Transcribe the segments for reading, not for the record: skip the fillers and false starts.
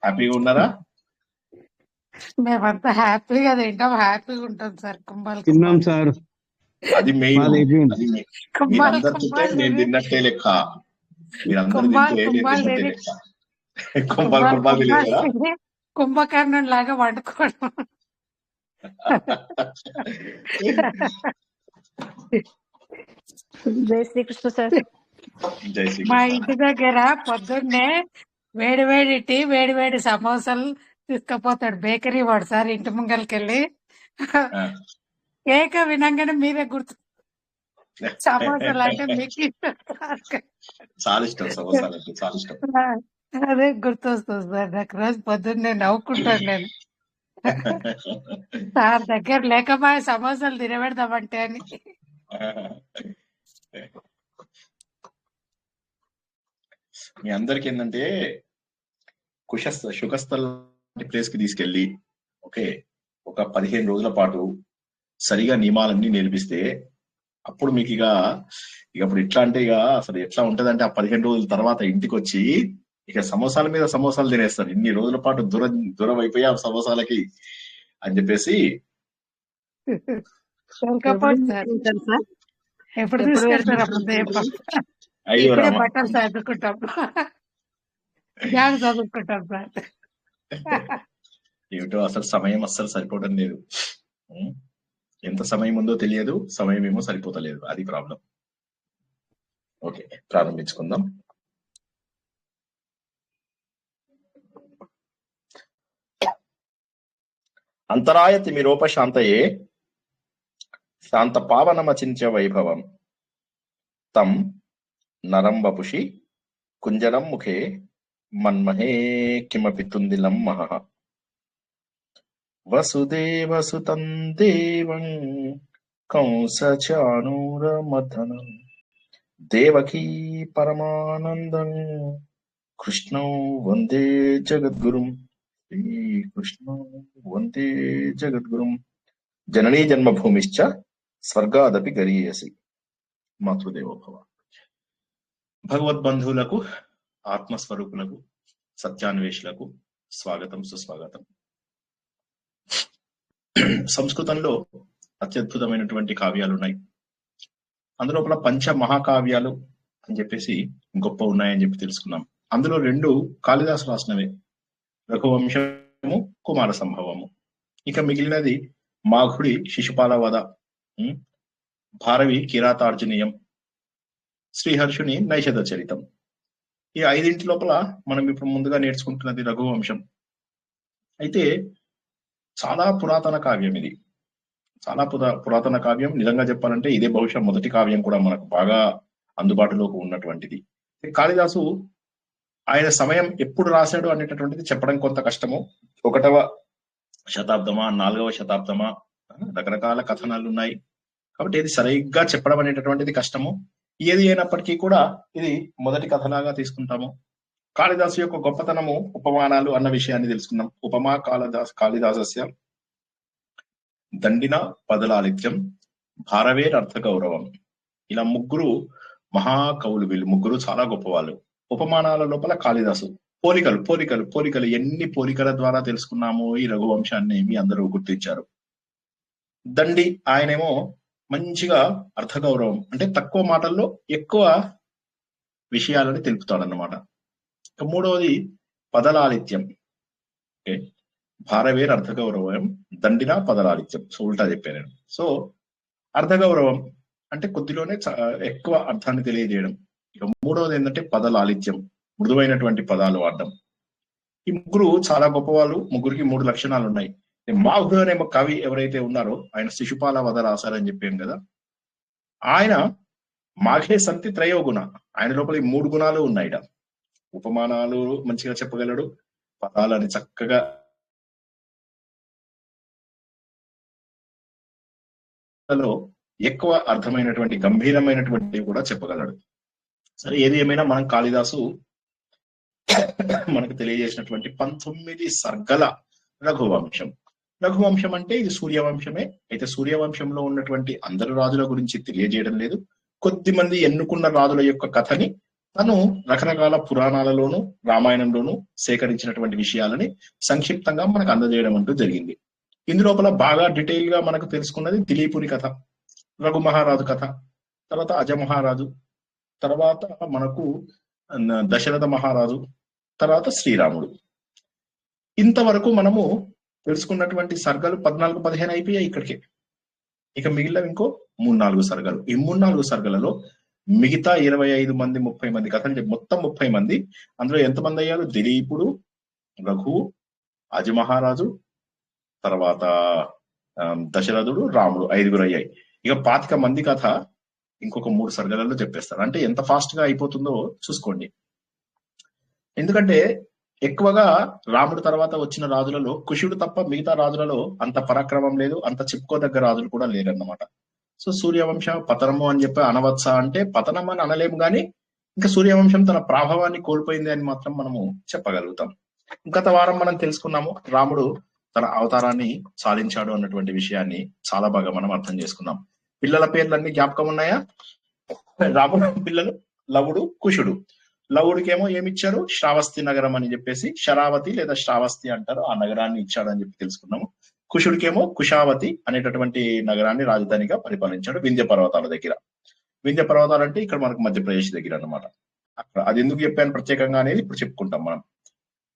హ్యాపీగా ఉన్నారా? మేమంతా హ్యాపీగా తింటాం, హ్యాపీగా ఉంటాం సార్. కుంభాలు తిన్నాం కుంభాలు సార్, అది మెయిన్. మాది అయిపోయింది. అది కుంభాలు మీరందరు తింటే కుంభాలు నేను తిని తిన్నట్టే లెక్క. మీరందరూ కుంభాలు తింటే నేను కుంభాలు తిన్నట్టే తిని లెక్క. కుంభాలు కుంభాలు కుంభాలు కుంభాలు తినేదా? తిని కుంభకర్ణం లాగా వండుకోవడం. జై శ్రీకృష్ణ సార్. జై మా శ్రీకృష్ణ. ఇంటి దగ్గర పొద్దున్నే వేడి వేడి టీ, వేడి వేడి సమోసాలు తీసుకుపోతాడు బేకరీ వాడు సార్. ఇంటి ముంగలికెళ్ళి ఆ. కేక వినంగానే మీరే గుర్తు. సమోసాలు అంటే మీకు ఇష్టం సార్. చాలా ఇష్టం సమోసాలు అంటే, చాలా ఇష్టం. అదే గుర్తొస్తుంది సార్ నాకు. రోజు పొద్దున్నే నవ్వుకుంటాను నేను, సార్ దగ్గర లేకపోయే సమోసాలు తినబెడదామంటే అని. మీ అందరికి ఏంటంటే శుకస్థల్ ప్లేస్ కి తీసుకెళ్ళి ఓకే ఒక 15 రోజుల పాటు సరిగా నియమాలన్నీ నేర్పిస్తే అప్పుడు మీకు ఇక అప్పుడు ఎట్లా అంటే ఇక అసలు ఎట్లా ఉంటదంటే ఆ 15 రోజుల తర్వాత ఇంటికి వచ్చి ఇక సమోసాల మీద సమోసాలు తినేస్తారు. ఇన్ని రోజుల పాటు దూరం అయిపోయి ఆ సమోసాలకి అని చెప్పేసి. ఎప్పుడు తీసుకెళ్తారా? ముందే అయ్యో ఇప్పుడే రామ, బట్టలు చదువుకుంటాం, బ్యాగ్ చదువుకుంటాం సార్. ఏమిటో అసలు సమయం అస్సలు సరిపోవడం లేదు. ఎంత సమయం ఉందో తెలియదు, సమయం ఏమో సరిపోతలేదు. అది ప్రాబ్లం. ఓకే, ప్రారంభించుకుందాం. అంతరాయ తిమిరోపశాంతయే శాంత పావనమచించ వైభవం తం నరం వపుషి కుంజరం ముఖే మన్మహే కిమపి తుందిలం మహః వసుదేవసుతం దేవం కంసచానూరమర్దనం దేవకీ పరమానందం కృష్ణం వందే జగద్గురుం శ్రీకృష్ణం వందే జగద్గురుం జననీ జన్మభూమిశ్చ స్వర్గాదపి గరీయసి మాతృదేవోభవ. భగవద్బంధువులకు, ఆత్మస్వరూపులకు, సత్యాన్వేషులకు స్వాగతం, సుస్వాగతం. సంస్కృతంలో అత్యద్భుతమైనటువంటి కావ్యాలు ఉన్నాయి. అందులోపల పంచ మహాకావ్యాలు అని చెప్పేసి గొప్ప ఉన్నాయని చెప్పి తెలుసుకున్నాం. అందులో 2 కాళిదాసు రాసినవే, రఘువంశము, కుమార సంభవము. ఇక మిగిలినది మాఘుడి శిశుపాల వధ, భారవి కిరాతార్జునీయం, శ్రీహర్షుని నైషధ చరితం. ఈ 5 లోపల మనం ఇప్పుడు ముందుగా నేర్చుకుంటున్నది రఘువంశం. అయితే చాలా పురాతన కావ్యం ఇది, చాలా పురాతన కావ్యం. నిజంగా చెప్పాలంటే ఇదే బహుశా మొదటి కావ్యం కూడా మనకు బాగా అందుబాటులోకి ఉన్నటువంటిది. కాళిదాసు ఆయన సమయం ఎప్పుడు రాశాడు అనేటటువంటిది చెప్పడం కొంత కష్టము. 1వ శతాబ్దమా, 4వ శతాబ్దమా, రకరకాల కథనాలు ఉన్నాయి. కాబట్టి ఇది సరిగ్గా చెప్పడం అనేటటువంటిది కష్టము. ఏది అయినప్పటికీ కూడా ఇది మొదటి కథలాగా తీసుకుంటాము. కాళిదాసు యొక్క గొప్పతనము ఉపమానాలు అన్న విషయాన్ని తెలుసుకుందాం. ఉపమా కాళిదాసస్య దండిన పదలాలిత్యం భారవేర్ అర్థ గౌరవం. ఇలా 3 మహాకవులు, వీళ్ళు 3 చాలా గొప్పవాళ్ళు. ఉపమానాల లోపల కాళిదాసు. పోలికలు ఎన్ని పోలికల ద్వారా తెలుసుకున్నాము ఈ రఘువంశాన్ని మీ అందరూ గుర్తించారు. దండి ఆయనేమో మంచిగా అర్థగౌరవం అంటే తక్కువ మాటల్లో ఎక్కువ విషయాలని తెలుపుతాడన్నమాట. 3వది పదలాలిత్యం. ఓకే, భారవేర్ అర్థగౌరవం, దండిన పదలాలిత్యం. సో ఉల్టా చెప్పాను నేను. సో అర్థగౌరవం అంటే కొద్దిలోనే ఎక్కువ అర్థాన్ని తెలియజేయడం. ఇక 3వది ఏంటంటే పదలాలిత్యం, మృదువైనటువంటి పదాలు వాడడం. ఈ 3 చాలా గొప్పవాళ్ళు. 3కి 3 లక్షణాలు ఉన్నాయి. మాఘుడు అనే కవి ఎవరైతే ఉన్నారో ఆయన శిశుపాల వధ రాశారని చెప్పాను కదా. ఆయన మాఘే సంతి త్రయోగుణ, ఆయన లోపల ఈ 3 గుణాలు ఉన్నాయి. ఉపమానాలు మంచిగా చెప్పగలడు, పదాలని చక్కగా ఎక్కువ అర్థమైనటువంటి గంభీరమైనటువంటి కూడా చెప్పగలడు. సరే, ఏది ఏమైనా మనం కాళిదాసు మనకు తెలియజేసినటువంటి 19 సర్గల రఘువంశం. రఘువంశం అంటే ఇది సూర్యవంశమే. అయితే సూర్యవంశంలో ఉన్నటువంటి అందరు రాజుల గురించి తెలియజేయడం లేదు. కొద్దిమంది ఎన్నుకున్న రాజుల యొక్క కథని తను రకరకాల పురాణాలలోను రామాయణంలోను సేకరించినటువంటి విషయాలని సంక్షిప్తంగా మనకు అందజేయడం అంటూ జరిగింది. ఇందులోపల బాగా డీటెయిల్ గా మనకు తెలుసుకున్నది దిలీపుని కథ, రఘు మహారాజు కథ, తర్వాత అజమహారాజు, తర్వాత మనకు దశరథ మహారాజు, తర్వాత శ్రీరాముడు. ఇంతవరకు మనము తెలుసుకున్నటువంటి సర్గలు 14-15 అయిపోయాయి ఇక్కడికి. ఇక మిగిలిన ఇంకో 3-4 సర్గలు. ఈ 3-4 సర్గలలో మిగతా 25 మంది 30 మంది కథలు మొత్తం 30 మంది. అందులో ఎంతమంది అయ్యారు? దిలీపుడు, రఘు, అజమహారాజు, తర్వాత దశరథుడు, రాముడు, 5గురు అయ్యాయి. ఇక 25 మంది కథ ఇంకొక 3 సర్గలలో చెప్పేస్తారు. అంటే ఎంత ఫాస్ట్ గా అయిపోతుందో చూసుకోండి. ఎందుకంటే ఎక్కువగా రాముడు తర్వాత వచ్చిన రాజులలో కుషుడు తప్ప మిగతా రాజులలో అంత పరాక్రమం లేదు, అంత చెప్పుకోదగ్గ రాజులు కూడా లేరన్నమాట. సో సూర్యవంశ పతనము అని చెప్పి అనవచ్చా అంటే పతనం అని అనలేము, కానీ ఇంకా సూర్యవంశం తన ప్రభావాన్ని కోల్పోయింది అని మాత్రం మనము చెప్పగలుగుతాం. గత వారం మనం తెలుసుకున్నాము రాముడు తన అవతారాన్ని సాధించాడు అన్నటువంటి విషయాన్ని చాలా బాగా మనం అర్థం చేసుకున్నాం. పిల్లల పేర్లన్నీ జ్ఞాపకం ఉన్నాయా? రాముడు పిల్లలు లవుడు, కుషుడు. లవుడికేమో ఏమిచ్చారు? శ్రావస్తి నగరం అని చెప్పేసి, శరావతి లేదా శ్రావస్తి అంటారు, ఆ నగరాన్ని ఇచ్చాడు అని చెప్పి తెలుసుకున్నాము. కుషుడికేమో కుషావతి అనేటటువంటి నగరాన్ని రాజధానిగా పరిపాలించాడు వింధ్య పర్వతాల దగ్గర. వింధ్య పర్వతాలు అంటే ఇక్కడ మనకు మధ్యప్రదేశ్ దగ్గర అన్నమాట. అక్కడ అది ఎందుకు చెప్పాను ప్రత్యేకంగా అనేది ఇప్పుడు చెప్పుకుంటాం మనం.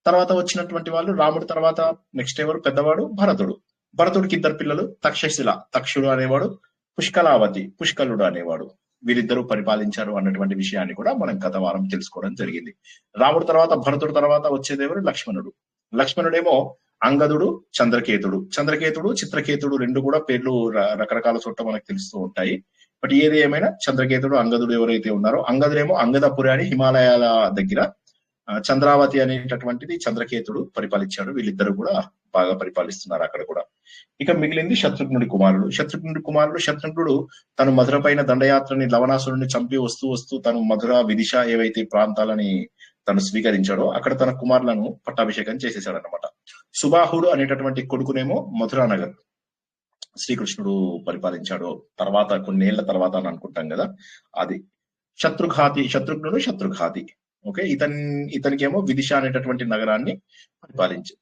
తర్వాత వచ్చినటువంటి వాళ్ళు రాముడు తర్వాత నెక్స్ట్ ఎవరు? పెద్దవాడు భరతుడు. భరతుడికి 2 పిల్లలు, తక్షశిల తక్షుడు అనేవాడు, పుష్కలావతి పుష్కలుడు అనేవాడు. వీరిద్దరూ పరిపాలించారు అన్నటువంటి విషయాన్ని కూడా మనం గత వారం తెలుసుకోవడం జరిగింది. రాముడు తర్వాత భరతుడు తర్వాత వచ్చేది ఎవరు? లక్ష్మణుడు. లక్ష్మణుడేమో అంగదుడు, చంద్రకేతుడు. చంద్రకేతుడు చిత్రకేతుడు రెండు కూడా పేర్లు రకరకాల చోట్ల మనకు తెలుస్తూ ఉంటాయి. బట్ ఏది ఏమైనా చంద్రకేతుడు అంగదుడు ఎవరైతే ఉన్నారో, అంగదుడేమో అంగదపురి అని హిమాలయాల దగ్గర, చంద్రావతి అనేటటువంటిది చంద్రకేతుడు పరిపాలించాడు. వీళ్ళిద్దరు కూడా బాగా పరిపాలిస్తున్నారు అక్కడ కూడా. ఇక మిగిలింది శత్రుఘ్నుడి కుమారుడు. శత్రుఘ్నుడు తను మధుర పైన దండయాత్రని లవణాసురుడిని చంపి వస్తూ తను మధుర, విదిశ ఏవైతే ప్రాంతాలని తను స్వీకరించాడో అక్కడ తన కుమారులను పట్టాభిషేకం చేసేసాడు అనమాట. సుబాహుడు అనేటటువంటి కొడుకునేమో మధురానగర్ శ్రీకృష్ణుడు పరిపాలించాడు తర్వాత, కొన్నేళ్ల తర్వాత అని అనుకుంటాం కదా, అది. శత్రుఘ్నుడు శత్రుఘాతి. ఓకే, ఇతనికేమో విదిశ అనేటటువంటి నగరాన్ని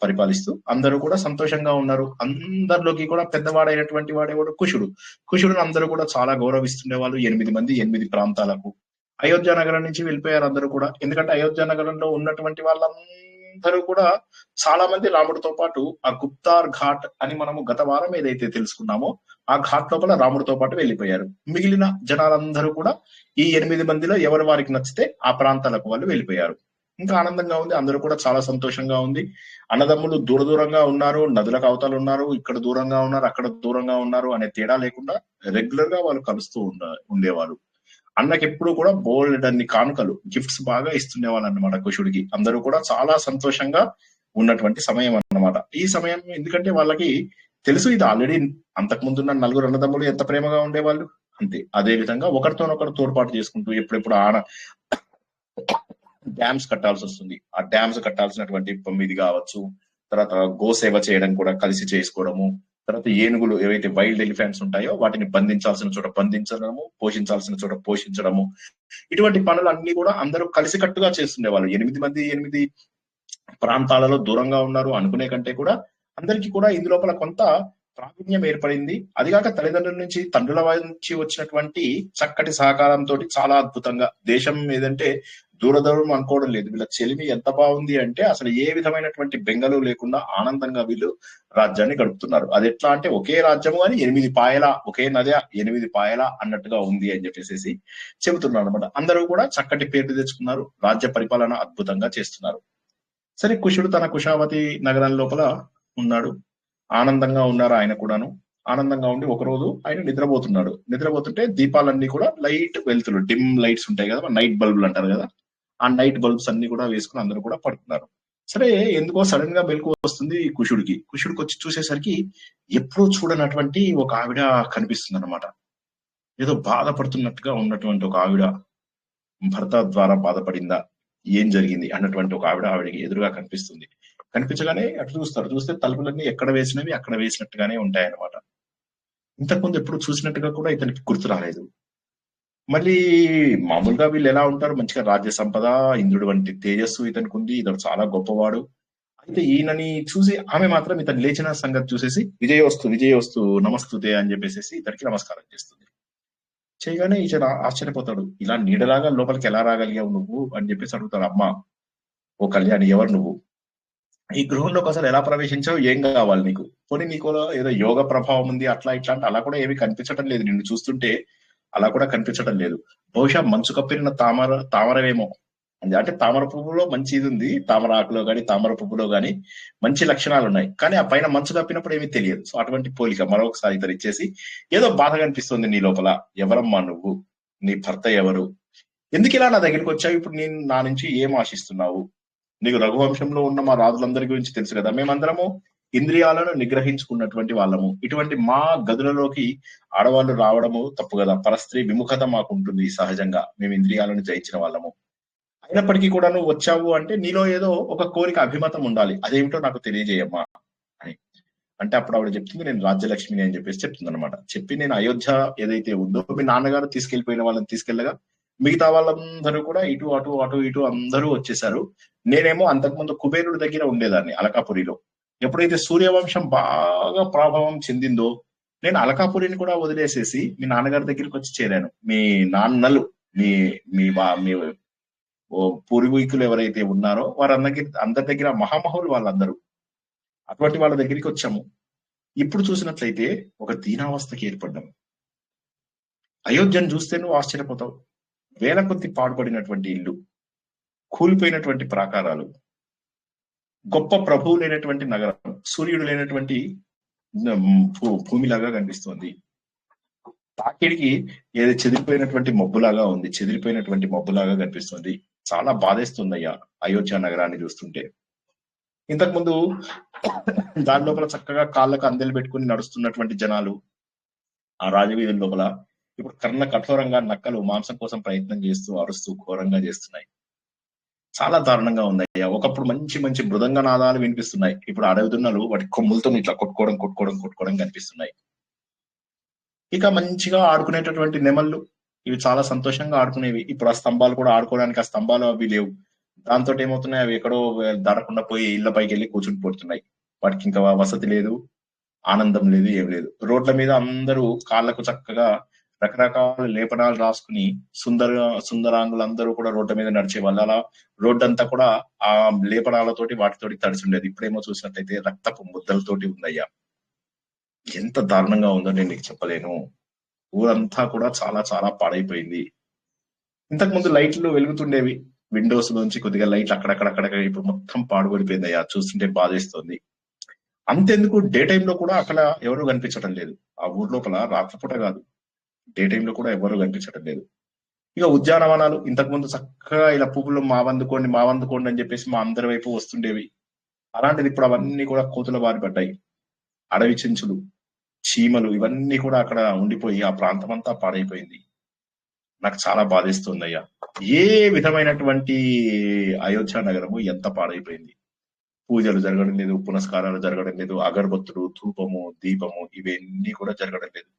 పరిపాలిస్తూ అందరూ కూడా సంతోషంగా ఉన్నారు. అందరిలోకి కూడా పెద్దవాడైనటువంటి వాడేవాడు కుషుడును అందరూ కూడా చాలా గౌరవిస్తుండే వాళ్ళు. 8 మంది 8 ప్రాంతాలకు అయోధ్య నగరం నుంచి వెళ్ళిపోయారు అందరూ కూడా. ఎందుకంటే అయోధ్య నగరంలో ఉన్నటువంటి వాళ్ళందరూ కూడా చాలా మంది రాముడితో పాటు ఆ గుప్తార్ ఘాట్ అని మనము గత వారం ఏదైతే తెలుసుకున్నామో ఆ ఘాట్ లోపల రాముడితో పాటు వెళ్ళిపోయారు. మిగిలిన జనాలందరూ కూడా ఈ 8 మందిలో ఎవరి వారికి నచ్చితే ఆ ప్రాంతాలకు వాళ్ళు వెళ్ళిపోయారు. ఇంకా ఆనందంగా ఉంది, అందరూ కూడా చాలా సంతోషంగా ఉంది. అన్నదమ్ములు దూరంగా ఉన్నారు, నదులకు అవతలు ఉన్నారు, ఇక్కడ దూరంగా ఉన్నారు, అక్కడ దూరంగా ఉన్నారు అనే తేడా లేకుండా రెగ్యులర్ గా వాళ్ళు కలుస్తూ ఉండేవారు. అన్నకి ఎప్పుడు కూడా బోల్డ్ అన్ని కానుకలు, గిఫ్ట్స్ బాగా ఇస్తుండేవాళ్ళు అన్నమాట కుషుడికి. అందరూ కూడా చాలా సంతోషంగా ఉన్నటువంటి సమయం అన్నమాట ఈ సమయం. ఎందుకంటే వాళ్ళకి తెలుసు ఇది ఆల్రెడీ అంతకుముందున్న 4 అన్నదమ్ములు ఎంత ప్రేమగా ఉండేవాళ్ళు అంతే. అదే విధంగా ఒకరితోనొకరు తోడ్పాటు చేసుకుంటూ ఎప్పుడెప్పుడు డ్యామ్స్ కట్టాల్సి వస్తుంది, ఆ డ్యామ్స్ కట్టాల్సినటువంటి ఇది కావచ్చు, తర్వాత గోసేవ చేయడం కూడా కలిసి చేసుకోవడము, తర్వాత ఏనుగులు ఏవైతే వైల్డ్ ఎలిఫెంట్స్ ఉంటాయో వాటిని బంధించాల్సిన చోట బంధించడము, పోషించాల్సిన చోట పోషించడము, ఇటువంటి పనులు అన్ని కూడా అందరూ కలిసికట్టుగా చేస్తుండేవాళ్ళు. 8 మంది 8 ప్రాంతాలలో దూరంగా ఉన్నారు అనుకునే కంటే కూడా అందరికీ కూడా ఇందులోపల కొంత ప్రావీణ్యం ఏర్పడింది. అదిగాక తల్లిదండ్రుల నుంచి, తండ్రుల నుంచి వచ్చినటువంటి చక్కటి సహకారంతో చాలా అద్భుతంగా దేశం ఏదంటే దూరం అనుకోవడం లేదు. వీళ్ళ చెలిమి ఎంత బాగుంది అంటే అసలు ఏ విధమైనటువంటి బెంగలు లేకుండా ఆనందంగా వీళ్ళు రాజ్యాన్ని గడుపుతున్నారు. అది ఎట్లా అంటే ఒకే రాజ్యము కానీ 8 పాయల, ఒకే నది 8 పాయల అన్నట్టుగా ఉంది అని చెప్పేసి చెబుతున్నారు అనమాట. అందరూ కూడా చక్కటి పేర్లు తెచ్చుకున్నారు, రాజ్య పరిపాలన అద్భుతంగా చేస్తున్నారు. సరే, కుషుడు తన కుషావతి నగరం లోపల ఉన్నాడు, ఆనందంగా ఉన్నారు ఆయన కూడాను. ఆనందంగా ఉండి ఒకరోజు ఆయన నిద్రపోతుంటే దీపాలన్నీ కూడా లైట్ వెలుతురు, డిమ్ లైట్స్ ఉంటాయి కదా, నైట్ బల్బులు అంటారు కదా, ఆ నైట్ బల్బ్స్ అన్ని కూడా వేసుకుని అందరూ కూడా పడుకున్నారు. సరే, ఎందుకో సడన్ గా మెలకు వస్తుంది కుషుడికి వచ్చి చూసేసరికి ఎప్పుడూ చూడనటువంటి ఒక ఆవిడ కనిపిస్తుంది అనమాట. ఏదో బాధపడుతున్నట్టుగా ఉన్నటువంటి ఒక ఆవిడ, భర్త ద్వారా బాధపడిందా, ఏం జరిగింది అన్నటువంటి ఒక ఆవిడకి ఎదురుగా కనిపిస్తుంది. కనిపించగానే అటు చూస్తే తలుపులన్నీ ఎక్కడ వేసినవి అక్కడ వేసినట్టుగానే ఉంటాయన్నమాట. ఇంతకుముందు ఎప్పుడు చూసినట్టుగా కూడా ఇతనికి గుర్తు రాలేదు. మళ్ళీ మామూలుగా వీళ్ళు ఎలా ఉంటారు, మంచిగా రాజ్య సంపద, ఇంద్రుడు వంటి తేజస్సు ఇతనికి ఉంది, ఇతడు చాలా గొప్పవాడు. అయితే ఈయనని చూసి ఆమె మాత్రం ఇతను లేచిన సంగతి చూసేసి విజయోస్తు విజయోస్తు నమస్తుతే అని చెప్పేసి ఇతనికి నమస్కారం చేస్తుంది. చేయగానే ఇతను ఆశ్చర్యపోతాడు, ఇలా నీడలాగా లోపలికి ఎలా రాగలిగావు నువ్వు అని చెప్పేసి అడుగుతాడు. అమ్మ, ఓ కళ్యాణి, ఎవరు నువ్వు? ఈ గృహంలోకి అసలు ఎలా ప్రవేశించావు? ఏం కావాలి నీకు? పోనీ నీకు ఏదో యోగ ప్రభావం ఉంది అట్లా ఇట్లా అంటే అలా కూడా ఏమీ కనిపించడం లేదు, నిన్ను చూస్తుంటే అలా కూడా కనిపించడం లేదు. బహుశా మంచు కప్పిన తామరవేమో. అంటే తామర పువ్వులో మంచి ఇది ఉంది, తామర ఆకులో గాని తామర పువ్వులో గాని మంచి లక్షణాలు ఉన్నాయి, కానీ ఆ పైన మంచు కప్పినప్పుడు ఏమీ తెలియదు. సో అటువంటి పోలిక మరొకసారి ఇతరు ఇచ్చేసి, ఏదో బాధగా అనిపిస్తుంది నీ లోపల, ఎవరమ్మా నువ్వు, నీ భర్త ఎవరు, ఎందుకు ఇలా నా దగ్గరికి వచ్చావు, ఇప్పుడు నేను నా నుంచి ఏం ఆశిస్తున్నావు, నీకు రఘువంశంలో ఉన్న మా రాజులందరి గురించి తెలుసు కదా, మేమందరము ఇంద్రియాలను నిగ్రహించుకున్నటువంటి వాళ్ళము, ఇటువంటి మా గదులలోకి ఆడవాళ్ళు రావడము తప్పు కదా, పరస్త్రీ విముఖత మాకు ఉంటుంది సహజంగా, మేము ఇంద్రియాలను జయించిన వాళ్ళము. అయినప్పటికీ కూడా నువ్వు వచ్చావు అంటే నీలో ఏదో ఒక కోరిక, అభిమతం ఉండాలి, అదేమిటో నాకు తెలియజేయమ్మా అని. అంటే అప్పుడు ఆవిడ చెప్తుంది, నేను రాజ్యలక్ష్మిని అని చెప్పేసి చెప్తుంది అనమాట. చెప్పి, నేను అయోధ్య ఏదైతే ఉందో మీ నాన్నగారు తీసుకెళ్లిపోయిన వాళ్ళని తీసుకెళ్ళగా మిగతా వాళ్ళందరూ కూడా ఇటు అటు అటు ఇటు అందరూ వచ్చేసారు. నేనేమో అంతకుముందు కుబేరుడి దగ్గర ఉండేదాన్ని అలకాపురిలో. ఎప్పుడైతే సూర్యవంశం బాగా ప్రభావం చెందిందో నేను అలకాపురిని కూడా వదిలేసేసి మీ నాన్నగారి దగ్గరికి వచ్చి చేరాను. మీ నాన్నలు, మీ మీ మీ పూర్వీకులు ఎవరైతే ఉన్నారో అందరి దగ్గర మహామహులు వాళ్ళందరూ, అటువంటి వాళ్ళ దగ్గరికి వచ్చాము. ఇప్పుడు చూసినట్లయితే ఒక దీనావస్థకి ఏర్పడ్డాము. అయోధ్యను చూస్తే నువ్వు ఆశ్చర్యపోతావు. వేల కొద్ది పాడుపడినటువంటి ఇల్లు, కూలిపోయినటువంటి ప్రాకారాలు, గొప్ప ప్రభువు లేనటువంటి నగరం, సూర్యుడు లేనటువంటి భూమిలాగా కనిపిస్తోంది. తాకిడికి ఏదో చెదిరిపోయినటువంటి మబ్బులాగా కనిపిస్తుంది. చాలా బాధేస్తుందయ్యా అయోధ్య నగరాన్ని చూస్తుంటే. ఇంతకుముందు దాని లోపల చక్కగా కాళ్ళకు అందెలు పెట్టుకుని నడుస్తున్నటువంటి జనాలు ఆ రాజవీధుల లోపల ఇప్పుడు కర్ణ కఠోరంగా నక్కలు మాంసం కోసం ప్రయత్నం చేస్తూ అరుస్తూ ఘోరంగా చేస్తున్నాయి. చాలా దారుణంగా ఉందయ్యా. ఒకప్పుడు మంచి మంచి మృదంగ నాదాలు వినిపిస్తున్నాయి, ఇప్పుడు అడవిదున్నలు వాటి కొమ్ములతో ఇట్లా కొట్టుకోవడం కనిపిస్తున్నాయి. ఇక మంచిగా ఆడుకునేటటువంటి నెమళ్ళు, ఇవి చాలా సంతోషంగా ఆడుకునేవి. ఇప్పుడు ఆ స్తంభాలు కూడా ఆడుకోవడానికి ఆ స్తంభాలు అవి లేవు. దాంతో ఏమవుతున్నాయి, అవి ఎక్కడో దాడకుండా పోయి ఇళ్ల పైకి వెళ్ళి కూర్చుని పోతున్నాయి. వాటికి ఇంకా వసతి లేదు, ఆనందం లేదు, ఏం లేదు. రోడ్ల మీద అందరూ కాళ్ళకు చక్కగా రకరకాల లేపనాలు రాసుకుని సుందరాంగులందరూ కూడా రోడ్ల మీద నడిచే వాళ్ళు. అలా రోడ్డంతా కూడా ఆ లేపనాలతోటి వాటితోటి తడిసి ఉండేది. ఇప్పుడేమో చూసినట్లయితే రక్తపు ముద్దలతోటి ఉందయ్యా. ఎంత దారుణంగా ఉందో నేను నీకు చెప్పలేను. ఊరంతా కూడా చాలా చాలా పాడైపోయింది. ఇంతకు ముందు లైట్లు వెలుగుతుండేవి, విండోస్ నుంచి కొద్దిగా లైట్ అక్కడక్కడ, ఇప్పుడు మొత్తం పాడుపడిపోయింది అయ్యా. చూస్తుంటే బాధేస్తుంది. అంతెందుకు, డే టైంలో కూడా అక్కడ ఎవరు కనిపించడం లేదు. ఆ ఊరు లోపల రాత్రిపూట కాదు, డే టైంలో కూడా ఎవరు కనిపించడం లేదు. ఇక ఉద్యానవనాలు ఇంతకుముందు చక్కగా ఇలా పువ్వులు మావందుకోండి అని చెప్పేసి మా అందరి వైపు వస్తుండేవి. అలాంటిది ఇప్పుడు అవన్నీ కూడా కోతుల బారి పడ్డాయి. అడవి చెంచులు, చీమలు ఇవన్నీ కూడా అక్కడ ఉండిపోయి ఆ ప్రాంతం అంతా పాడైపోయింది. నాకు చాలా బాధేస్తుంది అయ్యా. ఏ విధమైనటువంటి అయోధ్య నగరము ఎంత పాడైపోయింది. పూజలు జరగడం లేదు, పునస్కారాలు జరగడం లేదు, అగరబత్తులు, ధూపము, దీపము ఇవన్నీ కూడా జరగడం లేదు.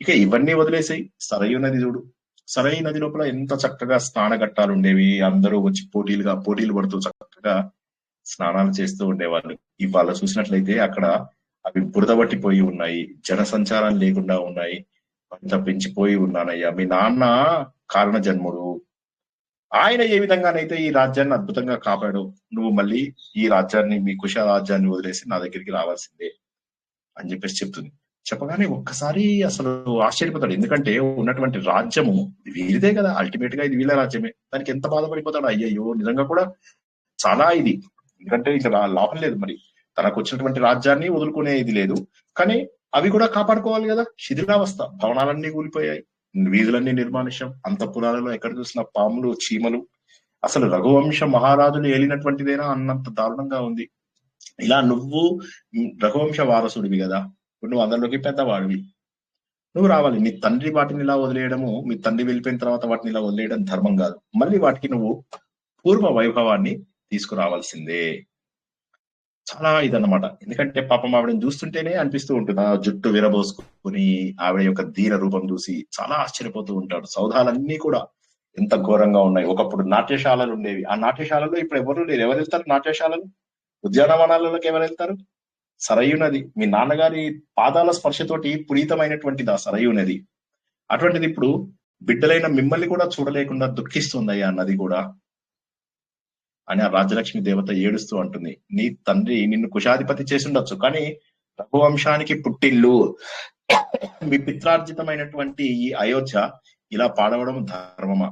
ఇక ఇవన్నీ వదిలేసాయి, సరయు నది చూడు. సరయు నది లోపల ఎంత చక్కగా స్నానఘట్టాలు ఉండేవి. అందరూ వచ్చి పోటీలు పడుతూ చక్కగా స్నానాలు చేస్తూ ఉండేవాళ్ళు. ఇవాళ చూసినట్లయితే అక్కడ అవి బురద పట్టిపోయి ఉన్నాయి, జన సంచారం లేకుండా ఉన్నాయి. అంత పెంచిపోయి ఉన్నానయ్యా. మీ నాన్న కారణ జన్ముడు, ఆయన ఏ విధంగానైతే ఈ రాజ్యాన్ని అద్భుతంగా కాపాడు, నువ్వు మళ్ళీ ఈ రాజ్యాన్ని, మీ కుశ రాజ్యాన్ని వదిలేసి నా దగ్గరికి రావాల్సిందే అని చెప్పేసి చెప్తుంది. చెప్పగానే ఒక్కసారి అసలు ఆశ్చర్యపోతాడు. ఎందుకంటే ఉన్నటువంటి రాజ్యము వీరిదే కదా, అల్టిమేట్ గా ఇది వీళ్ళ రాజ్యమే. దానికి ఎంత బాధపడిపోతాడు. అయ్యయ్యో, నిజంగా కూడా చాలా ఇది. ఎందుకంటే ఇక లాభం లేదు, మరి తనకు వచ్చినటువంటి రాజ్యాన్ని వదులుకునే ఇది లేదు, కానీ అవి కూడా కాపాడుకోవాలి కదా. శిథిలావస్థ, భవనాలన్నీ కూలిపోయాయి, వీధులన్నీ నిర్మానుష్యం, అంతఃపురాలలో ఎక్కడ చూసిన పాములు, చీమలు. అసలు రఘువంశ మహారాజులు ఏలినటువంటిదేనా అన్నంత దారుణంగా ఉంది. ఇలా నువ్వు రఘువంశ వారసుడివి కదా, నువ్వు అందరిలోకి పెద్దవాడివి, నువ్వు రావాలి. నీ తండ్రి వాటిని ఇలా వదిలేయడము, మీ తండ్రి వెళ్ళిపోయిన తర్వాత వాటిని ఇలా వదిలేయడం ధర్మం కాదు. మళ్ళీ వాటికి నువ్వు పూర్వ వైభవాన్ని తీసుకురావాల్సిందే. చాలా ఇదన్నమాట. ఎందుకంటే పాపం ఆవిడని చూస్తుంటేనే అనిపిస్తూ ఉంటుంది. ఆ జుట్టు విరబోసుకుని ఆవిడ యొక్క దీన రూపం చూసి చాలా ఆశ్చర్యపోతూ ఉంటాడు. సౌధాలన్నీ కూడా ఎంత ఘోరంగా ఉన్నాయి. ఒకప్పుడు నాట్యశాలలు ఉండేవి. ఆ నాట్యశాలలో ఇప్పుడు ఎవరు లేరు. ఎవరు వెళ్తారు నాట్యశాలలు? ఉద్యానవనాలలోకి ఎవరు వెళ్తారు? సరయూ నది మీ నాన్నగారి పాదాల స్పర్శతోటి పునీతమైనటువంటిది ఆ సరయూ నది. అటువంటిది ఇప్పుడు బిడ్డలైన మిమ్మల్ని కూడా చూడలేకుండా దుఃఖిస్తుంది ఆ నది కూడా అని ఆ రాజ్యలక్ష్మి దేవత ఏడుస్తూ అంటుంది. నీ తండ్రి నిన్ను కుశాధిపతి చేసి ఉండొచ్చు, కానీ రఘువంశానికి పుట్టిల్లు మీ పిత్రార్జితమైనటువంటి ఈ అయోధ్య ఇలా పాడవడం ధర్మమా?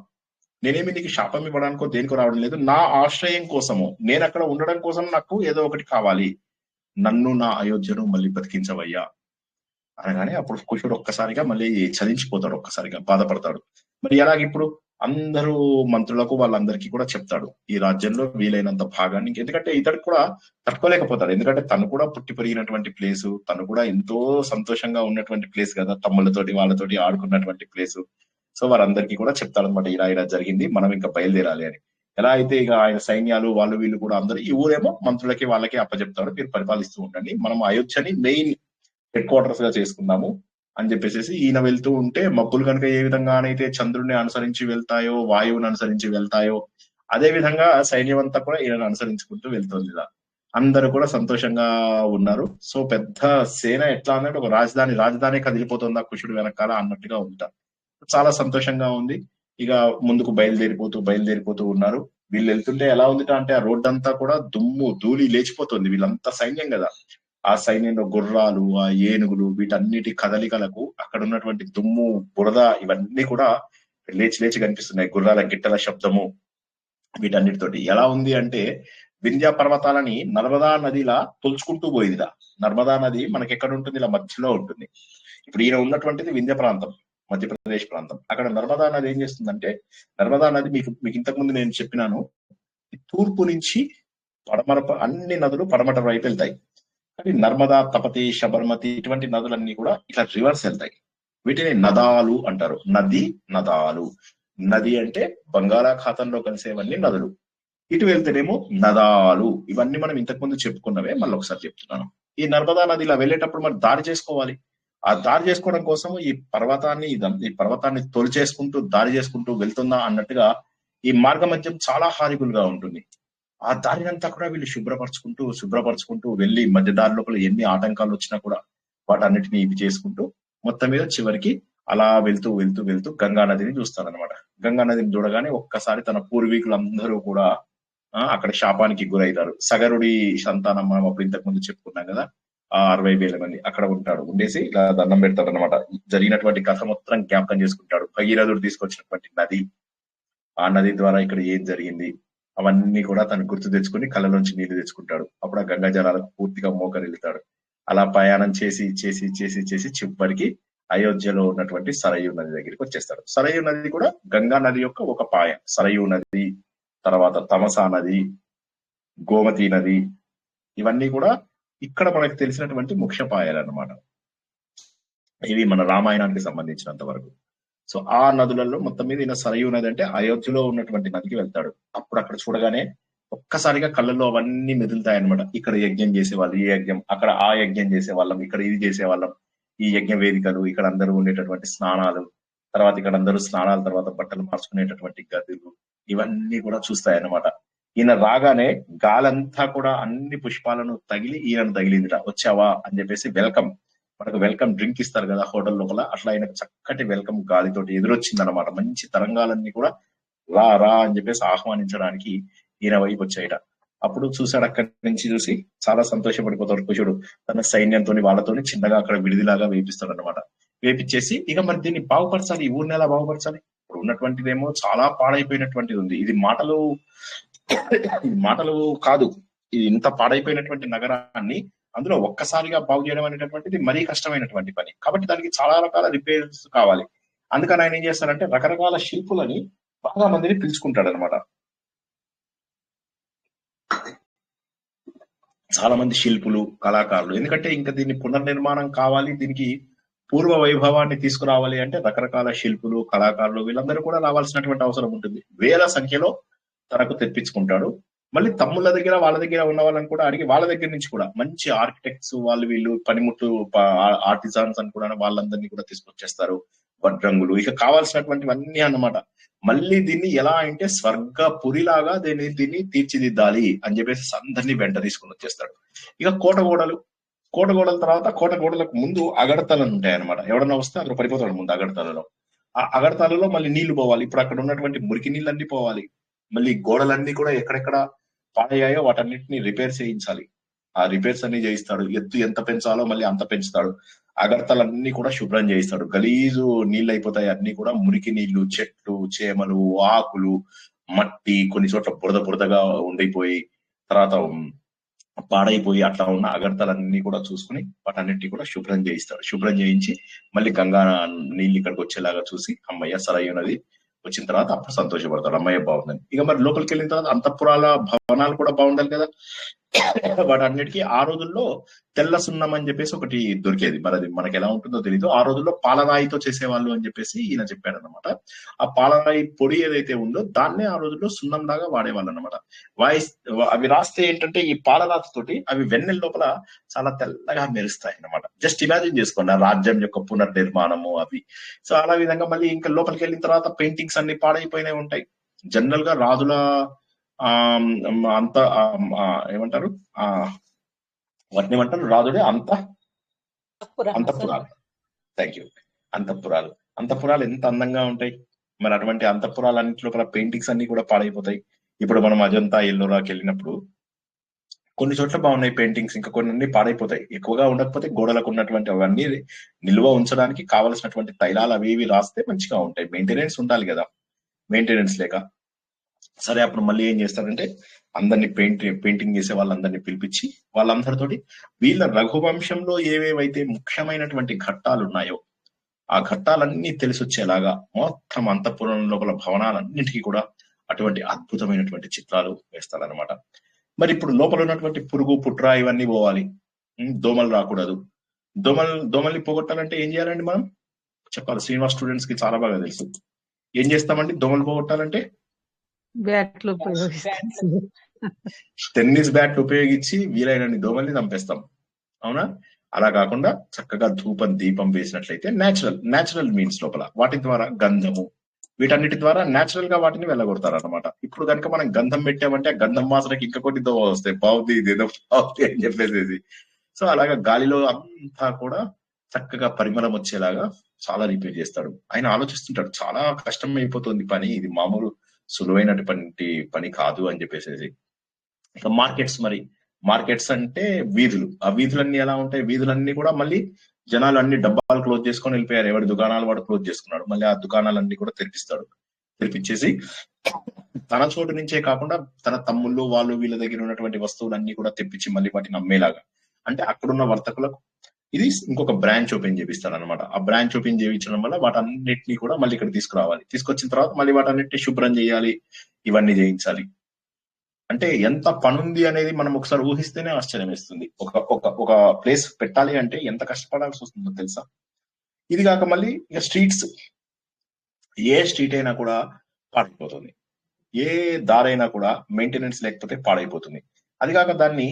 నేనేమి నీకు శాపం ఇవ్వడానికో దేనికో రావడం లేదు. నా ఆశ్రయం కోసము, నేను అక్కడ ఉండడం కోసం నాకు ఏదో ఒకటి కావాలి. నన్ను నా అయోధ్యను మళ్ళీ బతికించవయ్యా అనగానే అప్పుడు కుషుడు ఒక్కసారిగా మళ్ళీ చలించిపోతాడు, ఒక్కసారిగా బాధపడతాడు. మరి ఎలాగ ఇప్పుడు అందరూ మంత్రులకు వాళ్ళందరికీ కూడా చెప్తాడు ఈ రాజ్యంలో వీలైనంత భాగాన్ని. ఎందుకంటే ఇతడికి కూడా తట్టుకోలేకపోతాడు. ఎందుకంటే తను కూడా పుట్టి పెరిగినటువంటి ప్లేసు, తను కూడా ఎంతో సంతోషంగా ఉన్నటువంటి ప్లేస్ కదా, తమ్ముళ్ళతోటి వాళ్ళతోటి ఆడుకున్నటువంటి ప్లేసు. సో వారందరికీ కూడా చెప్తాడనమాట, ఇలా ఇలా జరిగింది, మనం ఇంకా బయలుదేరాలి అని. ఎలా అయితే ఇక ఆయన సైన్యాలు వాళ్ళు వీళ్ళు కూడా అందరూ ఈ ఊరేమో మంత్రులకి వాళ్ళకి అప్పచెప్తాడు, మీరు పరిపాలిస్తూ ఉండండి, మనం అయోధ్యని మెయిన్ హెడ్ క్వార్టర్స్ గా చేసుకుందాము అని చెప్పేసి. ఈయన వెళ్తూ ఉంటే మబ్బులు కనుక ఏ విధంగానైతే చంద్రుడిని అనుసరించి వెళ్తాయో, వాయువుని అనుసరించి వెళ్తాయో, అదే విధంగా సైన్యం అంతా కూడా ఈయనను అనుసరించుకుంటూ వెళ్తుంది ఇలా. అందరూ కూడా సంతోషంగా ఉన్నారు. సో పెద్ద సేన ఎట్లా అన్నట్టు ఒక రాజధాని కదిలిపోతుందా కుషుడు వెనకాల అన్నట్టుగా ఉంటారు. చాలా సంతోషంగా ఉంది. ఇక ముందుకు బయలుదేరిపోతూ ఉన్నారు. వీళ్ళు వెళ్తుంటే ఎలా ఉంది అంటే ఆ రోడ్డు అంతా కూడా దుమ్ము ధూళి లేచిపోతుంది. వీళ్ళంతా సైన్యం కదా, ఆ సైన్యంలో గుర్రాలు, ఆ ఏనుగులు, వీటన్నిటి కదలికలకు అక్కడ ఉన్నటువంటి దుమ్ము, బురద ఇవన్నీ కూడా లేచి లేచి కనిపిస్తున్నాయి. గుర్రాల గిట్టల శబ్దము వీటన్నిటితోటి ఎలా ఉంది అంటే వింధ్య పర్వతాలని నర్మదా నదిలా తొలుచుకుంటూ పోయిందిలా. నర్మదా నది మనకి ఎక్కడ ఉంటుంది? ఇలా మధ్యలో ఉంటుంది. ఇప్పుడు ఈయన ఉన్నటువంటిది వింధ్య ప్రాంతం, మధ్యప్రదేశ్ ప్రాంతం. అక్కడ నర్మదా నది ఏం చేస్తుందంటే, నర్మదా నది మీకు ఇంతకు ముందు నేను చెప్పినాను, తూర్పు నుంచి పడమర అన్ని నదులు పడమట వైపు వెళ్తాయి. కానీ నర్మదా, తపతి, శబర్మతి ఇటువంటి నదులన్నీ కూడా ఇట్లా రివర్స్ వెళ్తాయి. వీటిని నదాలు అంటారు. నదాలు. నది అంటే బంగాళాఖాతంలో కలిసేవన్నీ నదులు. ఇటు వెళ్తేనేమో నదాలు. ఇవన్నీ మనం ఇంతకు ముందు చెప్పుకున్నవే, మళ్ళీ ఒకసారి చెప్తున్నాను. ఈ నర్మదా నది ఇలా వెళ్ళేటప్పుడు మనం దారి చేసుకోవాలి. ఆ దారి చేసుకోవడం కోసం ఈ పర్వతాన్ని తొలిచేసుకుంటూ దారి చేసుకుంటూ వెళ్తుందా అన్నట్టుగా ఈ మార్గ మధ్యం చాలా హారిబుల్ గా ఉంటుంది. ఆ దారినంతా కూడా వీళ్ళు శుభ్రపరచుకుంటూ వెళ్ళి మధ్య దారి లోపల ఎన్ని ఆటంకాలు వచ్చినా కూడా వాటన్నిటిని ఇవి చేసుకుంటూ మొత్తం మీద చివరికి అలా వెళ్తూ గంగా నదిని చూస్తారనమాట. గంగా నదిని చూడగానే ఒక్కసారి తన పూర్వీకులందరూ కూడా అక్కడ శాపానికి గురవుతారు. సగరుడి సంతానం మనం అప్పుడు ఇంతకు ముందు చెప్పుకున్నాం కదా, ఆ 60,000 మంది అక్కడ ఉంటాడు. ఉండేసి ఇలా దండం పెడతాడు అనమాట. జరిగినటువంటి కథ మొత్తం జ్ఞాపకం చేసుకుంటాడు. భగీరథుడు తీసుకొచ్చినటువంటి నది, ఆ నది ద్వారా ఇక్కడ ఏం జరిగింది అవన్నీ కూడా తను గుర్తు తెచ్చుకుని కళ్ళలోంచి నీళ్లు తెచ్చుకుంటాడు. అప్పుడు ఆ గంగా జలాలకు పూర్తిగా మోకరిల్లుతాడు. అలా ప్రయాణం చేసి చివరికి అయోధ్యలో ఉన్నటువంటి సరయూ నది దగ్గరికి వచ్చేస్తాడు. సరయూ నది కూడా గంగా నది యొక్క ఒక పాయ. సరయూ నది, తర్వాత తమసా నది, గోమతి నది, ఇవన్నీ కూడా ఇక్కడ మనకు తెలిసినటువంటి ముఖ్య పాయాలు అన్నమాట. ఇవి మన రామాయణానికి సంబంధించినంత వరకు. సో ఆ నదులలో మొత్తం మీద ఈయన సరయూ నది అంటే అయోధ్యలో ఉన్నటువంటి నదికి వెళ్తాడు. అప్పుడు అక్కడ చూడగానే ఒక్కసారిగా కళ్ళల్లో అవన్నీ మెదులుతాయన్నమాట. ఇక్కడ యజ్ఞం చేసేవాళ్ళు, ఈ యజ్ఞం, అక్కడ ఆ యజ్ఞం చేసేవాళ్ళం, ఇక్కడ ఇది చేసేవాళ్ళం, ఈ యజ్ఞ వేదికలు, ఇక్కడ అందరూ ఉండేటటువంటి స్నానాలు, తర్వాత ఇక్కడ అందరూ స్నానాల తర్వాత బట్టలు మార్చుకునేటటువంటి గదులు, ఇవన్నీ కూడా చూస్తాయన్నమాట. ఈయన రాగానే గాలంతా కూడా అన్ని పుష్పాలను తగిలి ఈయనను తగిలిందిట. వచ్చావా అని చెప్పేసి వెల్కమ్, మనకు వెల్కమ్ డ్రింక్ ఇస్తారు కదా హోటల్ లోపల, అట్లా ఆయనకు చక్కటి వెల్కమ్ గాలితోటి ఎదురొచ్చింది అనమాట. మంచి తరంగాలన్నీ కూడా రా అని చెప్పేసి ఆహ్వానించడానికి ఈయన వైపు వచ్చాయట. అప్పుడు చూశాడు, అక్కడి నుంచి చూసి చాలా సంతోషపడిపోతాడు కుషుడు. తన సైన్యంతో వాళ్ళతోని చిన్నగా అక్కడ విడిదిలాగా వేపిస్తాడు అనమాట. వేపించేసి ఇక మరి దీన్ని బాగుపరచాలి, ఈ ఊరిని ఎలా బాగుపరచాలి? ఇప్పుడు ఉన్నటువంటిదేమో చాలా పాడైపోయినటువంటిది ఉంది. ఇది మాటలు కాదు, ఇది ఇంత పాడైపోయినటువంటి నగరాన్ని అందులో ఒక్కసారిగా బాగు చేయడం అనేటటువంటిది మరీ కష్టమైనటువంటి పని. కాబట్టి దానికి చాలా రకాల రిపేర్స్ కావాలి. అందుకని ఆయన ఏం చేస్తారంటే రకరకాల శిల్పులని బాగా మందిని పిలుచుకుంటాడు అనమాట. చాలా మంది శిల్పులు, కళాకారులు. ఎందుకంటే ఇంకా దీన్ని పునర్నిర్మాణం కావాలి, దీనికి పూర్వ వైభవాన్ని తీసుకురావాలి అంటే రకరకాల శిల్పులు, కళాకారులు వీళ్ళందరూ కూడా రావాల్సినటువంటి అవసరం ఉంటుంది. వేల సంఖ్యలో తనకు తెప్పించుకుంటాడు. మళ్ళీ తమ్ముళ్ళ దగ్గర వాళ్ళ దగ్గర ఉన్న వాళ్ళని కూడా అడిగి వాళ్ళ దగ్గర నుంచి కూడా మంచి ఆర్కిటెక్ట్స్ వాళ్ళు వీళ్ళు పనిముట్లు ఆర్టిజాన్స్ అని కూడా వాళ్ళందరినీ కూడా తీసుకొచ్చేస్తారు. వడ్రంగులు ఇక కావాల్సినటువంటివన్నీ అన్నమాట. మళ్ళీ దీన్ని ఎలా అంటే స్వర్గపురిలాగా దీన్ని తీర్చిదిద్దాలి అని చెప్పేసి అందరినీ వెంట తీసుకుని వచ్చేస్తాడు. ఇక కోటగోడల తర్వాత కోటగోడలకు ముందు అగడతలను ఉంటాయి అనమాట. ఎవడన్నా వస్తే అందులో పడిపోతాడు ముందు అగడతలలో. ఆ అగడతలలో మళ్ళీ నీళ్లు పోవాలి. ఇప్పుడు అక్కడ ఉన్నటువంటి మురికి నీళ్ళన్నీ పోవాలి. మళ్ళీ గోడలన్నీ కూడా ఎక్కడెక్కడ పాడయ్యాయో వాటన్నిటిని రిపేర్ చేయించాలి. ఆ రిపేర్స్ అన్ని చేయిస్తాడు. ఎత్తు ఎంత పెంచాలో మళ్ళీ అంత పెంచుతాడు. అగడతలన్నీ కూడా శుభ్రం చేయిస్తాడు. గలీజు నీళ్ళు అయిపోతాయి. అన్ని కూడా మురికి నీళ్లు, చెట్లు, చేమలు, ఆకులు, మట్టి, కొన్ని చోట్ల బురద బురదగా ఉండిపోయి తర్వాత పాడైపోయి అట్లా ఉన్న అగడతలన్నీ కూడా చూసుకుని వాటన్నిటిని కూడా శుభ్రం చేయిస్తాడు. శుభ్రం చేయించి మళ్ళీ గంగా నీళ్ళు ఇక్కడికి వచ్చేలాగా చూసి అమ్మయ్య సరయు నది వచ్చిన తర్వాత అప్పుడు సంతోషపడతాడు, అమ్మయ్య బాగుందని. ఇక మరి లోపలికి వెళ్ళిన తర్వాత అంతఃపురాల భవనాలు కూడా బాగుండాలి కదా. వాటన్నిటికీ ఆ రోజుల్లో తెల్ల సున్నం అని చెప్పేసి ఒకటి దొరికేది. మరి అది మనకి ఎలా ఉంటుందో తెలీదు. ఆ రోజుల్లో పాలరాయితో చేసేవాళ్ళు అని చెప్పేసి ఈయన చెప్పాడు అనమాట. ఆ పాలరాయి పొడి ఏదైతే ఉందో దాన్నే ఆ రోజుల్లో సున్నం లాగా వాడేవాళ్ళు అనమాట. అవి రాస్తే ఏంటంటే ఈ పాలరాతి తోటి అవి వెన్నెల లోపల చాలా తెల్లగా మెరుస్తాయి అనమాట. జస్ట్ ఇమాజిన్ చేసుకోండి ఆ రాజ్యం యొక్క పునర్నిర్మాణము అవి. సో అలా విధంగా మళ్ళీ ఇంకా లోపలికి వెళ్ళిన తర్వాత పెయింటింగ్స్ అన్ని పాడైపోయినాయి ఉంటాయి. జనరల్ గా రాజుల అంత ఏమంటారు వాటిని ఏమంటారు రాజుడే అంతఃపురాలు. Thank you. అంతఃపురాలు ఎంత అందంగా ఉంటాయి. మరి అటువంటి అంతఃపురాలన్నింటి లోపల పెయింటింగ్స్ అన్ని కూడా పాడైపోతాయి. ఇప్పుడు మనం అజంతా ఎల్లోరాకి వెళ్ళినప్పుడు కొన్ని చోట్ల బాగున్నాయి పెయింటింగ్స్, ఇంకా కొన్ని అన్ని పాడైపోతాయి. ఎక్కువగా ఉండకపోతే గోడలకు ఉన్నటువంటి అవన్నీ నిల్వ ఉంచడానికి కావలసినటువంటి తైలాలు అవి ఇవి రాస్తే మంచిగా ఉంటాయి. మెయింటెనెన్స్ ఉండాలి కదా, మెయింటెనెన్స్ లేక సరే అప్పుడు మళ్ళీ ఏం చేస్తారంటే అందరినీ పెయింటింగ్ చేసే వాళ్ళందరినీ పిలిపించి వాళ్ళందరితోటి వీళ్ళ రఘువంశంలో ఏవేవైతే ముఖ్యమైనటువంటి ఘట్టాలు ఉన్నాయో ఆ ఘట్టాలన్నీ తెలిసొచ్చేలాగా మొత్తం అంతఃపురం లోపల భవనాలన్నింటికీ కూడా అటువంటి అద్భుతమైనటువంటి చిత్రాలు వేస్తారనమాట. మరి ఇప్పుడు లోపల ఉన్నటువంటి పురుగు పుట్ర ఇవన్నీ పోవాలి, దోమలు రాకూడదు. దోమల్ని పోగొట్టాలంటే ఏం చేయాలండి మనం చెప్పాలి. శ్రీనివాస్ స్టూడెంట్స్ కి చాలా బాగా తెలుసు. ఏం చేస్తామండి దోమలు పోగొట్టాలంటే? టెన్నిస్ బ్యాట్ ఉపయోగించి వీలైనన్ని దోమల్ని చంపేస్తాం, అవునా? అలా కాకుండా చక్కగా ధూపం దీపం వేసినట్లయితే న్యాచురల్ మీన్స్ లోపల వాటి ద్వారా గంధము వీటన్నిటి ద్వారా న్యాచురల్ గా వాటిని వెళ్ళగొడతారు అనమాట. ఇప్పుడు కనుక మనం గంధం పెట్టామంటే ఆ గంధం వాసనకి ఇంకా కొన్ని దోమ వస్తాయి, బావుది ఇదేదో బావుది అని చెప్పేసి. సో అలాగా గాలిలో అంతా కూడా చక్కగా పరిమళం వచ్చేలాగా చాలా రిపేర్ చేస్తాడు. ఆయన ఆలోచిస్తుంటాడు చాలా కష్టం అయిపోతుంది పని, ఇది మామూలు సులువైనటువంటి పని కాదు అని చెప్పేసి. ఇక మార్కెట్స్ అంటే వీధులు. ఆ వీధులన్నీ ఎలా ఉంటాయి? వీధులన్నీ కూడా మళ్ళీ జనాలు అన్ని డబ్బాలు క్లోజ్ చేసుకొని వెళ్ళిపోయారు. ఎవరి దుకాణాలు వాడు క్లోజ్ చేసుకున్నాడు. మళ్ళీ ఆ దుకాణాలన్నీ కూడా తెరిపించేసి తన చోటు నుంచే కాకుండా తన తమ్ముళ్ళు వాళ్ళు వీళ్ళ దగ్గర ఉన్నటువంటి వస్తువులన్నీ కూడా తెప్పించి మళ్ళీ వాటిని అమ్మేలాగా, అంటే అక్కడున్న వర్తకులకు ఇది ఇంకొక బ్రాంచ్ ఓపెన్ చేపిస్తాడు అనమాట. ఆ బ్రాంచ్ ఓపెన్ చేయించడం వల్ల వాటన్నిటిని కూడా మళ్ళీ ఇక్కడ తీసుకురావాలి. తీసుకొచ్చిన తర్వాత మళ్ళీ వాటన్నిటిని శుభ్రం చేయాలి, ఇవన్నీ చేయించాలి. అంటే ఎంత పనుంది అనేది మనం ఒకసారి ఊహిస్తేనే ఆశ్చర్యం వేస్తుంది. ఒక ప్లేస్ పెట్టాలి అంటే ఎంత కష్టపడాల్సి వస్తుందో తెలుసా. ఇది కాక మళ్ళీ ఇక స్ట్రీట్స్, ఏ స్ట్రీట్ అయినా కూడా పాడైపోతుంది, ఏ దారైనా కూడా మెయింటెనెన్స్ లేకపోతే పాడైపోతుంది. అది కాక దాన్ని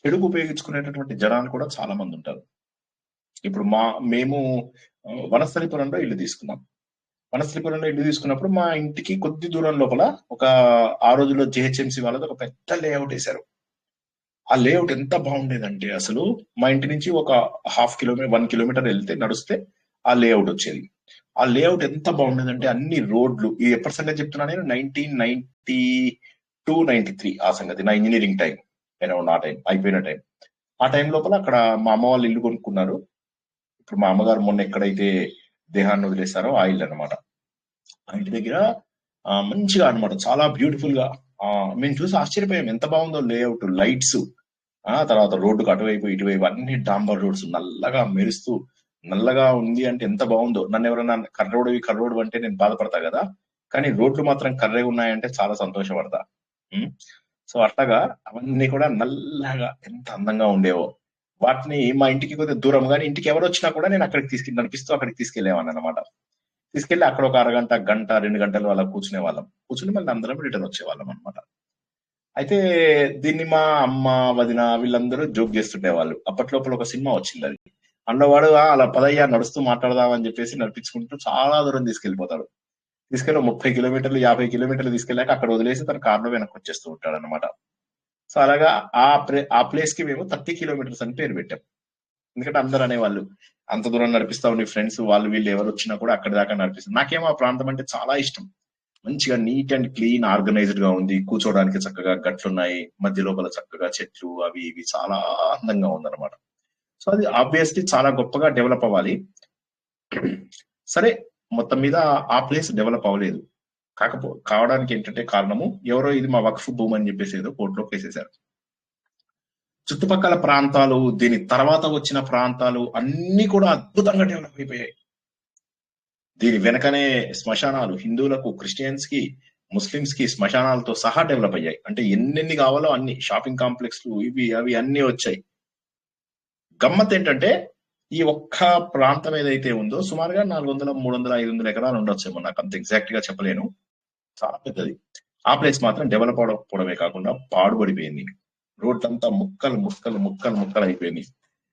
చెడుకు ఉపయోగించుకునేటటువంటి జనాలు కూడా చాలా మంది ఉంటారు. ఇప్పుడు మేము వనస్థలిపురంలో ఇల్లు తీసుకున్నప్పుడు మా ఇంటికి కొద్ది దూరం లోపల ఆ రోజుల్లో జిహెచ్ఎంసీ వాళ్ళది ఒక పెద్ద లేఅవుట్ వేశారు. ఆ లేఅవుట్ ఎంత బాగుండేదంటే అసలు మా ఇంటి నుంచి ఒక 1 కిలోమీటర్ వెళ్తే నడుస్తే ఆ లేఅవుట్ వచ్చేది. ఆ లేఅవుట్ ఎంత బాగుండేదంటే అన్ని రోడ్లు, ఎప్పటి సంగతి చెప్తున్నా నేను 1992-93 ఆ సంగతి, నా ఇంజనీరింగ్ టైం అరౌండ్ ఆ టైం అయిపోయిన టైం. ఆ టైం లోపల అక్కడ మా అమ్మ వాళ్ళు ఇల్లు కొనుక్కున్నారు. ఇప్పుడు మా అమ్మగారు మొన్న ఎక్కడైతే దేహాన్ని వదిలేస్తారో ఆ ఇల్లు అనమాట. ఆ ఇంటి దగ్గర మంచిగా అనమాట, చాలా బ్యూటిఫుల్ గా మేము చూసి ఆశ్చర్యపోయాం ఎంత బాగుందో లేఅవుట్. లైట్స్, తర్వాత రోడ్డుకు అటువైపు ఇటువైపు అన్ని డాంబర్ రోడ్స్ నల్లగా మెరుస్తూ నల్లగా ఉంది అంటే ఎంత బాగుందో. నన్ను ఎవరైనా కర్రోడు అంటే నేను బాధపడతా కదా, కానీ రోడ్లు మాత్రం కర్రే ఉన్నాయంటే చాలా సంతోషపడతా. సో అట్లాగా అవన్నీ కూడా నల్లగా ఎంత అందంగా ఉండేవో. వాటిని మా ఇంటికి కొద్దిగా దూరం, కానీ ఇంటికి ఎవరు వచ్చినా కూడా నేను అక్కడికి నడిపిస్తూ అక్కడికి తీసుకెళ్లేవాన్ని అనమాట. తీసుకెళ్లి అక్కడ ఒక అరగంట 2 గంటలు అలా కూర్చుని మళ్ళీ అందరం రిటర్న్ వచ్చేవాళ్ళం అనమాట. అయితే దీన్ని మా అమ్మ వదిన వీళ్ళందరూ జోక్ చేస్తుండేవాళ్ళు. అప్పట్లోపల ఒక సినిమా వచ్చింది అది. అందులో వాడు అలా పదయ్యా నడుస్తూ మాట్లాడదామని చెప్పేసి నడిపించుకుంటూ చాలా దూరం తీసుకెళ్లిపోతాడు. తీసుకెళ్ళి 30 కిలోమీటర్లు 50 కిలోమీటర్లు తీసుకెళ్ళాక అక్కడ వదిలేసి తన కార్లో వెనక్కి వచ్చేస్తూ ఉంటాడు అనమాట. సో అలాగా ఆ ప్లేస్ కి మేము 30 కిలోమీటర్స్ అని పేరు పెట్టాం. ఎందుకంటే అందరూ అనేవాళ్ళు అంత దూరం నడిపిస్తావు నీ ఫ్రెండ్స్ వాళ్ళు వీళ్ళు ఎవరు వచ్చినా కూడా అక్కడి దాకా నడిపిస్తాం. నాకేమో ఆ ప్రాంతం అంటే చాలా ఇష్టం. మంచిగా నీట్ అండ్ క్లీన్ ఆర్గనైజ్డ్ గా ఉంది. కూర్చోడానికి చక్కగా గట్లున్నాయి. మధ్య లోపల చక్కగా చెట్లు అవి ఇవి చాలా అందంగా ఉందన్నమాట. సో అది ఆబ్వియస్లీ చాలా గొప్పగా డెవలప్ అవ్వాలి. సరే మొత్తం మీద ఆ ప్లేస్ డెవలప్ అవ్వలేదు. కావడానికి ఏంటంటే కారణము ఎవరో ఇది మా వక్ఫ్ భూమి అని చెప్పేసి ఏదో కోర్టులో కేసేశారు. చుట్టుపక్కల ప్రాంతాలు దీని తర్వాత వచ్చిన ప్రాంతాలు అన్ని కూడా అద్భుతంగా డెవలప్ అయిపోయాయి. దీని వెనకనే శ్మశానాలు హిందువులకు క్రిస్టియన్స్ కి ముస్లిమ్స్ కి శ్మశానాలతో సహా డెవలప్ అయ్యాయి. అంటే ఎన్నెన్ని కావాలో అన్ని షాపింగ్ కాంప్లెక్స్లు ఇవి అవి అన్ని వచ్చాయి. గమ్మత్ ఏంటంటే ఈ ఒక్క ప్రాంతం ఏదైతే ఉందో సుమారుగా 400, 300, 500 ఎకరాలు ఉండొచ్చేమో, నాకు అంత ఎగ్జాక్ట్ గా చెప్పలేను. చాలా పెద్దది. ఆ ప్లేస్ మాత్రం డెవలప్ అవకపోవడమే కాకుండా పాడుపడిపోయింది. రోడ్లంతా ముక్కలు ముక్కలు ముక్కలు ముక్కలు అయిపోయింది.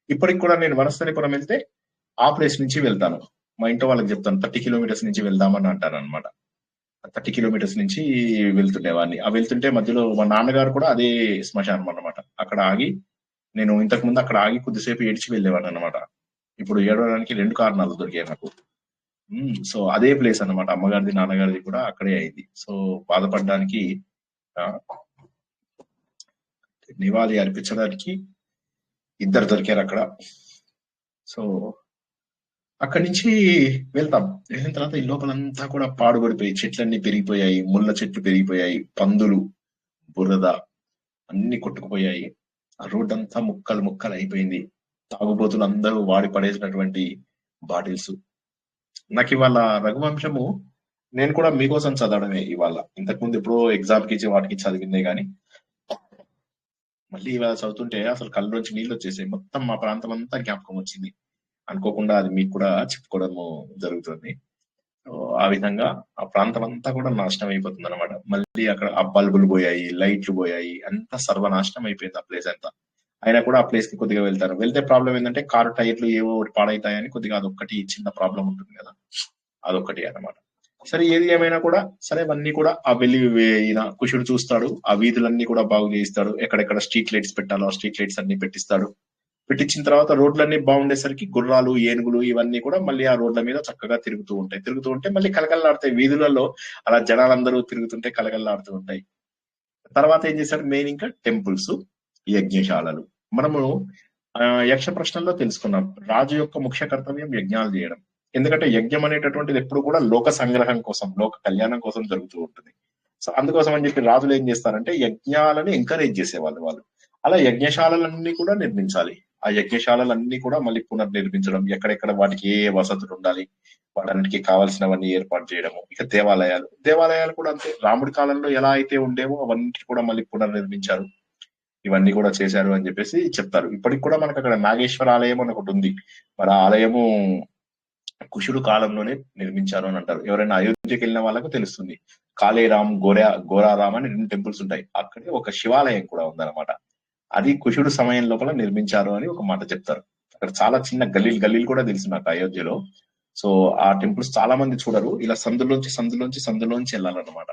ఇప్పటికి కూడా నేను వనస్థలిపురం వెళ్తే ఆ ప్లేస్ నుంచి వెళ్తాను. మా ఇంట్లో వాళ్ళకి చెప్తాను 30 కిలోమీటర్స్ నుంచి వెళ్దామని అంటాను అనమాట. 30 కిలోమీటర్స్ నుంచి వెళ్తుండేవాడిని. ఆ వెళ్తుంటే మధ్యలో మా నాన్నగారు కూడా అదే శ్మశానం అన్నమాట. అక్కడ ఆగి నేను ఇంతకు ముందు అక్కడ ఆగి కొద్దిసేపు ఏడ్చి వెళ్ళేవాడిని అనమాట. ఇప్పుడు ఏడవడానికి 2 కారణాలు దొరికాయి నాకు. సో అదే ప్లేస్ అన్నమాట. అమ్మగారిది నాన్నగారిది కూడా అక్కడే అయింది. సో బాధపడడానికి నివాళి అర్పించడానికి ఇద్దరు దొరికారు అక్కడ. సో అక్కడి నుంచి వెళ్తాం. వెళ్ళిన తర్వాత ఈ లోపలంతా కూడా పాడుపడిపోయి చెట్లన్నీ పెరిగిపోయాయి, ముళ్ళ చెట్లు పెరిగిపోయాయి, పందులు, బురద అన్ని కొట్టుకుపోయాయి. ఆ రోడ్ అంతా ముక్కలు ముక్కలు అయిపోయింది. తాగుబోతులు అందరూ వాడి పడేసినటువంటి బాటిల్స్. నాకు ఇవాళ రఘువంశము నేను కూడా మీకోసం చదవడమే ఇవాళ. ఇంతకుముందు ఎప్పుడో ఎగ్జామ్ కి వాటికి చదివిందే గాని మళ్ళీ ఇవాళ చదువుతుంటే అసలు కళ్ళలోంచి నీళ్ళు వచ్చేసాయి. మొత్తం మా ప్రాంతం అంతా జ్ఞాపకం వచ్చింది. అనుకోకుండా అది మీకు కూడా చెప్పుకోవడము జరుగుతుంది. ఆ విధంగా ఆ ప్రాంతం అంతా కూడా నాశనం అయిపోతుంది అనమాట. మళ్ళీ అక్కడ ఆ బల్బులు పోయాయి, లైట్లు పోయాయి, అంతా సర్వనాశనం అయిపోయింది ఆ ప్లేస్ అంతా. అయినా కూడా ఆ ప్లేస్ కి కొద్దిగా వెళ్తారు. వెళ్తే ప్రాబ్లం ఏంటంటే కారు టైర్లు ఏవో ఒకటి పాడైతాయని కొద్దిగా అదొక్కటి చిన్న ప్రాబ్లం ఉంటుంది కదా, అదొక్కటి అన్నమాట. సరే ఏది ఏమైనా కూడా సరే అవన్నీ కూడా ఆ ఈయన కుషుడు చూస్తాడు. ఆ వీధులన్నీ కూడా బాగు చేయిస్తాడు. ఎక్కడెక్కడ స్ట్రీట్ లైట్స్ పెట్టాలో ఆ స్ట్రీట్ లైట్స్ అన్ని పెట్టిస్తాడు. పెట్టించిన తర్వాత రోడ్లన్నీ బాగుండేసరికి గుర్రాలు ఏనుగులు ఇవన్నీ కూడా మళ్ళీ ఆ రోడ్ల మీద చక్కగా తిరుగుతూ ఉంటే మళ్ళీ కలకల్లాడతాయి. వీధులలో అలా జనాలందరూ తిరుగుతుంటే కలకల్లాడుతూ ఉంటాయి. తర్వాత ఏం చేశారు, మెయిన్ ఇంకా టెంపుల్స్, యజ్ఞశాలలు. మనము యక్ష ప్రశ్నల్లో తెలుసుకున్నాం రాజు యొక్క ముఖ్య కర్తవ్యం యజ్ఞాలు చేయడం. ఎందుకంటే యజ్ఞం అనేటటువంటిది ఎప్పుడు కూడా లోక సంగ్రహం కోసం, లోక కళ్యాణం కోసం జరుగుతూ ఉంటుంది. సో అందుకోసం అని చెప్పి రాజులు ఏం చేస్తారంటే యజ్ఞాలను ఎంకరేజ్ చేసేవాళ్ళు వాళ్ళు. అలా యజ్ఞశాలలన్నీ కూడా నిర్మించాలి. ఆ యజ్ఞశాలలన్నీ కూడా మళ్ళీ పునర్నిర్మించడం, ఎక్కడెక్కడ వాటికి ఏ వసతులు ఉండాలి వాటన్నిటికీ కావాల్సినవన్నీ ఏర్పాటు చేయడము. ఇక దేవాలయాలు కూడా అంతే. రాముడి కాలంలో ఎలా అయితే ఉండేవో అవన్నీ కూడా మళ్ళీ పునర్నిర్మించారు, ఇవన్నీ కూడా చేశారు అని చెప్పేసి చెప్తారు. ఇప్పటికి కూడా మనకు అక్కడ నాగేశ్వర ఆలయం అని ఒకటి ఉంది. మరి ఆలయము కుషుడు కాలంలోనే నిర్మించారు అని అంటారు. ఎవరైనా అయోధ్యకి వెళ్ళిన వాళ్ళకు తెలుస్తుంది. కాళేరామ్, గోరారామ్ అని 2 టెంపుల్స్ ఉంటాయి. అక్కడే ఒక శివాలయం కూడా ఉందన్నమాట. అది కుషుడు సమయం లోపల నిర్మించారు అని ఒక మాట చెప్తారు. అక్కడ చాలా చిన్న గల్లీలు కూడా తెలుసు నాకు అయోధ్యలో. సో ఆ టెంపుల్స్ చాలా మంది చూడరు. ఇలా సందులోంచి వెళ్ళాలన్నమాట.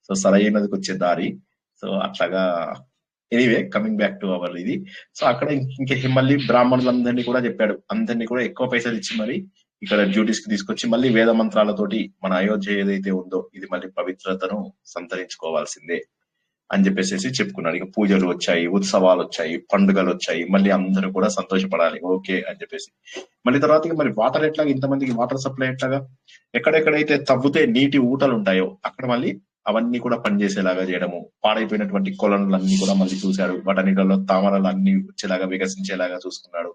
సో సరైన నదికి వచ్చే దారి. సో అట్లాగా anyway coming back to our ఇది. సో అక్కడ ఇంకే మళ్ళీ బ్రాహ్మణులందరినీ కూడా చెప్పాడు. అందరినీ కూడా ఎక్కువ పైసలు ఇచ్చి మరి ఇక్కడ డ్యూటీస్ కి తీసుకొచ్చి మళ్ళీ వేద మంత్రాలతోటి మన అయోధ్య ఏదైతే ఉందో ఇది మళ్ళీ పవిత్రతను సంతరించుకోవాల్సిందే అని చెప్పేసి చెప్పుకున్నాడు. ఇక పూజలు వచ్చాయి, ఉత్సవాలు వచ్చాయి, పండుగలు వచ్చాయి. మళ్ళీ అందరూ కూడా సంతోషపడాలి ఓకే అని చెప్పేసి. మళ్ళీ తర్వాత మరి వాటర్ ఎట్లాగా, ఇంతమందికి వాటర్ సప్లై ఎట్లాగా, ఎక్కడెక్కడైతే తవ్వుతే నీటి ఊటలు ఉంటాయో అక్కడ మళ్ళీ అవన్నీ కూడా పనిచేసేలాగా చేయడము. పాడైపోయినటువంటి కొలనులన్నీ కూడా మళ్ళీ చూశాడు. వాటన్నిటిలో తామరలు అన్ని వచ్చేలాగా వికసించేలాగా చూసుకున్నాడు.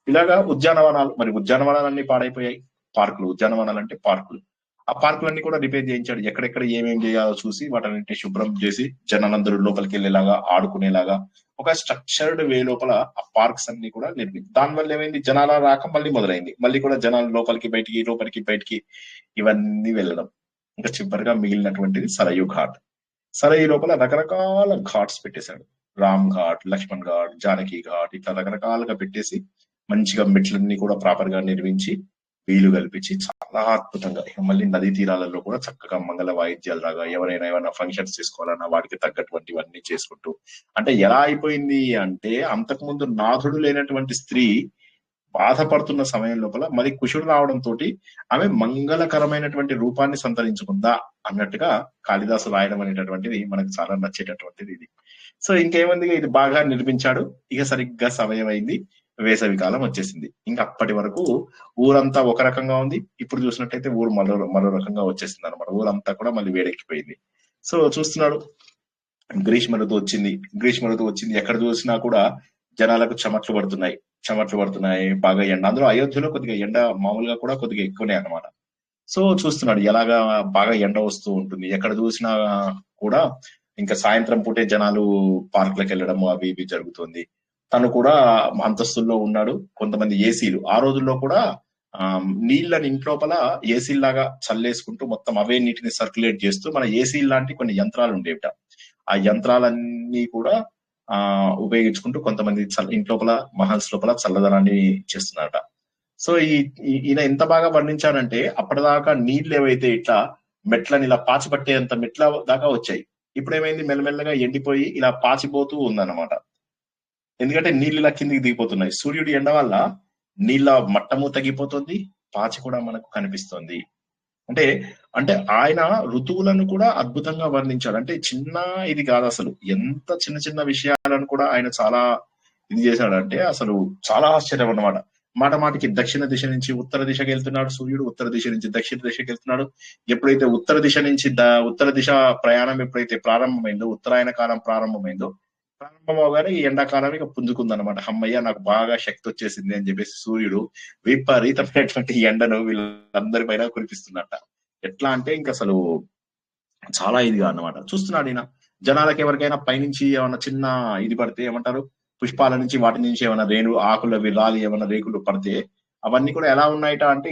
ఇలాగా ఉద్యానవనాలన్నీ పాడైపోయాయి. ఉద్యానవనాలు అంటే పార్కులు. ఆ పార్కులన్నీ కూడా రిపేర్ చేయించాడు. ఎక్కడెక్కడ ఏమేం చేయాలో చూసి వాటన్నింటి శుభ్రం చేసి జనాలందరూ లోపలికి వెళ్ళేలాగా, ఆడుకునేలాగా ఒక స్ట్రక్చర్డ్ వే లోపల ఆ పార్క్స్ అన్ని కూడా దానివల్ల ఏమైంది, జనాల రాక మళ్ళీ మొదలైంది. మళ్ళీ కూడా జనాలు లోపలికి బయటికి ఇవన్నీ వెళ్ళడం. ఇంకా చివరిగా మిగిలినటువంటిది సరయూ ఘాట్. సరే ఈ లోపల రకరకాల ఘాట్స్ పెట్టేశాడు. రామ్ ఘాట్, లక్ష్మణ్ ఘాట్, జానకి ఘాట్, ఇట్లా రకరకాలుగా పెట్టేసి మంచిగా మెట్లన్నీ కూడా ప్రాపర్ గా నిర్మించి వీలు కల్పించి చాలా అద్భుతంగా మళ్ళీ నదీ తీరాలలో కూడా చక్కగా మంగళ వాయిద్యాలు లాగా ఎవరైనా ఏమైనా ఫంక్షన్స్ చేసుకోవాలన్నా వాటికి తగ్గటువంటివన్నీ చేసుకుంటూ, అంటే ఎలా అయిపోయింది అంటే అంతకు ముందు నాథుడు లేనటువంటి స్త్రీ బాధపడుతున్న సమయం లోపల మరి కుషుడు రావడంతో ఆమె మంగళకరమైనటువంటి రూపాన్ని సంతరించుకుందా అన్నట్టుగా కాళిదాసు రాయడం అనేటటువంటిది మనకు చాలా నచ్చేటటువంటిది ఇది. సో ఇంకేముంది, ఇది బాగా నిర్మించాడు. ఇక సరిగ్గా సమయం అయింది, వేసవి కాలం వచ్చేసింది. ఇంకా అప్పటి వరకు ఊరంతా ఒక రకంగా ఉంది, ఇప్పుడు చూసినట్టయితే ఊరు మరో రకంగా వచ్చేసింది అనమాట. ఊరంతా కూడా మళ్ళీ వేడెక్కిపోయింది. సో చూస్తున్నాడు, గ్రీష్మ ఋతువు వచ్చింది. ఎక్కడ చూసినా కూడా జనాలకు చెమట్లు పడుతున్నాయి, బాగా ఎండ. అందులో అయోధ్యలో కొద్దిగా ఎండ మామూలుగా కూడా కొద్దిగా ఎక్కువనే అనమాట. సో చూస్తున్నాడు ఎలాగా బాగా ఎండ వస్తూ ఉంటుంది. ఎక్కడ చూసినా కూడా ఇంకా సాయంత్రం పూటే జనాలు పార్కులకు వెళ్ళడం అవి ఇవి జరుగుతుంది. తను కూడా అంతస్తుల్లో ఉన్నాడు. కొంతమంది ఏసీలు ఆ రోజుల్లో కూడా నీళ్ళని ఇంట్లోపల ఏసీ లాగా చల్లేసుకుంటూ మొత్తం అవే నీటిని సర్క్యులేట్ చేస్తూ మన ఏసీ లాంటి కొన్ని యంత్రాలు ఉండేవిట. ఆ యంత్రాలన్నీ కూడా ఉపయోగించుకుంటూ కొంతమంది ఇంట్లోపల మహల్స్ లోపల చల్లదనాన్ని చేస్తున్నారట. సో ఈయన ఎంత బాగా వర్ణించారంటే అప్పటిదాకా నీళ్ళు ఏవైతే ఇట్లా మెట్లని ఇలా పాచిపట్టేంత మెట్ల దాకా వచ్చాయి. ఇప్పుడు ఏమైంది, మెల్లమెల్లగా ఎండిపోయి ఇలా పాచిపోతూ ఉందన్నమాట. ఎందుకంటే నీళ్ళు ఇలా కిందికి దిగిపోతున్నాయి. సూర్యుడి ఎండ వల్ల నీళ్ళ మట్టము తగ్గిపోతుంది, పాచి కూడా మనకు కనిపిస్తుంది. అంటే అంటే ఆయన ఋతువులను కూడా అద్భుతంగా వర్ణించాడు. అంటే చిన్న ఇది కాదు, అసలు ఎంత చిన్న చిన్న విషయాలను కూడా ఆయన చాలా ఇది చేశాడంటే అసలు చాలా ఆశ్చర్యం అన్నమాట. మాటికి దక్షిణ దిశ నుంచి ఉత్తర దిశకి వెళ్తున్నాడు సూర్యుడు, ఉత్తర దిశ నుంచి దక్షిణ దిశకి వెళ్తున్నాడు. ఎప్పుడైతే ఉత్తర దిశ నుంచి ఉత్తర దిశ ప్రయాణం ఎప్పుడైతే ప్రారంభమైందో, ఉత్తరాయణ కాలం ప్రారంభమవగానే ఈ ఎండాకాలం ఇక పుంజుకుందనమాట. అమ్మయ్య నాకు బాగా శక్తి వచ్చేసింది అని చెప్పేసి సూర్యుడు విపరీతమైనటువంటి ఎండను వీళ్ళందరి పైన కురిపిస్తున్నట్ట. ఎట్లా అంటే ఇంక అసలు చాలా ఇదిగా అన్నమాట. చూస్తున్నాడు ఈయన, జనాలకి ఎవరికైనా పైనుంచి ఏమన్నా చిన్న ఇది పడితే ఏమంటారు, పుష్పాల నుంచి వాటి నుంచి ఏమైనా ఆకుల రాలి ఏమైనా రేకులు పడితే అవన్నీ కూడా ఎలా ఉన్నాయట అంటే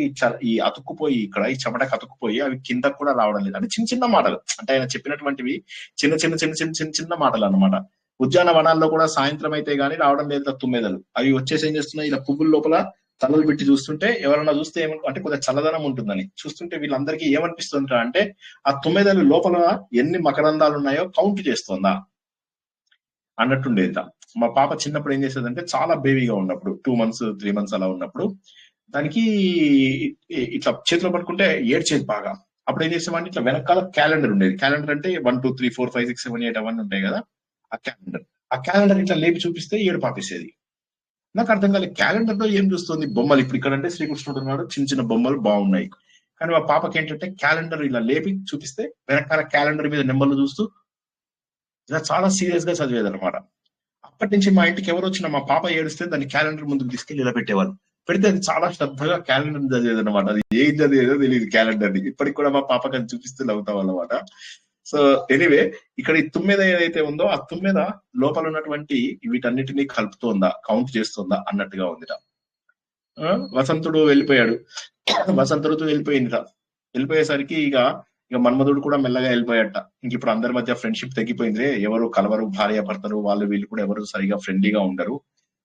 ఈ అతుక్కుపోయి ఇక్కడ ఈ చెమటకు అతుక్కుపోయి అవి కిందకు కూడా రావడం లేదు. అంటే చిన్న చిన్న మాటలు, అంటే ఆయన చెప్పినటువంటివి చిన్న చిన్న చిన్న చిన్న చిన్న చిన్న మాటలు అన్నమాట. ఉద్యానవనాల్లో కూడా సాయంత్రం అయితే గానీ రావడం లేదు తుమ్మెదలు. అవి వచ్చేసి ఏం చేస్తున్నాయి, ఇలా పువ్వుల లోపల తలలు పెట్టి చూస్తుంటే ఎవరన్నా చూస్తే అంటే కొద్దిగా చల్లదనం ఉంటుందని చూస్తుంటే వీళ్ళందరికీ ఏమనిపిస్తుంటా అంటే ఆ తుమ్మెదలు లోపల ఎన్ని మకరందాలు ఉన్నాయో కౌంట్ చేస్తుందా అన్నట్టుండేది. మా పాప చిన్నప్పుడు ఏం చేసేదంటే చాలా బేబీగా ఉన్నప్పుడు 2 months 3 months అలా ఉన్నప్పుడు దానికి ఇట్లా చేతిలో పట్టుకుంటే ఏడ్చేది బాగా. అప్పుడు ఏం చేసేవాడిని, ఇట్లా వెనకాల క్యాలెండర్ ఉండేది. క్యాలెండర్ అంటే 1 2 3 4 5 6 7 8 అవన్నీ ఉంటాయి కదా. ఆ క్యాలెండర్ ఇట్లా లేపి చూపిస్తే ఏడు పాపేసేది. నాకు అర్థం కాలేదు, క్యాలెండర్ లో ఏం చూస్తుంది, బొమ్మలు. ఇప్పుడు ఇక్కడ అంటే శ్రీకృష్ణుడు ఉన్నాడు, చిన్న చిన్న బొమ్మలు బాగున్నాయి. కానీ మా పాపకి ఏంటంటే క్యాలెండర్ ఇలా లేపి చూపిస్తే వెనకాల క్యాలెండర్ మీద నెంబర్లు చూస్తూ ఇలా చాలా సీరియస్ గా చదివేది అనమాట. అప్పటి నుంచి మా ఇంటికి ఎవరు వచ్చినా మా పాప ఏడిస్తే దాన్ని క్యాలెండర్ ముందుకు తీసుకెళ్లి ఇలా పెట్టేవాళ్ళు. పెడితే అది చాలా శ్రద్ధగా క్యాలెండర్ చదివేది అనమాట. అది ఏం చదివేదో తెలియదు క్యాలెండర్ ని. ఇప్పటికి కూడా మా పాపకి అది చూపిస్తూ నవ్వుతాం అన్నమాట. సో ఎనీవే, ఇక్కడ ఈ తుమ్మెద ఏదైతే ఉందో ఆ తుమ్మెద లోపల ఉన్నటువంటి వీటన్నిటినీ కలుపుతోందా, కౌంట్ చేస్తుందా అన్నట్టుగా ఉందిట. వసంతుడు వెళ్ళిపోయాడు, వసంత ఋతువు వెళ్ళిపోయేసరికి ఇక మన్మధుడు కూడా మెల్లగా వెళ్ళిపోయాట. ఇంక ఇప్పుడు అందరి మధ్య ఫ్రెండ్షిప్ తగ్గిపోయింది, ఎవరు కలవరు, భార్య భర్తలు వాళ్ళు వీళ్ళు కూడా ఎవరు సరిగా ఫ్రెండ్లీగా ఉండరు.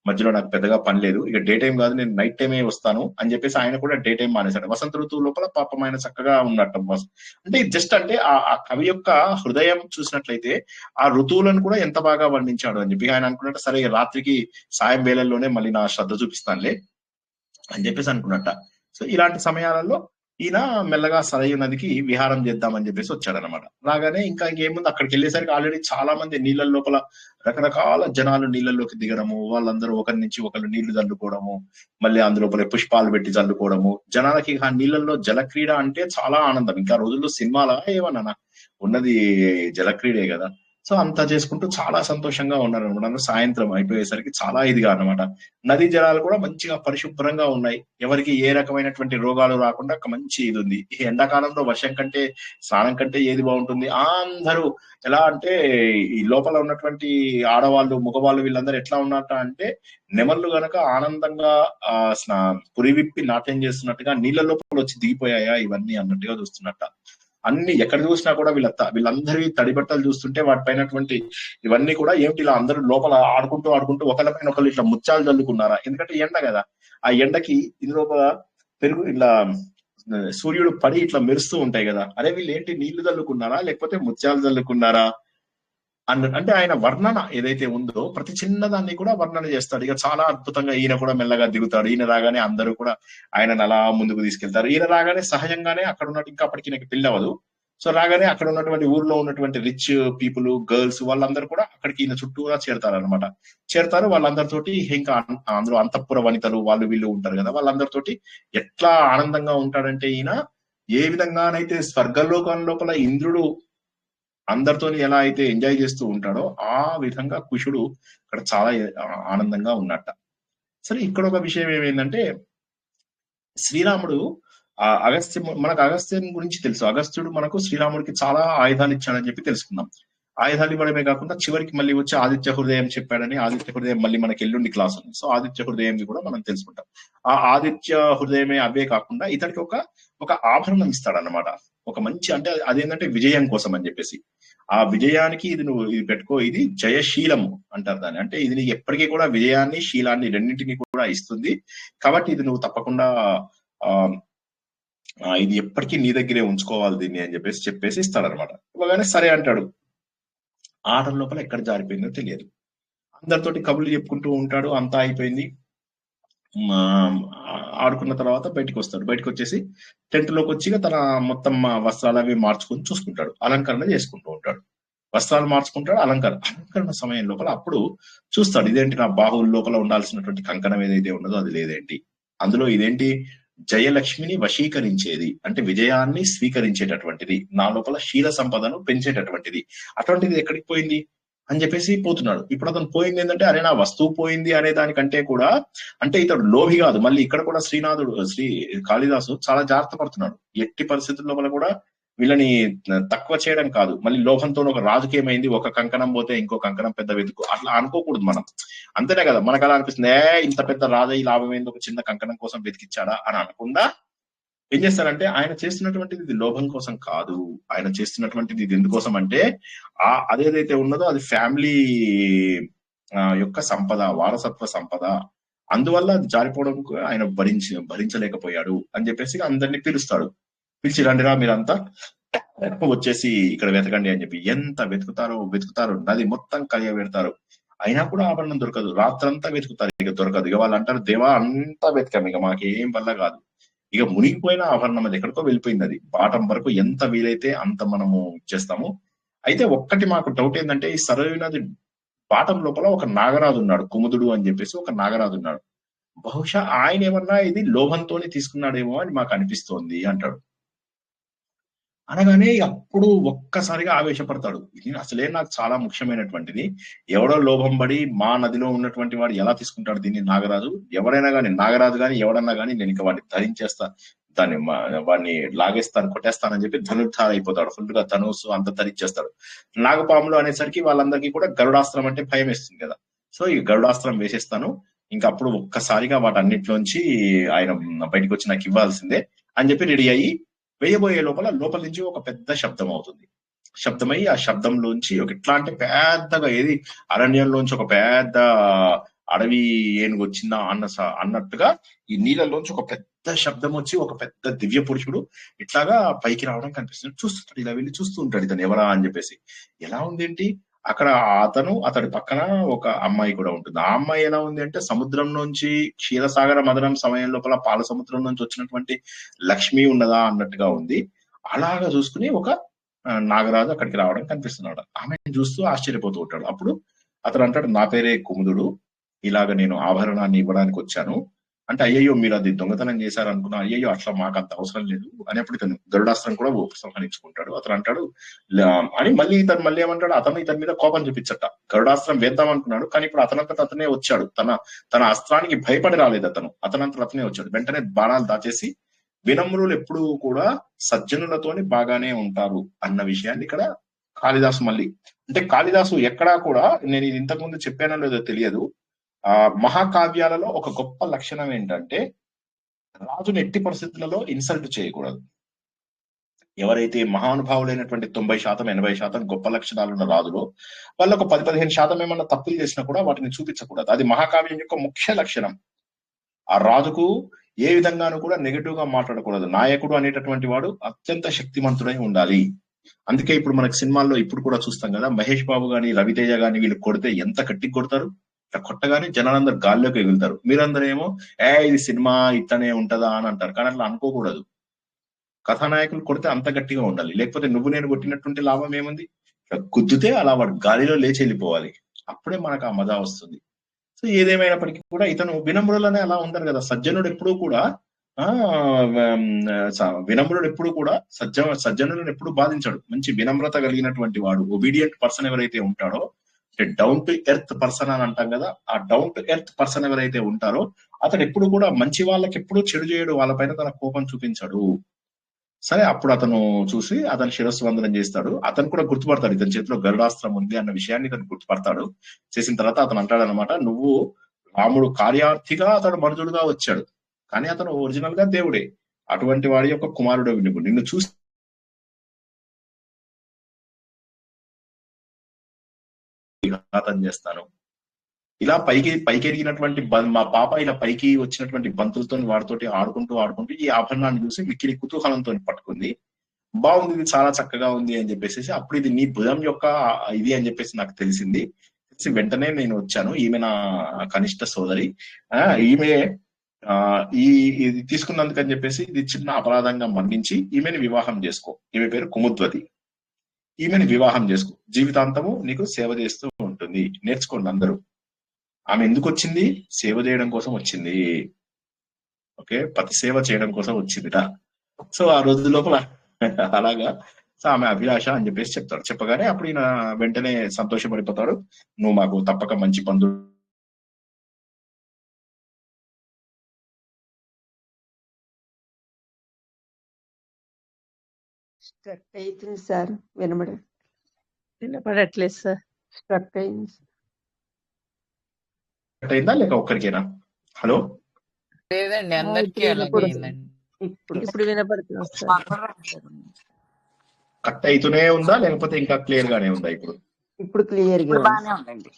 మధ్యలో నాకు పెద్దగా పని లేదు, ఇక డే టైం కాదు నేను నైట్ టైమే వస్తాను అని చెప్పేసి ఆయన కూడా డే టైం మానేశాడు. వసంత ఋతువు లోపల పాపం ఆయన చక్కగా ఉన్నట్టు. అంటే జస్ట్ అంటే ఆ కవి యొక్క హృదయం చూసినట్లయితే ఆ ఋతువులను కూడా ఎంత బాగా వర్ణించాడు అని చెప్పి ఆయన అనుకున్నట్టు, సరే రాత్రికి సాయం వేళల్లోనే మళ్ళీ నా శ్రద్ధ చూపిస్తానులే అని చెప్పేసి అనుకున్నట్ట. సో ఇలాంటి సమయాలలో ఈయన మెల్లగా సరయు నదికి విహారం చేద్దామని చెప్పేసి వచ్చాడనమాట. రాగానే ఇంకా ఇంకేముంది, అక్కడికి వెళ్ళేసరికి ఆల్రెడీ చాలా మంది నీళ్ళ లోపల రకరకాల జనాలు నీళ్ళలోకి దిగడము, వాళ్ళందరూ ఒకరి నుంచి ఒకరు నీళ్లు చల్లుకోవడము, మళ్ళీ అందులోపల పుష్పాలు పెట్టి చల్లుకోవడము. జనాలకి ఆ నీళ్ళల్లో జలక్రీడ అంటే చాలా ఆనందం. ఇంకా రోజుల్లో సినిమాలా ఏమన్నా ఉన్నది జలక్రీడే కదా. సో అంతా చేసుకుంటూ చాలా సంతోషంగా ఉన్నారు అనమాట. సాయంత్రం అయిపోయేసరికి చాలా ఇదిగా అనమాట. నదీ జలాలు కూడా మంచిగా పరిశుభ్రంగా ఉన్నాయి, ఎవరికి ఏ రకమైనటువంటి రోగాలు రాకుండా మంచి ఇది ఉంది. ఈ ఎండాకాలంలో వర్షం కంటే స్నానం కంటే ఏది బాగుంటుంది. అందరూ ఎలా అంటే ఈ లోపల ఉన్నటువంటి ఆడవాళ్ళు మగవాళ్ళు వీళ్ళందరూ ఎట్లా ఉన్నట్ట అంటే నెమళ్ళు గనక ఆనందంగా పురివిప్పి నాట్యం చేస్తున్నట్టుగా నీళ్ళ లోపల వచ్చి దిగిపోయాయా ఇవన్నీ అన్నట్టుగా చూస్తున్నట్ట. అన్ని ఎక్కడ చూసినా కూడా వీళ్ళందరి తడి బట్టలు చూస్తుంటే వాటిపైనటువంటి ఇవన్నీ కూడా ఏమిటి ఇలా అందరూ లోపల ఆడుకుంటూ ఆడుకుంటూ ఒకళ్ళపైన ఒకళ్ళు ఇట్లా ముత్యాలు చల్లుకున్నారా? ఎందుకంటే ఎండ కదా, ఆ ఎండకి ఇది లోపల పెరుగు ఇట్లా సూర్యుడు పడి ఇట్లా మెరుస్తూ ఉంటాయి కదా, అరే వీళ్ళు ఏంటి నీళ్లు చల్లుకున్నారా లేకపోతే ముత్యాలు చల్లుకున్నారా అంటే ఆయన వర్ణన ఏదైతే ఉందో ప్రతి చిన్నదాన్ని కూడా వర్ణన చేస్తాడు. ఇక చాలా అద్భుతంగా ఈయన కూడా మెల్లగా దిగుతాడు. ఈయన రాగానే అందరూ కూడా ఆయనను అలా ముందుకు తీసుకెళ్తారు. ఈయన రాగానే సహజంగానే అక్కడ ఉన్నట్టు ఇంకా అప్పటికి నాకు పెళ్లి అవ్వదు. సో రాగానే అక్కడ ఉన్నటువంటి ఊర్లో ఉన్నటువంటి రిచ్ పీపుల్, గర్ల్స్ వాళ్ళందరూ కూడా అక్కడికి ఈయన చుట్టూరా చేరతారు అనమాట. చేరతారు వాళ్ళందరితోటి ఇంకా అందులో అంతఃపుర వనితలు వాళ్ళు వీళ్ళు ఉంటారు కదా, వాళ్ళందరితోటి ఎట్లా ఆనందంగా ఉంటాడంటే ఈయన ఏ విధంగానైతే స్వర్గలోకం లోపల ఇంద్రుడు అందరితో ఎలా అయితే ఎంజాయ్ చేస్తూ ఉంటాడో ఆ విధంగా కుషుడు ఇక్కడ చాలా ఆనందంగా ఉన్నట్ట. సరే ఇక్కడ ఒక విషయం ఏమైందంటే శ్రీరాముడు మనకు అగస్త్యం గురించి తెలుసు. అగస్త్యుడు మనకు శ్రీరాముడికి చాలా ఆయుధాలు ఇచ్చాడని చెప్పి తెలుసుకుందాం. ఆయుధాలు ఇవ్వడమే కాకుండా చివరికి మళ్ళీ వచ్చి ఆదిత్య హృదయం చెప్పాడని, ఆదిత్య హృదయం మళ్ళీ మనకి ఎల్లుండి క్లాస్ ఉంది. సో ఆదిత్య హృదయం కూడా మనం తెలుసుకుంటాం. ఆ ఆదిత్య హృదయమే అవే కాకుండా ఇతనికి ఒక ఆభరణం ఇస్తాడన్నమాట. ఒక మంచి, అంటే అదేంటంటే విజయం కోసం అని చెప్పేసి, ఆ విజయానికి ఇది నువ్వు ఇది పెట్టుకో, ఇది జయశీలము అంటారు దాన్ని. అంటే ఇది నీకు ఎప్పటికీ కూడా విజయాన్ని శీలాన్ని రెండింటినీ కూడా ఇస్తుంది, కాబట్టి ఇది నువ్వు తప్పకుండా ఇది ఎప్పటికీ నీ దగ్గరే ఉంచుకోవాలి దీన్ని అని చెప్పేసి ఇస్తాడనమాట. ఇవ్వగానే సరే అంటాడు. ఆటల లోపల ఎక్కడ జారిపోయిందో తెలియదు. అందరితోటి కబుర్లు చెప్పుకుంటూ ఉంటాడు. అంతా అయిపోయింది. ఆడుకున్న తర్వాత బయటకు వస్తాడు. బయటకు వచ్చేసి టెంట్ లోకి వచ్చి తన మొత్తం వస్త్రాలు అవి మార్చుకొని చూసుకుంటాడు, అలంకరణ చేసుకుంటూ ఉంటాడు. వస్త్రాలు మార్చుకుంటాడు, అలంకరణ సమయం లోపల అప్పుడు చూస్తాడు, ఇదేంటి నా బాహువుల లోపల ఉండాల్సినటువంటి కంకణం ఏదైతే ఉన్నదో అది లేదేంటి, అందులో ఇదేంటి జయలక్ష్మిని వశీకరించేది, అంటే విజయాన్ని స్వీకరించేటటువంటిది, నా లోపల శీల సంపదను పెంచేటటువంటిది, అటువంటిది ఎక్కడికి పోయింది అని చెప్పేసి పోతున్నాడు. ఇప్పుడు అతను పోయింది ఏంటంటే అరే నా వస్తువు పోయింది అనే దానికంటే కూడా, అంటే ఇతడు లోభి కాదు. మళ్ళీ ఇక్కడ కూడా శ్రీ కాళిదాసు చాలా జాగ్రత్త పడుతున్నాడు. ఎట్టి పరిస్థితుల్లో కూడా వీళ్ళని తక్కువ చేయడం కాదు, మళ్ళీ లోభంతో ఒక రాజుకి ఏమైంది, ఒక కంకణం పోతే ఇంకో కంకణం పెద్ద వెతుకు అట్లా అనుకోకూడదు మనం. అంతేనే కదా, మనకు అలా అనిపిస్తుంది, ఇంత పెద్ద రాజయ్య లాభం ఏంది ఒక చిన్న కంకణం కోసం వెతికిచ్చాడా అని అనకుండా ఏం చేస్తారంటే ఆయన చేస్తున్నటువంటిది ఇది లోభం కోసం కాదు, ఆయన చేస్తున్నటువంటిది ఇది ఎందుకోసం అంటే అదేదైతే ఉన్నదో అది ఫ్యామిలీ యొక్క సంపద, వారసత్వ సంపద, అందువల్ల అది జారిపోవడం ఆయన భరించలేకపోయాడు అని చెప్పేసి అందరినీ పిలుస్తాడు. పిలిచి రండిరా మీరంతా వచ్చేసి ఇక్కడ వెతకండి అని చెప్పి ఎంత వెతుకుతారో నది మొత్తం కలియ పెడతారు, అయినా కూడా ఆభరణం దొరకదు. రాత్రంతా వెతుకుతారు, ఇక దొరకదు. ఇక వాళ్ళు అంటారు దేవా అంతా వెతకాం, ఇక మాకేం వల్ల కాదు, ఇక మునిగిపోయిన ఆభరణం అది ఎక్కడికో వెళ్ళిపోయింది, అది బాటం వరకు ఎంత వీలైతే అంత మనము ఇచ్చేస్తాము. అయితే ఒక్కటి మాకు డౌట్ ఏంటంటే ఈ సరయూ నది బాటం లోపల ఒక నాగరాజు ఉన్నాడు, కుముదుడు అని చెప్పేసి ఒక నాగరాజు ఉన్నాడు, బహుశా ఆయన ఏమన్నా ఇది లోభంతోనే తీసుకున్నాడేమో అని మాకు అనిపిస్తోంది అంటాడు. అనగానే అప్పుడు ఒక్కసారిగా ఆవేశపడతాడు, ఇది అసలే నాకు చాలా ముఖ్యమైనటువంటిది, ఎవడో లోభం పడి మా నదిలో ఉన్నటువంటి వాడు ఎలా తీసుకుంటాడు దీన్ని నాగరాజు, ఎవరైనా కానీ నాగరాజు కానీ ఎవడన్నా కానీ నేను ఇంకా వాడిని ధరించేస్తా, వాడిని లాగేస్తాను, కొట్టేస్తానని చెప్పి ధనుర్ధార అయిపోతాడు, ఫుల్ గా ధనుసు అంత ధరించేస్తాడు. నాగపాములు అనేసరికి వాళ్ళందరికీ కూడా గరుడాస్త్రం అంటే భయం వేస్తుంది కదా, సో ఈ గరుడాస్త్రం వేసేస్తాను, ఇంకా అప్పుడు ఒక్కసారిగా వాటన్నిటిలోంచి ఆయన బయటకు వచ్చి నాకు ఇవ్వాల్సిందే అని చెప్పి రెడీ అయ్యి వేయబోయే లోపల నుంచి ఒక పెద్ద శబ్దం అవుతుంది. శబ్దమై ఆ శబ్దంలోంచి ఎట్లా అంటే పెద్దగా ఏది అరణ్యంలోంచి ఒక పెద్ద అడవి ఏనుగు వచ్చిందా అన్నట్టుగా ఈ నీళ్ళలోంచి ఒక పెద్ద శబ్దం వచ్చి ఒక పెద్ద దివ్య పురుషుడు ఇట్లాగా పైకి రావడం కనిపిస్తుంది. చూస్తుంటాడు, ఇలా వెళ్ళి చూస్తూ ఉంటాడు ఇతను ఎవరా అని చెప్పేసి. ఎలా ఉంది ఏంటి, అక్కడ అతడి పక్కన ఒక అమ్మాయి కూడా ఉంటుంది. ఆ అమ్మాయి ఎలా ఉంది అంటే సముద్రం నుంచి క్షీరసాగర మదనం సమయం లోపల పాల సముద్రం నుంచి వచ్చినటువంటి లక్ష్మి ఉన్నదా అన్నట్టుగా ఉంది. అలాగా చూసుకుని ఒక నాగరాజు అక్కడికి రావడం కనిపిస్తున్నాడు. ఆమెను చూస్తూ ఆశ్చర్యపోతూ ఉంటాడు. అప్పుడు అతను అంటాడు, నా పేరే కుముదుడు, ఇలాగ నేను ఆభరణాన్ని ఇవ్వడానికి వచ్చాను అంటే, అయ్యయ్యో మీరు అది దొంగతనం చేశారు అనుకున్నా, అయ్యయ్యో అట్లా మాకు అంత అవసరం లేదు అనేప్పుడు ఇతను గరుడాస్త్రం కూడా ఉపసంహరించుకుంటాడు. అతను అంటాడు అని మళ్ళీ ఏమంటాడు, అతను ఇతని మీద కోపం చూపించట, గరుడాస్త్రం వేద్దాం అనుకున్నాడు కానీ ఇప్పుడు అతనే వచ్చాడు, తన అస్త్రానికి భయపడి రాలేదు, అతనే వచ్చాడు. వెంటనే బాణాలు దాచేసి వినమ్రులు ఎప్పుడు కూడా సజ్జనులతోని బాగానే ఉంటారు అన్న విషయాన్ని ఇక్కడ కాళిదాసు మళ్ళీ, అంటే కాళిదాసు ఎక్కడా కూడా, నేను ఇది ఇంతకు ముందు చెప్పానో లేదో తెలియదు, మహాకావ్యాలలో ఒక గొప్ప లక్షణం ఏంటంటే రాజుని ఎట్టి పరిస్థితులలో ఇన్సల్ట్ చేయకూడదు. ఎవరైతే మహానుభావులైనటువంటి 90% 80% గొప్ప లక్షణాలున్న రాజులో వాళ్ళు ఒక 10-15% ఏమన్నా తప్పులు చేసినా కూడా వాటిని చూపించకూడదు. అది మహాకావ్యం యొక్క ముఖ్య లక్షణం. ఆ రాజుకు ఏ విధంగానూ కూడా నెగటివ్ గా మాట్లాడకూడదు. నాయకుడు అనేటటువంటి వాడు అత్యంత శక్తిమంతుడై ఉండాలి. అందుకే ఇప్పుడు మనకి సినిమాల్లో ఇప్పుడు కూడా చూస్తాం కదా, మహేష్ బాబు గాని రవితేజ గాని వీళ్ళు కొడితే ఎంత గట్టిగా కొడతారు. ఇట్లా కొట్టగానే జనాలందరూ గాల్లోకి ఎగులుతారు. మీరందరూ ఏమో ఇది సినిమా ఇట్లనే ఉంటదా అని అంటారు. కానీ అట్లా అనుకోకూడదు. కథానాయకులు కొడితే అంత గట్టిగా ఉండాలి. లేకపోతే నువ్వు నేను కొట్టినటువంటి లాభం ఏముంది? ఇట్లా గుద్దుతే అలా వాడు గాలిలో లేచి వెళ్ళిపోవాలి. అప్పుడే మనకు ఆ మజా వస్తుంది. సో ఏదేమైనప్పటికీ కూడా ఇతను వినమ్రులనే అలా ఉంటారు కదా. సజ్జనుడు ఎప్పుడూ కూడా ఆ వినమ్రుడు ఎప్పుడు కూడా సజ్జనులను ఎప్పుడు బాధించాడు. మంచి వినమ్రత కలిగినటువంటి వాడు, ఒబీడియంట్ పర్సన్ ఎవరైతే ఉంటాడో, అంటే డౌన్ టు ఎర్త్ పర్సన్ అని అంటాం కదా, ఆ డౌన్ టు ఎర్త్ పర్సన్ ఎవరైతే ఉంటారో అతడు ఎప్పుడు కూడా మంచి వాళ్ళకి ఎప్పుడు చెడు చేయడు, వాళ్ళపైన తన కోపం చూపించాడు. సరే, అప్పుడు అతను చూసి అతను శిరస్సు వందనం చేస్తాడు. అతను కూడా గుర్తుపడతాడు ఇతని చేతిలో గరుడాస్త్రం ఉంది అన్న విషయాన్ని ఇతను గుర్తుపడతాడు. చేసిన తర్వాత అతను అంటాడనమాట, నువ్వు రాముడు కార్యార్థిగా అతడు మనుజుడుగా వచ్చాడు, కానీ అతను ఒరిజినల్ గా దేవుడే. అటువంటి వాడి యొక్క కుమారుడు నువ్వు, నిన్ను చూసి ఘాతం చేస్తాను. ఇలా పైకి ఎదిగినటువంటి మా పాప ఇలా పైకి వచ్చినటువంటి బంతులతో వాడితోటి ఆడుకుంటూ ఈ ఆభరణాన్ని చూసి మిక్కిలి కుతూహలంతో పట్టుకుంది. బాగుంది, ఇది చాలా చక్కగా ఉంది అని చెప్పేసి, అప్పుడు ఇది నీ భుజం యొక్క ఇది అని చెప్పేసి నాకు తెలిసింది. వెంటనే నేను వచ్చాను. ఈమె నా కనిష్ట సోదరి, ఈమె ఇది తీసుకున్నందుకని చెప్పేసి ఇది చిన్న అపరాధంగా మన్నించి ఈమెను వివాహం చేసుకో. ఈమె పేరు కుముద్వతి. ఈమెను వివాహం చేసుకో, జీవితాంతము నీకు సేవ చేస్తూ ఉంటుంది. నేర్చుకోండి అందరూ. ఆమె ఎందుకు వచ్చింది? సేవ చేయడం కోసం వచ్చింది. ఓకే, పతి సేవ చేయడం కోసం వచ్చిందిట. సో ఆ రోజు లోపల అలాగా సో ఆమె అభిలాష అని చెప్పేసి చెప్తాడు. చెప్పగానే అప్పుడు ఈయన వెంటనే సంతోషపడిపోతాడు. నువ్వు మాకు తప్పక మంచి బంధువు. స్ట్రక్ అవుతుంది సార్, వినపడట్లేదు సార్. స్ట్రక్ అయింది. అయిందా లేక ఒక్కరికేనా? హలో, లేదండి, అందరికీ అలాగే అయిందండి. ఇప్పుడు వినపడుతుంది సార్. కట్ అవుతూనే ఉందా లేకపోతే ఇంకా క్లియర్ గానే ఉందా? ఇప్పుడు క్లియర్ గా బాగానే ఉందండి.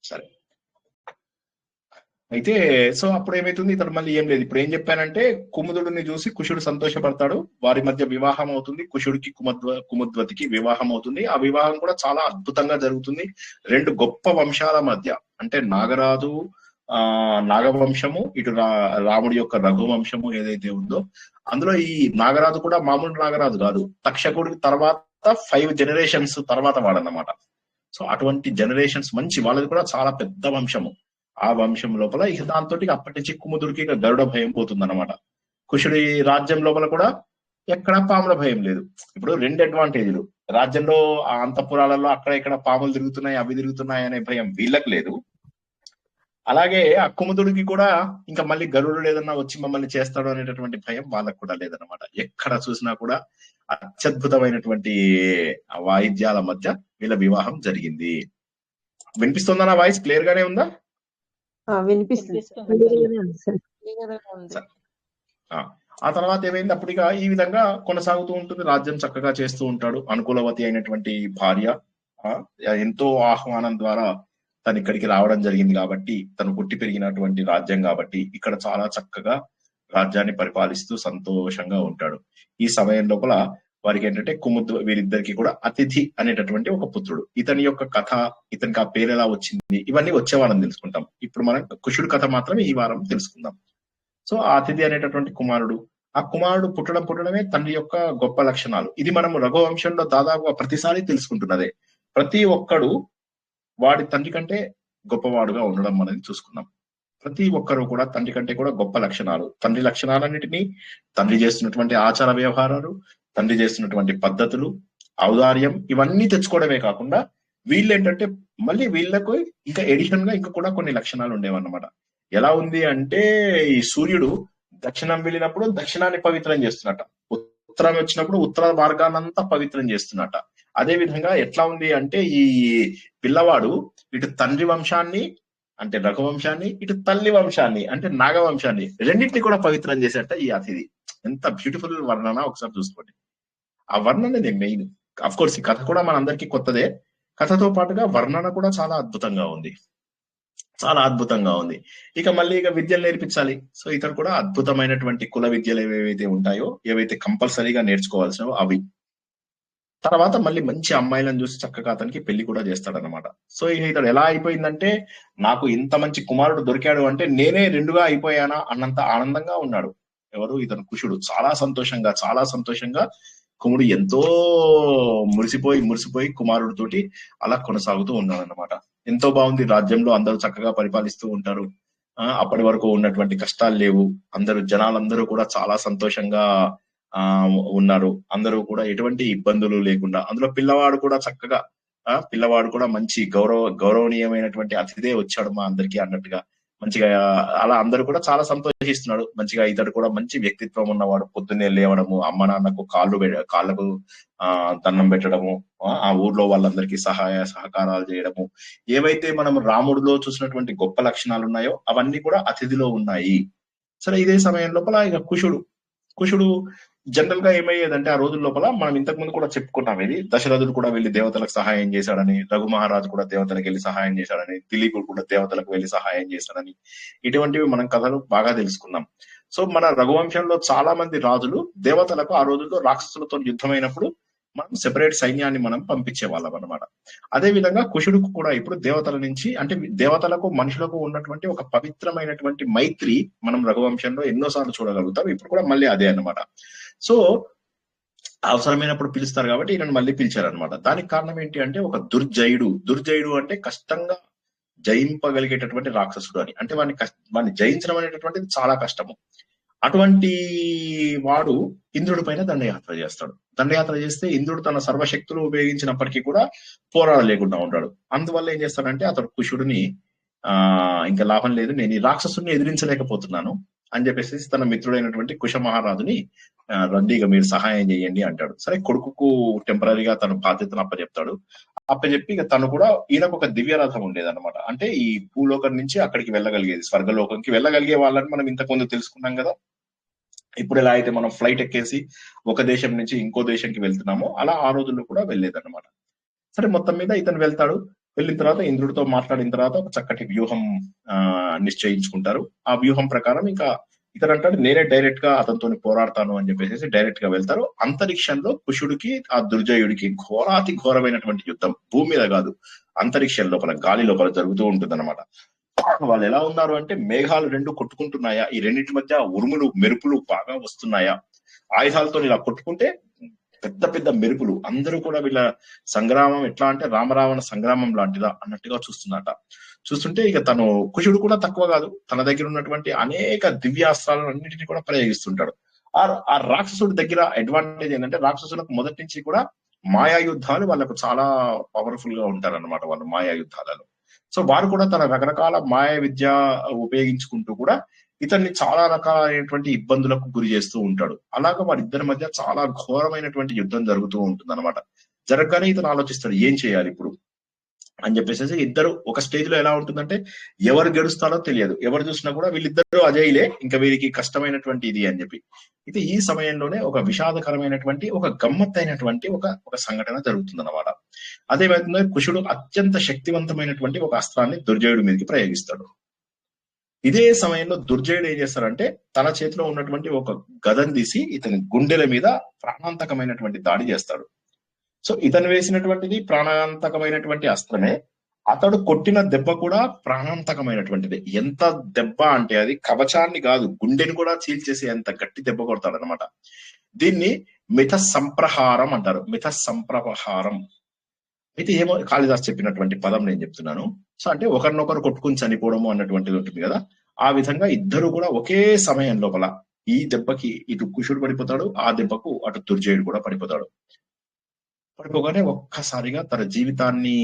సరే, అయితే సో అప్పుడు ఏమైతుంది, ఇతడు మళ్ళీ ఏం లేదు. ఇప్పుడు ఏం చెప్పానంటే, కుముదుడిని చూసి కుషుడు సంతోషపడతాడు. వారి మధ్య వివాహం అవుతుంది. కుషుడికి కుముద్వతికి వివాహం అవుతుంది. ఆ వివాహం కూడా చాలా అద్భుతంగా జరుగుతుంది. రెండు గొప్ప వంశాల మధ్య, అంటే నాగరాజు నాగవంశము, ఇటు రాముడి యొక్క రఘువంశము ఏదైతే ఉందో, అందులో ఈ నాగరాజు కూడా మామూలు నాగరాజు కాదు. తక్షకుడి తర్వాత 5 generations తర్వాత వాడన్నమాట. సో అటువంటి జనరేషన్స్ మంచి వాళ్ళది కూడా చాలా పెద్ద వంశము. ఆ వంశం లోపల ఇక దాంతో అప్పటి నుంచి కుముదుడికి ఇక గరుడ భయం పోతుంది అనమాట. కుషుడి రాజ్యం లోపల కూడా ఎక్కడ పాముల భయం లేదు. ఇప్పుడు 2 అడ్వాంటేజ్లు. రాజ్యంలో ఆ అంతఃపురాలలో అక్కడ ఇక్కడ పాములు తిరుగుతున్నాయి, అవి తిరుగుతున్నాయి అనే భయం వీళ్ళకి లేదు. అలాగే ఆ కుముదుడికి కూడా ఇంకా మళ్ళీ గరుడు ఏదన్నా వచ్చి మమ్మల్ని చేస్తాడు అనేటటువంటి భయం వాళ్ళకు కూడా లేదనమాట. ఎక్కడ చూసినా కూడా అత్యద్భుతమైనటువంటి వాయిద్యాల మధ్య వీళ్ళ వివాహం జరిగింది. వినిపిస్తుందా? నా వాయిస్ క్లియర్ గానే ఉందా? వినిపిస్తుంది. ఆ తర్వాత ఏమైంది, అప్పటిగా ఈ విధంగా కొనసాగుతూ ఉంటుంది. రాజ్యం చక్కగా చేస్తూ ఉంటాడు. అనుకూలవతి అయినటువంటి భార్య ఎంతో ఆహ్వానం ద్వారా తను ఇక్కడికి రావడం జరిగింది కాబట్టి, తను పుట్టి పెరిగినటువంటి రాజ్యం కాబట్టి ఇక్కడ చాలా చక్కగా రాజ్యాన్ని పరిపాలిస్తూ సంతోషంగా ఉంటాడు. ఈ సమయం లోపల వారికి ఏంటంటే వీరిద్దరికి కూడా అతిథి అనేటటువంటి ఒక పుత్రుడు. ఇతని యొక్క కథ, ఇతనికి ఆ పేరు ఎలా వచ్చింది, ఇవన్నీ వచ్చే వారం తెలుసుకుంటాం. ఇప్పుడు మనం కుషుడు కథ మాత్రమే ఈ వారం తెలుసుకుందాం. సో ఆ అతిథి అనేటటువంటి కుమారుడు, ఆ కుమారుడు పుట్టడమే తండ్రి యొక్క గొప్ప లక్షణాలు. ఇది మనం రఘువంశంలో దాదాపుగా ప్రతిసారి తెలుసుకుంటున్నదే. ప్రతి ఒక్కడు వాడి తండ్రి కంటే గొప్పవాడుగా ఉండడం అనేది చూసుకున్నాం. ప్రతి ఒక్కరు కూడా తండ్రి కంటే కూడా గొప్ప లక్షణాలు, తండ్రి లక్షణాలన్నిటినీ, తండ్రి చేస్తున్నటువంటి ఆచార వ్యవహారాలు, తండ్రి చేస్తున్నటువంటి పద్ధతులు, ఔదార్యం, ఇవన్నీ తెచ్చుకోవడమే కాకుండా వీళ్ళు ఏంటంటే మళ్ళీ వీళ్ళకు ఇంకా ఎడిషన్ గా ఇంకా కూడా కొన్ని లక్షణాలు ఉండేవన్నమాట. ఎలా ఉంది అంటే, ఈ సూర్యుడు దక్షిణం వెళ్ళినప్పుడు దక్షిణాన్ని పవిత్రం చేస్తున్నట్ట, ఉత్తరం వచ్చినప్పుడు ఉత్తర మార్గాన్నంతా పవిత్రం చేస్తున్నట్ట. అదే విధంగా ఎట్లా ఉంది అంటే, ఈ పిల్లవాడు ఇటు తండ్రి వంశాన్ని అంటే రఘువంశాన్ని, ఇటు తల్లి వంశాన్ని అంటే నాగవంశాన్ని, రెండింటిని కూడా పవిత్రం చేసేట ఈ అతిథి. ఎంత బ్యూటిఫుల్ వర్ణన ఒకసారి చూసుకోండి. ఆ వర్ణననే మెయిన్. అఫ్ కోర్స్ ఈ కథ కూడా మనందరికీ కొత్తదే. కథతో పాటుగా వర్ణన కూడా చాలా అద్భుతంగా ఉంది. చాలా అద్భుతంగా ఉంది. ఇక మళ్ళీ విద్యలు నేర్పించాలి. సో ఇతను కూడా అద్భుతమైనటువంటి కుల విద్యలు ఏవైతే ఉంటాయో, ఏవైతే కంపల్సరీగా నేర్చుకోవాల్సినవో అవి. తర్వాత మళ్ళీ మంచి అమ్మాయిలను చూసి చక్కగా అతనికి పెళ్లి కూడా చేస్తాడనమాట. సో ఇతడు ఎలా అయిపోయిందంటే, నాకు ఇంత మంచి కుమారుడు దొరికాడు అంటే నేనే రెండుగా అయిపోయానా అన్నంత ఆనందంగా ఉన్నాడు. ఎవరు? ఇతను కుషుడు. చాలా సంతోషంగా కుముడు ఎంతో మురిసిపోయి కుమారుడితోటి అలా కొనసాగుతూ ఉన్నాడనమాట. ఎంతో బాగుంది. రాజ్యంలో అందరూ చక్కగా పరిపాలిస్తూ ఉంటారు. అప్పటి వరకు ఉన్నటువంటి కష్టాలు లేవు. జనాలందరూ కూడా చాలా సంతోషంగా ఉన్నారు. అందరూ కూడా ఎటువంటి ఇబ్బందులు లేకుండా, అందులో పిల్లవాడు కూడా మంచి గౌరవనీయమైనటువంటి అతిథే వచ్చాడు మా అందరికీ అన్నట్టుగా మంచిగా అలా అందరూ కూడా చాలా సంతోషిస్తున్నాడు. మంచిగా ఇతడు కూడా మంచి వ్యక్తిత్వం ఉన్నవాడు. పొద్దున్నే లేవడము, అమ్మ నాన్నకు కాళ్ళకు దండం పెట్టడము, ఆ ఊర్లో వాళ్ళందరికీ సహకారాలు చేయడము, ఏవైతే మనం రాముడిలో చూసినటువంటి గొప్ప లక్షణాలు ఉన్నాయో అవన్నీ కూడా అతిథిలో ఉన్నాయి. సరే, ఇదే సమయం లోపల ఇక కుషుడు జనరల్ గా ఏమయ్యేదంటే, ఆ రోజుల లోపల మనం ఇంతకు ముందు కూడా చెప్పుకున్నాం, ఇది దశరథుడు కూడా వెళ్లి దేవతలకు సహాయం చేశాడని, రఘు మహారాజు కూడా దేవతలకు వెళ్లి సహాయం చేశాడని, దిలీపుడు కూడా దేవతలకు వెళ్లి సహాయం చేశాడని, ఇటువంటివి మనం కథలు బాగా తెలుసుకున్నాం. సో మన రఘువంశంలో చాలా మంది రాజులు దేవతలకు ఆ రోజుల్లో రాక్షసులతో యుద్ధమైనప్పుడు మనం సెపరేట్ సైన్యాన్ని మనం పంపించే వాళ్ళం అనమాట. అదే విధంగా కుషుడుకు కూడా ఇప్పుడు దేవతల నుంచి, అంటే దేవతలకు మనుషులకు ఉన్నటువంటి ఒక పవిత్రమైనటువంటి మైత్రి మనం రఘువంశంలో ఎన్నోసార్లు చూడగలుగుతాం. ఇప్పుడు కూడా మళ్ళీ అదే అన్నమాట. సో అవసరమైనప్పుడు పిలుస్తారు కాబట్టి ఈయనను మళ్ళీ పిలిచారనమాట. దానికి కారణం ఏంటి అంటే, ఒక దుర్జయుడు అంటే కష్టంగా జయింపగలిగేటటువంటి రాక్షసుడు అని, అంటే వాడిని జయించడం అనేటటువంటిది చాలా కష్టము. అటువంటి వాడు ఇంద్రుడి పైన దండయాత్ర చేస్తాడు. దండయాత్ర చేస్తే ఇంద్రుడు తన సర్వశక్తులు ఉపయోగించినప్పటికీ కూడా పోరాడలేకుండా ఉంటాడు. అందువల్ల ఏం చేస్తాడంటే, అతడు కుషుడిని ఇంకా లాభం లేదు, నేను ఈ రాక్షసుని ఎదిరించలేకపోతున్నాను అని చెప్పేసి తన మిత్రుడైనటువంటి కుష మహారాజుని రండిగా మీరు సహాయం చేయండి అంటాడు. సరే, కొడుకుకు టెంపరీగా తన బాధ్యతను అప్పచెప్పి ఇక తను కూడా, ఈయనకు ఒక దివ్య రథం ఉండేది అనమాట. అంటే ఈ భూలోకం నుంచి అక్కడికి వెళ్ళగలిగేది, స్వర్గలోకంకి వెళ్ళగలిగే వాళ్ళని మనం ఇంతకుముందు తెలుసుకున్నాం కదా. ఇప్పుడు ఎలా అయితే మనం ఫ్లైట్ ఎక్కేసి ఒక దేశం నుంచి ఇంకో దేశంకి వెళ్తున్నామో, అలా ఆ రోజుల్లో కూడా వెళ్ళేదన్నమాట. సరే, మొత్తం మీద ఇతను వెళ్తాడు. వెళ్ళిన తర్వాత ఇంద్రుడితో మాట్లాడిన తర్వాత ఒక చక్కటి వ్యూహం నిశ్చయించుకుంటారు. ఆ వ్యూహం ప్రకారం ఇంకా ఇతను అంటాడు, నేనే డైరెక్ట్ గా అతనితో పోరాడతాను అని చెప్పేసి డైరెక్ట్ గా వెళ్తారు. అంతరిక్షంలో కుషుడికి ఆ దుర్జయుడికి ఘోరాతి ఘోరమైనటువంటి యుద్ధం, భూమి మీద కాదు అంతరిక్షం లోపల, గాలి లోపల జరుగుతూ ఉంటుంది అనమాట. వాళ్ళు ఎలా ఉన్నారు అంటే, మేఘాలు రెండు కొట్టుకుంటున్నాయా, ఈ రెండింటి మధ్య ఉరుములు మెరుపులు బాగా వస్తున్నాయా, ఆయుధాలతో ఇలా కొట్టుకుంటే పెద్ద పెద్ద మెరుపులు, అందరూ కూడా వీళ్ళ సంగ్రామం ఎట్లా అంటే రామరావణ సంగ్రామం లాంటిదా అన్నట్టుగా చూస్తుంటే ఇక తను కుషుడు కూడా తక్కువ కాదు, తన దగ్గర ఉన్నటువంటి అనేక దివ్యాస్త్రాలను అన్నింటినీ కూడా ప్రయోగిస్తుంటాడు. ఆ రాక్షసుడి దగ్గర అడ్వాంటేజ్ ఏంటంటే, రాక్షసులకు మొదటి నుంచి కూడా మాయా యుద్ధాలు వాళ్ళకు చాలా పవర్ఫుల్ గా ఉంటారన్నమాట, వాళ్ళు మాయా యుద్ధాలలో. సో వారు కూడా తన రకరకాల మాయా విద్య ఉపయోగించుకుంటూ కూడా ఇతన్ని చాలా రకాలైనటువంటి ఇబ్బందులకు గురి చేస్తూ ఉంటాడు. అలాగా వారిద్దరి మధ్య చాలా ఘోరమైనటువంటి యుద్ధం జరుగుతూ ఉంటుంది అనమాట. జరగగానే ఇతను ఆలోచిస్తాడు, ఏం చేయాలి ఇప్పుడు అని చెప్పేసి. ఇద్దరు ఒక స్టేజ్ లో ఎలా ఉంటుందంటే, ఎవరు గెలుస్తారో తెలియదు, ఎవరు చూసినా కూడా వీళ్ళిద్దరూ అజయిలే, ఇంకా వీరికి కష్టమైనటువంటి ఇది అని చెప్పి. ఇది ఈ సమయంలోనే ఒక విషాదకరమైనటువంటి, ఒక గమ్మత్తైనటువంటి ఒక సంఘటన జరుగుతుంది అనమాట. అదేమైతుందో, కుషుడు అత్యంత శక్తివంతమైనటువంటి ఒక అస్త్రాన్ని దుర్జయుడి మీదకి ప్రయోగిస్తాడు. ఇదే సమయంలో దుర్జయుడు ఏం చేస్తాడంటే, తన చేతిలో ఉన్నటువంటి ఒక గదను తీసి ఇతని గుండెల మీద ప్రాణాంతకమైనటువంటి దాడి చేస్తాడు. సో ఇతను వేసినటువంటిది ప్రాణాంతకమైనటువంటి అస్త్రమే, అతడు కొట్టిన దెబ్బ కూడా ప్రాణాంతకమైనటువంటిది. ఎంత దెబ్బ అంటే, అది కవచాన్ని కాదు, గుండెని కూడా చీల్చేసి ఎంత గట్టి దెబ్బ కొడతాడు అనమాట. దీన్ని మిథ సంప్రహారం అంటారు. మిథ సంప్రహారం అయితే ఏమో కాళిదాస్ చెప్పినటువంటి పదం నేను చెప్తున్నాను. సో అంటే ఒకరినొకరు కొట్టుకుని చనిపోవడము అన్నటువంటిది ఉంటుంది కదా, ఆ విధంగా ఇద్దరు కూడా ఒకే సమయం లోపల ఈ దెబ్బకి ఇటు కుషుడు పడిపోతాడు, ఆ దెబ్బకు అటు దుర్జయుడు కూడా పడిపోతాడు. పడిపోగానే ఒక్కసారిగా తన జీవితాన్ని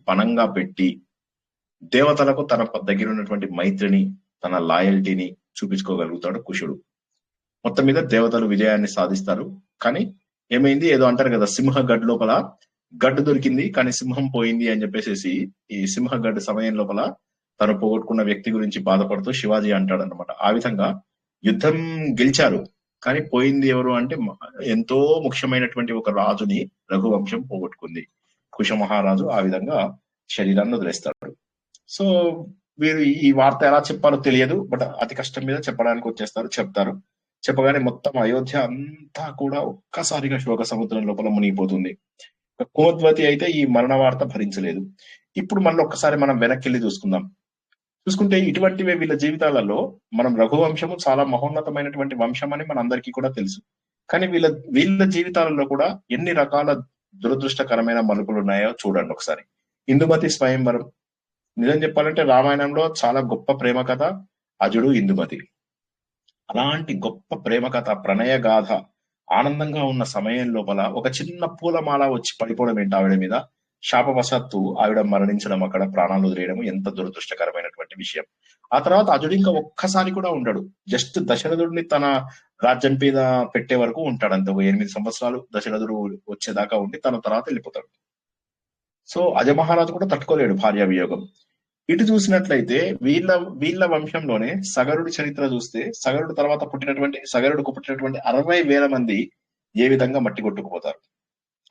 పణంగా పెట్టి దేవతలకు తన దగ్గర ఉన్నటువంటి మైత్రిని, తన లాయల్టీని చూపించుకోగలుగుతాడు కుషుడు. మొత్తం మీద దేవతలు విజయాన్ని సాధిస్తారు. కానీ ఏమైంది, ఏదో అంటారు కదా, సింహ గడ్డు లోపల గడ్డు దొరికింది కానీ సింహం పోయింది అని చెప్పేసి, ఈ సింహ గడ్డు సమయం లోపల తను పోగొట్టుకున్న వ్యక్తి గురించి బాధపడుతూ శివాజీ అంటాడు అనమాట. ఆ విధంగా యుద్ధం గెలిచారు కానీ పోయింది ఎవరు అంటే ఎంతో ముఖ్యమైనటువంటి ఒక రాజుని రఘువంశం పోగొట్టుకుంది. కుశ మహారాజు ఆ విధంగా శరీరాన్ని వదిలేస్తాడు. సో వీరు ఈ వార్త ఎలా చెప్పాలో తెలియదు, బట్ అతి కష్టం మీద చెప్పడానికి వచ్చేస్తారు, చెప్తారు. చెప్పగానే మొత్తం అయోధ్య అంతా కూడా ఒక్కసారిగా శోక సముద్రం లోపల మునిగిపోతుంది. కుమద్వతి అయితే ఈ మరణ వార్త భరించలేదు. ఇప్పుడు మళ్ళీ ఒక్కసారి మనం వెనక్కి వెళ్ళి చూసుకుంటే ఇటువంటివే వీళ్ళ జీవితాలలో మనం రఘువంశము చాలా మహోన్నతమైనటువంటి వంశం అని మనందరికీ కూడా తెలుసు. కానీ వీళ్ళ జీవితాలలో కూడా ఎన్ని రకాల దురదృష్టకరమైన మలుపులు ఉన్నాయో చూడండి ఒకసారి. ఇందుమతి స్వయంవరం నిజం చెప్పాలంటే రామాయణంలో చాలా గొప్ప ప్రేమ కథ అజుడు ఇందుమతి. అలాంటి గొప్ప ప్రేమ కథ ప్రణయ గాథ ఆనందంగా ఉన్న సమయం లోపల ఒక చిన్న పూలమాల వచ్చి పడిపోవడం ఏంటి ఆవిడ మీద, శాపవశాత్తు ఆవిడ మరణించడం, అక్కడ ప్రాణాలు వదిలేయడం ఎంత దురదృష్టకరమైనటువంటి విషయం. ఆ తర్వాత అజుడు ఇంకా ఒక్కసారి కూడా ఉండడు. జస్ట్ దశరథుడిని తన రాజ్యం మీద పెట్టే వరకు ఉంటాడు అంతే. ఒక 8 సంవత్సరాలు దశరథుడు వచ్చేదాకా ఉండి తన తర్వాత వెళ్ళిపోతాడు. సో అజమహారాజు కూడా తట్టుకోలేడు భార్య వియోగం. ఇటు చూసినట్లయితే వీళ్ళ వంశంలోనే సగరుడి చరిత్ర చూస్తే సగరుడుకు పుట్టినటువంటి 60,000 మంది ఏ విధంగా మట్టి కొట్టుకుపోతారు.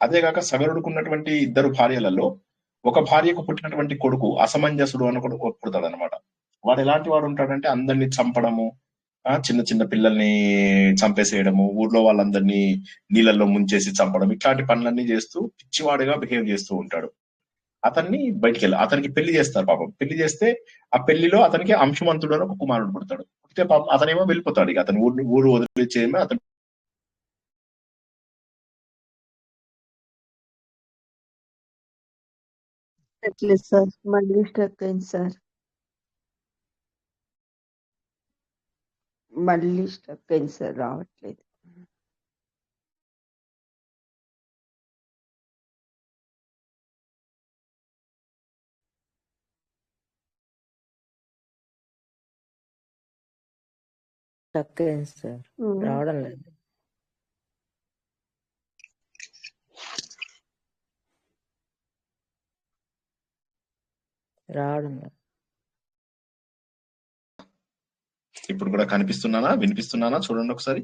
అదేగాక సగరుడుకు ఉన్నటువంటి 2 భార్యలలో ఒక భార్యకు పుట్టినటువంటి కొడుకు అసమంజసుడు అని కూడా పుడతాడు అనమాట. వాడు ఎలాంటి వాడు ఉంటాడంటే అందరినీ చంపడము, చిన్న చిన్న పిల్లల్ని చంపేసేయడము, ఊర్లో వాళ్ళందరినీ నీళ్ళల్లో ముంచేసి చంపడం, ఇట్లాంటి పనులన్నీ చేస్తూ పిచ్చివాడిగా బిహేవ్ చేస్తూ ఉంటాడు. అతన్ని అతనికి పెళ్లి చేస్తారు. పాపం పెళ్లి చేస్తే ఆ పెళ్లిలో అతనికి అంశుమంతుడు అని ఒక కుమారుడు పుడతాడు. పుడితే పాపం అతనేమో వెళ్ళిపోతాడు. ఇక అతను ఊరు వదిలిచేయమే అతను సార్ మళ్ళీ స్ట్రక్ అయింది సార్. మళ్ళీ స్ట్రక్ అయింది సార్, రావట్లేదు. స్టక్ అయింది సార్, రావడం లేదు. రావడం లేదు. ఇప్పుడు కూడా కనిపిస్తున్నానా, వినిపిస్తున్నానా? చూడండి ఒకసారి.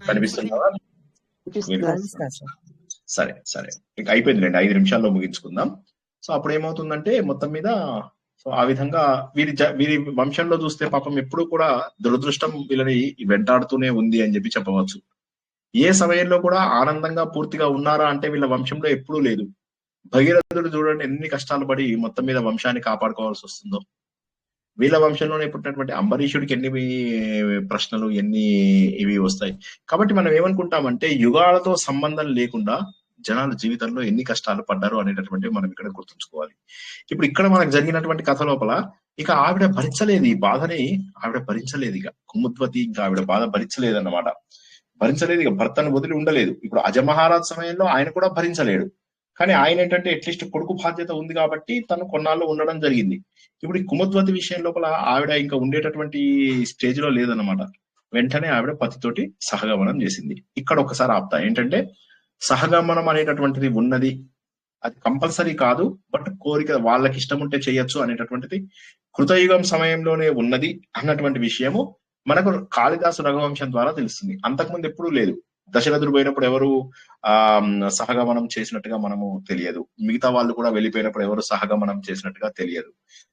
కనిపిస్తున్నారా? సరే సరే, ఇక అయిపోయిందిలేండి, 5 నిమిషాల్లో ముగించుకుందాం. సో అప్పుడు ఏమవుతుందంటే మొత్తం మీద సో ఆ విధంగా వీరి వంశంలో చూస్తే పాపం ఎప్పుడు కూడా దురదృష్టం వీళ్ళని వెంటాడుతూనే ఉంది అని చెప్పి చెప్పవచ్చు. ఏ సమయంలో కూడా ఆనందంగా పూర్తిగా ఉన్నారా అంటే వీళ్ళ వంశంలో ఎప్పుడూ లేదు. భగీరథుడు చూడండి ఎన్ని కష్టాలు పడి మొత్తం మీద వంశాన్ని కాపాడుకోవాల్సి వస్తుందో. వీళ్ళ వంశంలోనే పుట్టినటువంటి అంబరీషుడికి ఎన్ని ప్రశ్నలు, ఎన్ని ఇవి వస్తాయి. కాబట్టి మనం ఏమనుకుంటామంటే యుగాలతో సంబంధం లేకుండా జనాల జీవితంలో ఎన్ని కష్టాలు పడ్డారు అనేటటువంటి మనం ఇక్కడ గుర్తుంచుకోవాలి. ఇప్పుడు ఇక్కడ మనకు జరిగినటువంటి కథ లోపల ఇక ఆవిడ భరించలేదు, ఈ బాధని ఆవిడ భరించలేదు. ఇక కుముద్వతి ఇంకా ఆవిడ బాధ భరించలేదన్నమాట. భరించలేదు, ఇక భర్తను వదిలి ఉండలేదు. ఇప్పుడు అజమహారాజ్ సమయంలో ఆయన కూడా భరించలేడు. కానీ ఆయన ఏంటంటే అట్లీస్ట్ కొడుకు బాధ్యత ఉంది కాబట్టి తను కొన్నాళ్ళు ఉండడం జరిగింది. ఇప్పుడు ఈ కుముద్వతి విషయం లోపల ఆవిడ ఇంకా ఉండేటటువంటి స్టేజ్ లో లేదన్నమాట. వెంటనే ఆవిడ పతితోటి సహగమనం చేసింది. ఇక్కడ ఒకసారి ఆపుతా, ఏంటంటే సహగమనం అనేటటువంటిది ఉన్నది, అది కంపల్సరీ కాదు, బట్ కోరిక వాళ్ళకి ఇష్టం ఉంటే చేయొచ్చు అనేటటువంటిది కృతయుగం సమయంలోనే ఉన్నది అన్నటువంటి విషయము మనకు కాళిదాసు రఘువంశం ద్వారా తెలుస్తుంది. అంతకుముందు ఎప్పుడూ లేదు. దశరథుడు పోయినప్పుడు ఎవరు సహగమనం చేసినట్టుగా మనము తెలియదు. మిగతా వాళ్ళు కూడా వెళ్ళిపోయినప్పుడు ఎవరు సహగమనం చేసినట్టుగా తెలియదు.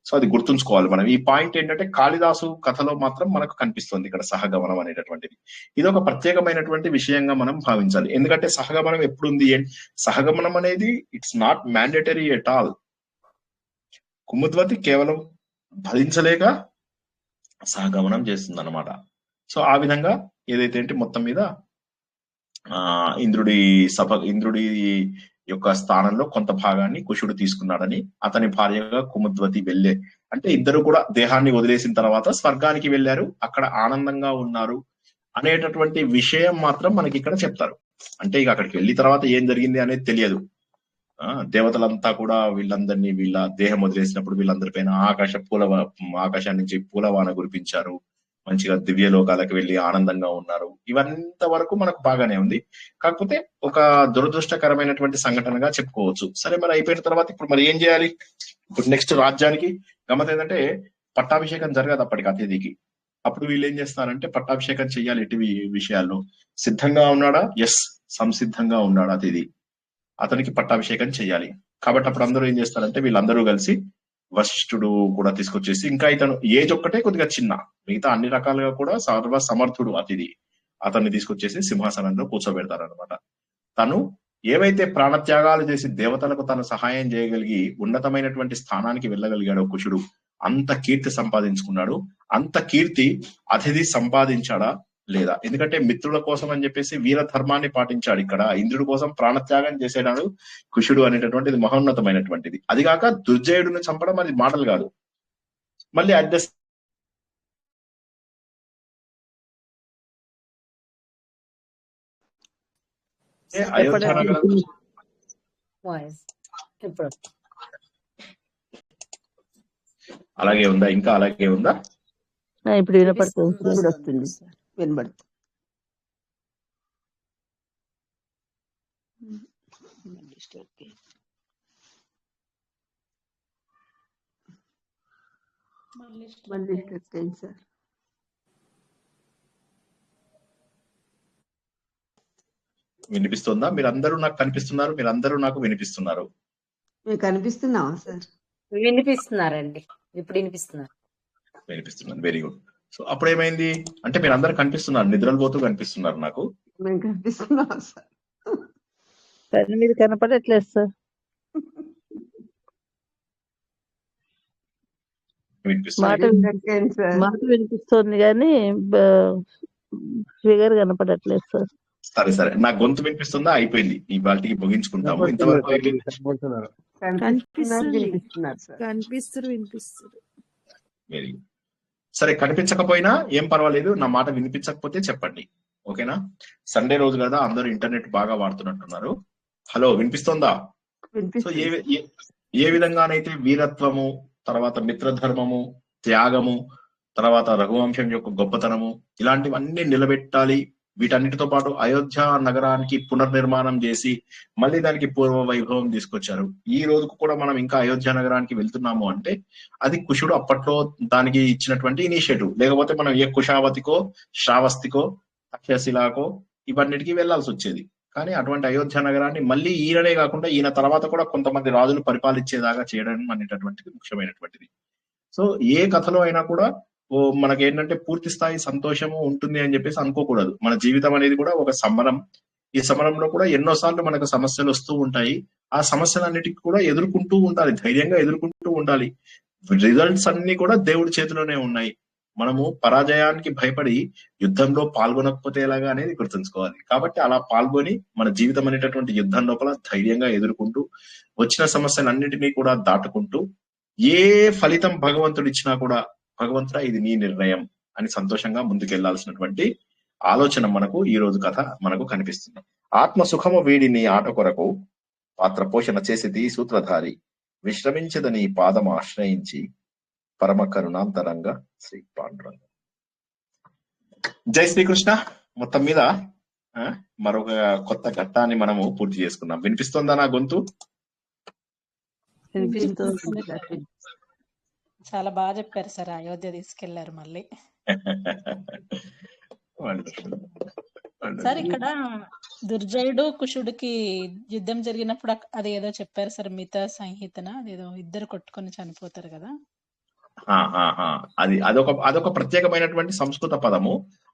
సో అది గుర్తుంచుకోవాలి మనం. ఈ పాయింట్ ఏంటంటే కాళిదాసు కథలో మాత్రం మనకు కనిపిస్తుంది ఇక్కడ సహగమనం అనేటటువంటిది. ఇది ఒక ప్రత్యేకమైనటువంటి విషయంగా మనం భావించాలి. ఎందుకంటే సహగమనం ఎప్పుడుంది, సహగమనం అనేది it's not mandatory at all. Kumudvati కేవలం భరించలేక సహగమనం చేస్తుంది అన్నమాట. సో ఆ విధంగా ఏదైతే ఏంటి మొత్తం మీద ఇంద్రుడి యొక్క స్థానంలో కొంత భాగాన్ని కుశుడు తీసుకున్నాడని, అతని భార్యగా కుముద్వతి వెళ్ళే, అంటే ఇద్దరు కూడా దేహాన్ని వదిలేసిన తర్వాత స్వర్గానికి వెళ్ళారు, అక్కడ ఆనందంగా ఉన్నారు అనేటటువంటి విషయం మాత్రం మనకి ఇక్కడ చెప్తారు. అంటే ఇక అక్కడికి వెళ్ళిన తర్వాత ఏం జరిగింది అనేది తెలియదు. దేవతలంతా కూడా వీళ్ళ దేహం వదిలేసినప్పుడు వీళ్ళందరిపైన ఆకాశం నుంచి పూలవాన కురిపించారు, మంచిగా దివ్య లోకాలకు వెళ్ళి ఆనందంగా ఉన్నారు. ఇవంత వరకు మనకు బాగానే ఉంది. కాకపోతే ఒక దురదృష్టకరమైనటువంటి సంఘటనగా చెప్పుకోవచ్చు. సరే, మరి అయిపోయిన తర్వాత ఇప్పుడు మరి ఏం చేయాలి? ఇప్పుడు నెక్స్ట్ రాజ్యానికి గమ్మత్ ఏంటంటే పట్టాభిషేకం జరగదు అప్పటికి అతిథికి. అప్పుడు వీళ్ళు ఏం చేస్తారంటే పట్టాభిషేకం చెయ్యాలి. ఎట్టి విషయాల్లో సిద్ధంగా ఉన్నాడా? ఎస్, సంసిద్ధంగా ఉన్నాడా అతిథి, అతనికి పట్టాభిషేకం చెయ్యాలి. కాబట్టి అప్పుడు అందరూ ఏం చేస్తారంటే వీళ్ళందరూ కలిసి వశిష్ఠుడు కూడా తీసుకొచ్చేసి, ఇంకా ఇతను ఏజ్ ఒక్కటే కొద్దిగా చిన్న, మిగతా అన్ని రకాలుగా కూడా సర్వ సమర్థుడు అతిథి, అతన్ని తీసుకొచ్చేసి సింహాసనంలో కూర్చోబెడతారనమాట. తను ఏవైతే ప్రాణత్యాగాలు చేసి దేవతలకు తను సహాయం చేయగలిగి ఉన్నతమైనటువంటి స్థానానికి వెళ్ళగలిగాడో కుషుడు, అంత కీర్తి సంపాదించుకున్నాడు. అంత కీర్తి అతిథి సంపాదించాడా లేదా? ఎందుకంటే మిత్రుల కోసం అని చెప్పేసి వీర ధర్మాన్ని పాటించాడు. ఇక్కడ ఇంద్రుడి కోసం ప్రాణత్యాగం చేసేనాడు కుషుడు అనేటటువంటిది మహోన్నతమైనటువంటిది. అదిగాక దుర్జయుడిని చంపడం అది మాటలు కాదు. మళ్ళీ అట్ ద అయోధ్య నగరం వాయిస్ ఇప్పుడు అలాగే ఉందా? ఇంకా అలాగే ఉందా? ఇప్పుడు వినపడుతుంది, ఇప్పుడు వస్తుంది, వినపడుతుంది. మళ్ళీ స్ట్రక్ అయింది సార్. వినిపిస్తుందా? మీరందరూ నాకు కనిపిస్తున్నారు, మీరందరూ నాకు వినిపిస్తున్నారు. మీకు కనిపిస్తున్నావా సార్? వినిపిస్తున్నారండి, ఇప్పుడు వినిపిస్తున్నారు. వినిపిస్తున్నాను, వెరీ గుడ్. సో అప్పుడు ఏమైంది అంటే మీరందరూ కనిపిస్తున్నారు, నిద్రలు పోతూ కనిపిస్తున్నారు నాకు. మేము కనిపిస్తున్నావా సార్? కానీ మీరు కనపడట్లేదు సార్. మాట మాట వినిపిస్తుంది కానీ ఫిగర్ కనపడట్లేదు సార్. సరే సరే, నా గొంతు వినిపిస్తుందా? అయిపోయింది, ఈ బాల్టీకి ముగించుకుంటాము. ఇంతవరకు వెరీ గుడ్. సరే, కనిపించకపోయినా ఏం పర్వాలేదు, నా మాట వినిపించకపోతే చెప్పండి, ఓకేనా? సండే రోజు కదా, అందరూ ఇంటర్నెట్ బాగా వాడుతున్నట్టున్నారు. హలో, వినిపిస్తోందా? సో ఏ విధంగానైతే వీరత్వము, తర్వాత మిత్రధర్మము, త్యాగము, తర్వాత రఘువంశం యొక్క గొప్పతనము, ఇలాంటివన్నీ నిలబెట్టాలి. వీటన్నిటితో పాటు అయోధ్య నగరానికి పునర్నిర్మాణం చేసి మళ్ళీ దానికి పూర్వ వైభవం తీసుకొచ్చారు. ఈ రోజుకు కూడా మనం ఇంకా అయోధ్య నగరానికి వెళ్తున్నాము అంటే అది కుషుడు అప్పట్లో దానికి ఇచ్చినటువంటి ఇనిషియేటివ్. లేకపోతే మనం ఏ కుషావతికో, శ్రావస్తికో, తక్షశిలాకో ఇవన్నిటికీ వెళ్లాల్సి వచ్చేది. కానీ అటువంటి అయోధ్య నగరాన్ని మళ్ళీ ఈయననే కాకుండా ఈయన తర్వాత కూడా కొంతమంది రాజులు పరిపాలించేదాకా చేయడం అనేటటువంటిది ముఖ్యమైనటువంటిది. సో ఏ కథలో అయినా కూడా మనకేంటంటే పూర్తి స్థాయి సంతోషము ఉంటుంది అని చెప్పేసి అనుకోకూడదు. మన జీవితం అనేది కూడా ఒక సమరం. ఈ సమరంలో కూడా ఎన్నోసార్లు మనకు సమస్యలు వస్తూ ఉంటాయి. ఆ సమస్యలన్నిటికీ కూడా ఎదుర్కొంటూ ఉండాలి, ధైర్యంగా ఎదుర్కొంటూ ఉండాలి. రిజల్ట్స్ అన్ని కూడా దేవుడి చేతిలోనే ఉన్నాయి. మనము పరాజయానికి భయపడి యుద్ధంలో పాల్గొనకపోతే ఎలాగా అనేది గుర్తుంచుకోవాలి. కాబట్టి అలా పాల్గొని మన జీవితం అనేటటువంటి యుద్ధం లోపల ధైర్యంగా ఎదుర్కొంటూ వచ్చిన సమస్యలన్నిటినీ కూడా దాటుకుంటూ ఏ ఫలితం భగవంతుడు ఇచ్చినా కూడా భగవంతుడా ఇది నీ నిర్ణయం అని సంతోషంగా ముందుకెళ్లాల్సినటువంటి ఆలోచన మనకు ఈ రోజు కథ మనకు కనిపిస్తుంది. ఆత్మ సుఖము వీడి నీ ఆట కొరకు పాత్ర పోషణ చేసేది సూత్రధారి, విశ్రమించదని పాదం ఆశ్రయించి పరమ కరుణాంతరంగా శ్రీ పాండురంగ. జై శ్రీకృష్ణ. మొత్తం మీద మరొక కొత్త ఘట్టాన్ని మనము పూర్తి చేసుకున్నాం. వినిపిస్తుందా నా గొంతు? చాలా బాగా చెప్పారు సార్. అయోధ్య తీసుకెళ్లారు మళ్ళీ. సార్ ఇక్కడ దుర్జయుడు కుషుడికి యుద్ధం జరిగినప్పుడు అది ఏదో చెప్పారు సార్, మిత సంహితన, అదేదో ఇద్దరు కొట్టుకొని చనిపోతారు కదా. అదొక ప్రత్యేకమైనటువంటి సంస్కృత పదము.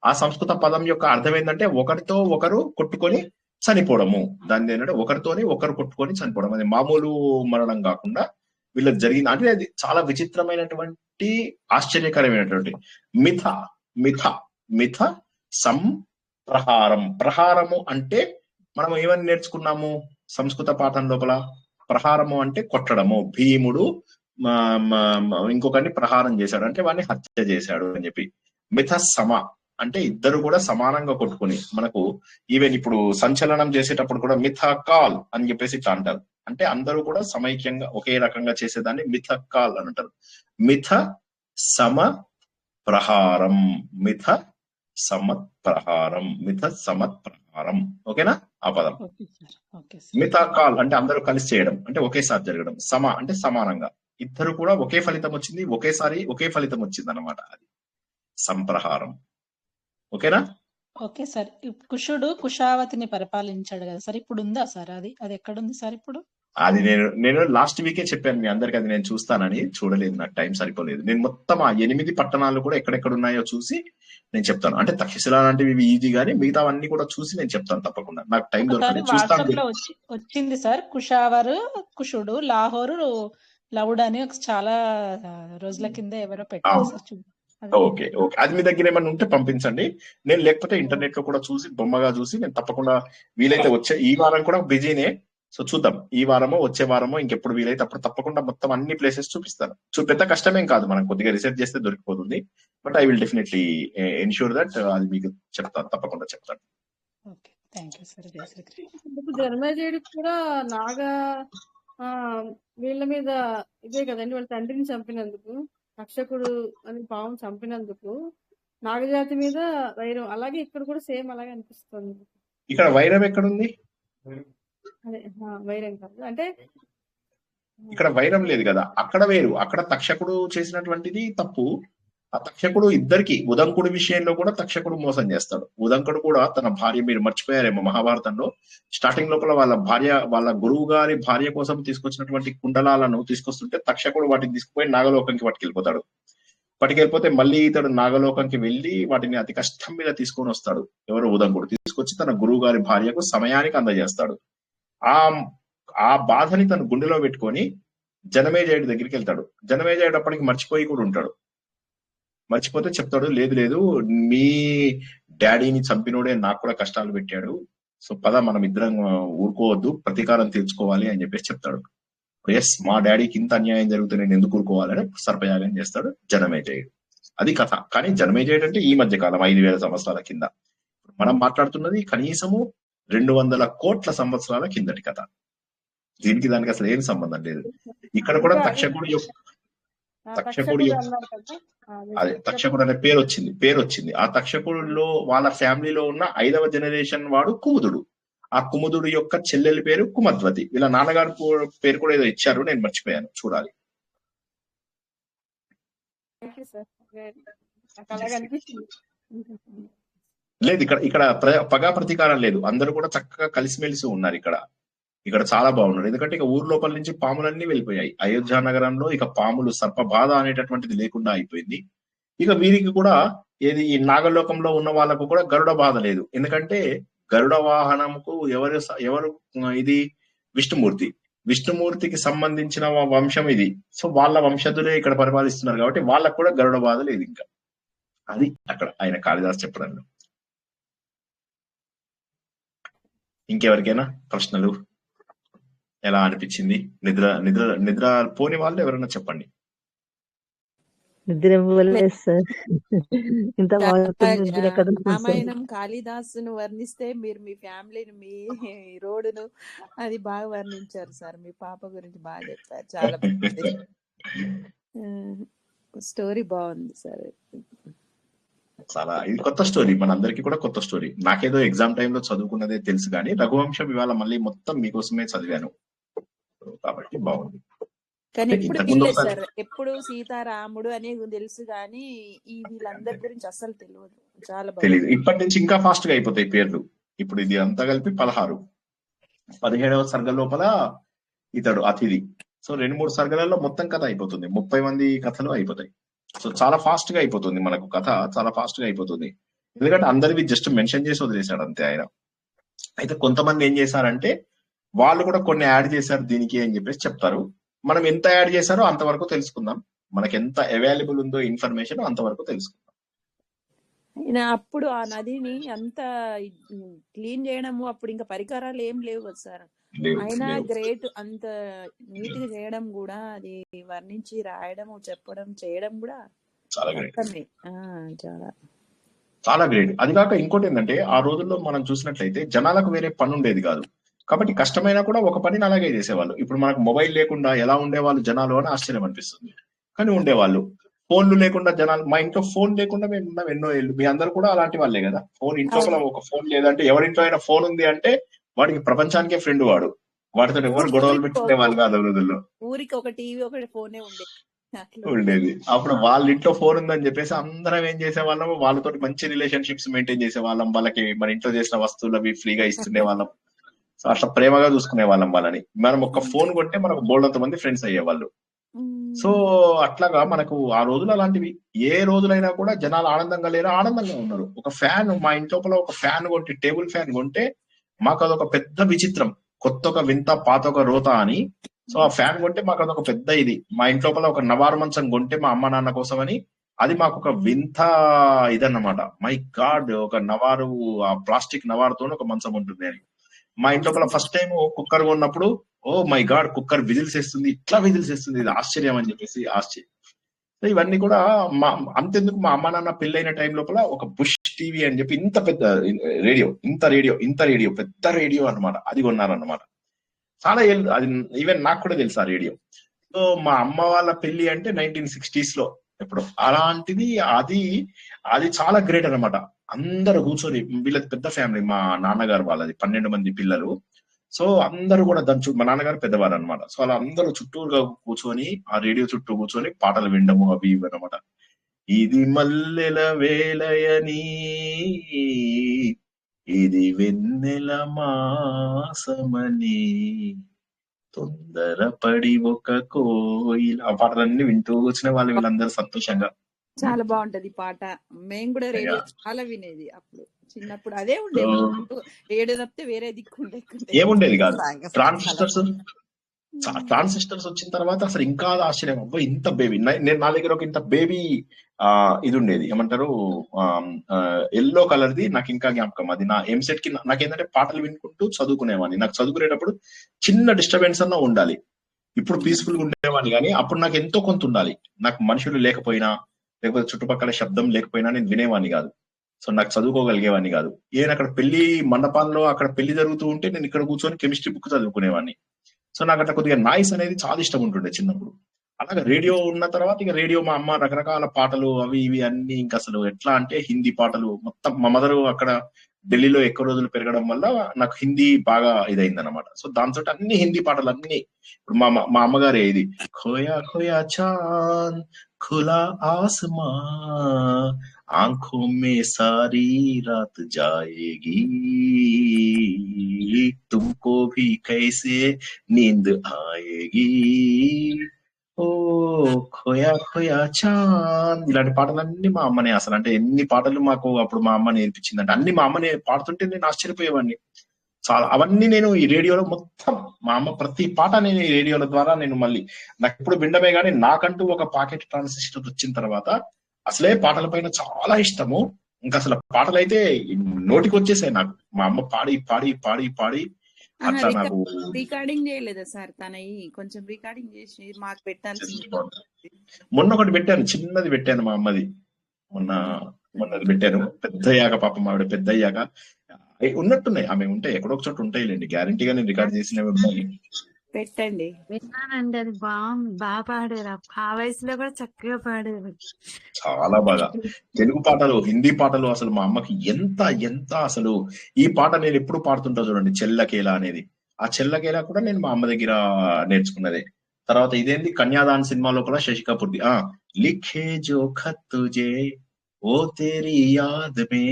ఆ సంస్కృత పదం యొక్క అర్థం ఏంటంటే ఒకరితో ఒకరు కొట్టుకొని చనిపోవడము. దాని ఏంటంటే ఒకరితోనే ఒకరు కొట్టుకొని చనిపోవడం. అది మామూలు మరణం కాకుండా వీళ్ళకి జరిగింది. అంటే అది చాలా విచిత్రమైనటువంటి ఆశ్చర్యకరమైనటువంటి మిథ మిథ మిథ సంప్రహారం. ప్రహారము అంటే మనం ఏమని నేర్చుకున్నాము సంస్కృత పాఠం లోపల? ప్రహారము అంటే కొట్టడము. భీముడు ఇంకొకరిని ప్రహారం చేశాడు అంటే వాడిని హత్య చేశాడు అని చెప్పి. మిథ సమ అంటే ఇద్దరు కూడా సమానంగా కొట్టుకుని, మనకు ఈవెన్ ఇప్పుడు సంచలనం చేసేటప్పుడు కూడా మిథ కాల్ అని చెప్పేసి ఇట్లా అంటారు. అంటే అందరూ కూడా సమైక్యంగా ఒకే రకంగా చేసేదాన్ని మిథ కాల్ అని అంటారు. మిథ సమ ప్రహారం, మిథ సమత్ ప్రహారం, మిథ సమత్ ప్రహారం. ఓకేనా? ఆ పదం మిథ కాల్ అంటే అందరూ కలిసి చేయడం, అంటే ఒకేసారి జరగడం. సమ అంటే సమానంగా, ఇద్దరు కూడా ఒకే ఫలితం వచ్చింది, ఒకేసారి ఒకే ఫలితం వచ్చింది అనమాట. అది సంప్రహారం. ఓకేనా? Okay sir. కుషుడు కుషావతిని పరిపాలించాడు కదా సార్, ఇప్పుడు ఉందా సార్ అది? అది ఎక్కడుంది సార్ ఇప్పుడు? అది నేను లాస్ట్ వీకే చెప్పాను మీ అందరికి, అది నేను చూస్తానని. చూడలేదు, నాకు టైం సరిపోలేదు. నేను మొత్తం ఆ 8 పట్టణాలు కూడా ఎక్కడెక్కడ ఉన్నాయో చూసి నేను చెప్తాను. అంటే తక్షశిల లాంటివి ఈజీ గానీ మిగతావన్నీ కూడా చూసి నేను చెప్తాను తప్పకుండా. నాకు టైం దొరకలేదు, వాట్సాప్ చూస్తాను. లో వచ్చింది సార్, కుషావరు కుషుడు లాహోరు లవుడ్ అని ఒక చాలా రోజుల కింద ఎవరో పెట్టారు సార్. ఓకే ఓకే, అది మీ దగ్గర ఏమన్నా ఉంటే పంపించండి. నేను లేకపోతే ఇంటర్నెట్ లో కూడా చూసి బొమ్మగా చూసి నేను తప్పకుండా వీలైతే వచ్చే ఈ వారం కూడా బిజీనే. సో చూద్దాం, ఈ వారమో వచ్చే వారమో ఇంకెప్పుడు వీలైతే అప్పుడు తప్పకుండా మొత్తం అన్ని ప్లేసెస్ చూపిస్తాను. పెద్ద కష్టమేం కాదు, మనం కొద్దిగా రీసెర్చ్ చేస్తే దొరికిపోతుంది. But I will definitely ensure that అది మీకు చెప్తాను, తప్పకుండా చెప్తాను. జన్మేజయుడికి కూడా నాగా వీళ్ళ మీద ఇదే కదండి, వాళ్ళ తండ్రిని చంపినందుకు, తక్షకుడు అని పాము చంపినందుకు నాగజాతి మీద వైరం. అలాగే ఇక్కడ కూడా సేమ్ అలాగే అనిపిస్తుంది. ఇక్కడ వైరం ఎక్కడుంది? అదే వైరం కాదు అంటే ఇక్కడ వైరం లేదు కదా, అక్కడ వేరు. అక్కడ తక్షకుడు చేసినటువంటిది తప్పు. ఆ తక్షకుడు ఇద్దరికి, ఉదంకుడి విషయంలో కూడా తక్షకుడు మోసం చేస్తాడు. ఉదంకుడు కూడా తన భార్య, మీరు మర్చిపోయారేమో మహాభారతంలో స్టార్టింగ్ లోపల వాళ్ళ గురువు గారి భార్య కోసం తీసుకొచ్చినటువంటి కుండలాలను తీసుకొస్తుంటే తక్షకుడు వాటిని తీసుకుపోయి నాగలోకంకి పట్టుకెళ్ళిపోతాడు. పట్టుకెళ్ళిపోతే మళ్ళీ ఇతడు నాగలోకంకి వెళ్లి వాటిని అతి కష్టం మీద తీసుకొని వస్తాడు. ఎవరు? ఉదంకుడు తీసుకొచ్చి తన గురువు గారి భార్యకు సమయానికి అందజేస్తాడు. ఆ బాధని తన గుండెలో పెట్టుకొని జనమేజయుడి దగ్గరికి వెళ్తాడు. జనమేజయుడు అప్పటికి మర్చిపోయి కూడా ఉంటాడు. మర్చిపోతే చెప్తాడు, లేదు లేదు, మీ డాడీని చంపినోడే నాకు కూడా కష్టాలు పెట్టాడు, సో పద మనం ఇద్దరం ఊరుకోవద్దు, ప్రతీకారం తీర్చుకోవాలి అని చెప్పేసి చెప్తాడు. ఎస్, మా డాడీకి ఇంత అన్యాయం జరుగుతుంది, నేను ఎందుకు ఊరుకోవాలని సర్పయాగం చేస్తాడు జనమేజయుడు. అది కథ. కానీ జనమేజయుడు అంటే ఈ మధ్య కాలం 5000 సంవత్సరాల కింద. మనం మాట్లాడుతున్నది కనీసము 200 కోట్ల సంవత్సరాల కిందటి కథ. దీనికి దానికి అసలు ఏం సంబంధం లేదు. ఇక్కడ కూడా తక్షకుడు అదే తక్షకుడు అనే పేరు వచ్చింది. ఆ తక్షకుడిలో వాళ్ళ ఫ్యామిలీలో ఉన్న 5వ జనరేషన్ వాడు కుముదుడు. ఆ కుముదుడు యొక్క చెల్లెలి పేరు కుమద్వతి. వీళ్ళ నాన్నగారు పేరు కూడా ఏదో ఇచ్చారు, నేను మర్చిపోయాను, చూడాలి. లేదు, ఇక్కడ పగా ప్రతీకారం లేదు, అందరూ కూడా చక్కగా కలిసిమెలిసి ఉన్నారు. ఇక్కడ చాలా బాగున్నారు. ఎందుకంటే ఇక ఊరు లోపల నుంచి పాములన్నీ వెళ్ళిపోయాయి. అయోధ్య నగరంలో ఇక పాములు, సర్ప బాధ అనేటటువంటిది లేకుండా అయిపోయింది. ఇక వీరికి కూడా ఏది, ఈ నాగలోకంలో ఉన్న వాళ్ళకు కూడా గరుడ బాధ లేదు. ఎందుకంటే గరుడ వాహనంకు ఎవరు ఇది విష్ణుమూర్తికి సంబంధించిన వంశం ఇది. సో వాళ్ళ వంశధులే ఇక్కడ పరిపాలిస్తున్నారు కాబట్టి వాళ్ళకు కూడా గరుడ బాధ లేదు. ఇంకా అది అక్కడ ఆయన కాళిదాస్ చెప్పడంలో. ఇంకెవరికైనా ప్రశ్నలు? ఎలా అనిపించింది? నిద్ర పోని వాళ్ళు ఎవరైనా చెప్పండి. నిద్ర ఇవ్వలేదు సార్. ఇంత రామాయణం కాళిదాసును వర్ణిస్తే మీరు మీ ఫ్యామిలీని, మీ రోడ్డును అది బాగా వర్ణించారు సార్. మీ పాప గురించి బాగా చెప్పారు, చాలా బాగుంది. స్టోరీ బాగుంది సార్. చాలా ఇది కొత్త స్టోరీ, మనందరికీ కూడా కొత్త స్టోరీ. నాకేదో ఎగ్జామ్ టైంలో చదువుకున్నదే తెలుసు కానీ రఘువంశం ఇవాళ మళ్ళీ మొత్తం మీకోసమే చదివాను కాబట్టి బాగుంది. కానీ ఎప్పుడు తెలియదు సార్, ఎప్పుడు సీతారాముడు అనేది తెలుసు కానీ ఈ వీళ్ళందరి గురించి అసలు తెలియదు. చాలా తెలియదు. ఇప్పటి నుంచి ఇంకా ఫాస్ట్ గా అయిపోతాయి పేర్లు. ఇప్పుడు ఇది అంతా కలిపి 16, 17వ సర్గ లోపల ఇతడు అతిథి. సో 2-3 సర్గలలో మొత్తం కథ అయిపోతుంది. 30 మంది కథలు అయిపోతాయి. సో చాలా ఫాస్ట్ గా అయిపోతుంది, మనకు కథ చాలా ఫాస్ట్ గా అయిపోతుంది. ఎందుకంటే అందరివి జస్ట్ మెన్షన్ చేసి వదిలేశాడు అంతే ఆయన. అయితే కొంతమంది ఏం చేశారంటే వాళ్ళు కూడా కొన్ని యాడ్ చేశారు దీనికి అని చెప్పేసి చెప్తారు. మనం ఎంత యాడ్ చేశారో అంతవరకు తెలుసుకుందాం. మనకి ఎంత అవైలబుల్ ఉందో ఇన్ఫర్మేషన్ అంతవరకు తెలుసుకుందాం. అప్పుడు ఆ నదిని అంత క్లీన్ చేయడము, అప్పుడు ఇంకా పరికరాలు ఏం లేవు కదా సార్. అయినా గ్రేట్, అంత నీట్ గా చేయడం కూడా, అది వర్ణించి రాయడం, చెప్పడం, చేయడం కూడా చాలా గ్రేట్. చాలా గ్రేట్. అది కాక ఇంకోటి ఏంటంటే ఆ రోజుల్లో మనం చూసినట్లయితే జనాలకు వేరే పని ఉండేది కాదు కాబట్టి కష్టమైనా కూడా ఒక పనిని అలాగే చేసేవాళ్ళు. ఇప్పుడు మనకు మొబైల్ లేకుండా ఎలా ఉండేవాళ్ళు జనాలు అని ఆశ్చర్యం అనిపిస్తుంది, కానీ ఉండేవాళ్ళు. ఫోన్లు లేకుండా జనాలు, మా ఇంట్లో ఫోన్ లేకుండా మేము ఉన్నాం ఎన్నో ఏళ్ళు. మీ అందరు కూడా అలాంటి వాళ్ళే కదా. ఫోన్ ఇంట్లో ఒక ఫోన్ లేదంటే, ఎవరింట్లో అయినా ఫోన్ ఉంది అంటే వాడికి ప్రపంచానికే ఫ్రెండ్ వాడు. వాటితో ఎవరు గొడవలు పెట్టుకునే వాళ్ళు కాదు ఆ రోజుల్లో. ఊరికి ఒక టీవీ ఒకటి ఫోనే ఉండేది అట్లా ఉండేది. అప్పుడు వాళ్ళ ఇంట్లో ఫోన్ ఉందని చెప్పేసి అందరం ఏం చేసేవాళ్ళం, వాళ్ళతో మంచి రిలేషన్షిప్స్ మెయింటైన్ చేసేవాళ్ళం. వాళ్ళకి మన ఇంట్లో చేసిన వస్తువులు అవి ఫ్రీగా ఇస్తుండే వాళ్ళం. సో అట్లా ప్రేమగా చూసుకునే వాళ్ళం వాళ్ళని. మనం ఒక ఫోన్ కొంటే మనకు బోల్డంత మంది ఫ్రెండ్స్ అయ్యేవాళ్ళు. సో అట్లాగా మనకు ఆ రోజులు అలాంటివి. ఏ రోజులైనా కూడా జనాలు ఆనందంగా లేరు, ఆనందంగా ఉన్నారు. ఒక ఫ్యాన్, మా ఇంట్లోపల ఒక ఫ్యాన్ కొంటే, టేబుల్ ఫ్యాన్ కొంటే మాకు అదొక పెద్ద విచిత్రం. కొత్త ఒక వింత, పాత ఒక రోత అని. సో ఆ ఫ్యాన్ కొంటే మాకు అదొక పెద్ద ఇది. మా ఇంట్లోపల ఒక నవారు మంచం కొంటే మా అమ్మ నాన్న కోసం అని, అది మాకు ఒక వింత ఇదన్నమాట. మై గాడ్, ఒక నవారు, ఆ ప్లాస్టిక్ నవారుతో ఒక మంచం ఉంటుంది అని. మా ఇంట్లో ఫస్ట్ టైం కుక్కర్ కొన్నప్పుడు, oh my god, cooker whistles వేస్తుంది, ఇట్లా విజిల్స్ వేస్తుంది, ఇది ఆశ్చర్యం అని చెప్పేసి ఆశ్చర్యం. సో ఇవన్నీ కూడా అంతెందుకు, మా అమ్మ నాన్న పెళ్ళైన టైం లోపల ఒక బుష్ టీవీ అని చెప్పి ఇంత పెద్ద రేడియో పెద్ద రేడియో అన్నమాట, అది కొన్నారన్నమాట. చాలా ఏళ్ళు, అది ఈవెన్ నాకు కూడా తెలుసు ఆ రేడియో. సో మా అమ్మ వాళ్ళ పెళ్లి అంటే 1960s లో ఎప్పుడు. అలాంటిది అది చాలా గ్రేట్ అనమాట. అందరూ కూర్చొని, వీళ్ళది పెద్ద ఫ్యామిలీ, మా నాన్నగారు వాళ్ళది 12 మంది పిల్లలు. సో అందరూ కూడా మా నాన్నగారు పెద్దవారు అనమాట. సో అలా అందరూ చుట్టూరుగా కూర్చొని, ఆ రేడియో చుట్టూ కూర్చొని పాటలు వినడము అవి ఇవి అనమాట. ఇది మల్లెల వేలయని, ఇది వెన్నెల మాసమని, తొందరపడి ఒక కోయిల, ఆ పాటలన్నీ వింటూ వచ్చిన వాళ్ళు వీళ్ళందరూ సంతోషంగా. చాలా బాగుంటది పాట. మేము కూడా రేడియో చాలా వినేది అప్పుడు చిన్నప్పుడు. అదే ఉండేది, రేడియో తప్పితే వేరే దిక్కుండే ఏముండేది కాదు. ట్రాన్సిస్టర్స్ వచ్చిన తర్వాత అసలు ఇంకా ఆశ్చర్యం. అబ్బో ఇంత బేబీ, నేను నా దగ్గర ఒక ఇంత బేబీ ఇది ఉండేది, ఏమంటారు, ఎల్లో కలర్ది, నాకు ఇంకా జ్ఞాపకం. అది నా ఎంసెట్ కి నాకేంటంటే పాటలు వినుకుంటూ చదువుకునేవాడిని. నాకు చదువుకునేటప్పుడు చిన్న డిస్టర్బెన్స్ అన్నా ఉండాలి. ఇప్పుడు పీస్ఫుల్ గా ఉండేవాడిని, కానీ అప్పుడు నాకు ఎంతో కొంత ఉండాలి. నాకు మనుషులు లేకపోయినా, లేకపోతే చుట్టుపక్కల శబ్దం లేకపోయినా నేను వినేవాడిని కాదు. సో నాకు చదువుకోగలిగేవాడిని కాదు. ఏదైనా అక్కడ పెళ్లి మండపాల్లో అక్కడ పెళ్లి జరుగుతూ ఉంటే నేను ఇక్కడ కూర్చొని కెమిస్ట్రీ బుక్ చదువుకునేవాడిని. సో నాకు అట్లా కొద్దిగా నాయిస్ అనేది చాలా ఇష్టం ఉంటుండే చిన్నప్పుడు. అలాగే రేడియో ఉన్న తర్వాత ఇక రేడియో, మా అమ్మ రకరకాల పాటలు అవి ఇవి అన్ని, ఇంకా అసలు ఎట్లా అంటే హిందీ పాటలు మొత్తం. మా మదర్ అక్కడ ఢిల్లీలో ఎక్కువ రోజులు పెరగడం వల్ల నాకు హిందీ బాగా ఇదైంది అనమాట. సో దాంతో అన్ని హిందీ పాటలు అన్ని. ఇప్పుడు మా అమ్మగారే ఇది, ఖోయా ఖోయా చాంద్ ఖులా ఆస్మా ఆంఖోं में सारी रात जाएगी, तुमको भी कैसे नींद आएगी, ఓ ఖోయా ఖోయా చాంద్. ఇలాంటి పాటలన్నీ మా అమ్మనే. అసలు అంటే ఎన్ని పాటలు మాకు అప్పుడు మా అమ్మ నేర్పించిందంటే, అన్ని మా అమ్మనే పాడుతుంటే నేను ఆశ్చర్యపోయేవాడిని చాలా. అవన్నీ నేను ఈ రేడియోలో మొత్తం, మా అమ్మ ప్రతి పాట నేను ఈ రేడియోల ద్వారా నేను మళ్ళీ, నాకు ఎప్పుడు వినడమే కానీ నాకంటూ ఒక పాకెట్ ట్రాన్సిస్టర్ వచ్చిన తర్వాత అసలే పాటల పైన చాలా ఇష్టము. ఇంకా అసలు పాటలు అయితే నోటికి వచ్చేసాయి నాకు. మా అమ్మ పాడి పాడి పాడి పాడి అట్లా నాకు. రికార్డింగ్ చేయలేదా సార్ తనయి? కొంచెం రికార్డింగ్ చేసి మాకు పెట్టాల్సింది. మొన్న ఒకటి పెట్టాను, చిన్నది పెట్టాను మా అమ్మది. మొన్నది పెట్టాను. పెద్ద అయ్యాక, పాపం ఆవిడ పెద్ద అయ్యాక ఉన్నట్టున్నాయి, ఆమె ఉంటాయి, ఎక్కడో ఒక చోట ఉంటాయిలేండి, గ్యారంటీగా నేను రికార్డ్ చేసినవి ఉన్నాయి. పెట్టండి. విన్నానండి, అది బాగా పాడారు. ఆ వయసులో కూడా చక్కగా పాడారు, చాలా బాగా. తెలుగు పాటలు, హిందీ పాటలు అసలు మా అమ్మకి ఎంత ఎంత అసలు. ఈ పాట నేను ఎప్పుడు పాడుతుంటా చూడండి, చెల్లకేలా అనేది. ఆ చెల్లకేలా కూడా నేను మా అమ్మ దగ్గర నేర్చుకున్నదే. తర్వాత ఇదేంటి, కన్యాదాన్ సినిమాలో కూడా శశి కపూర్ది, లిఖే జో ఖత్ తుజే ఓ తేరీ యాద్ మే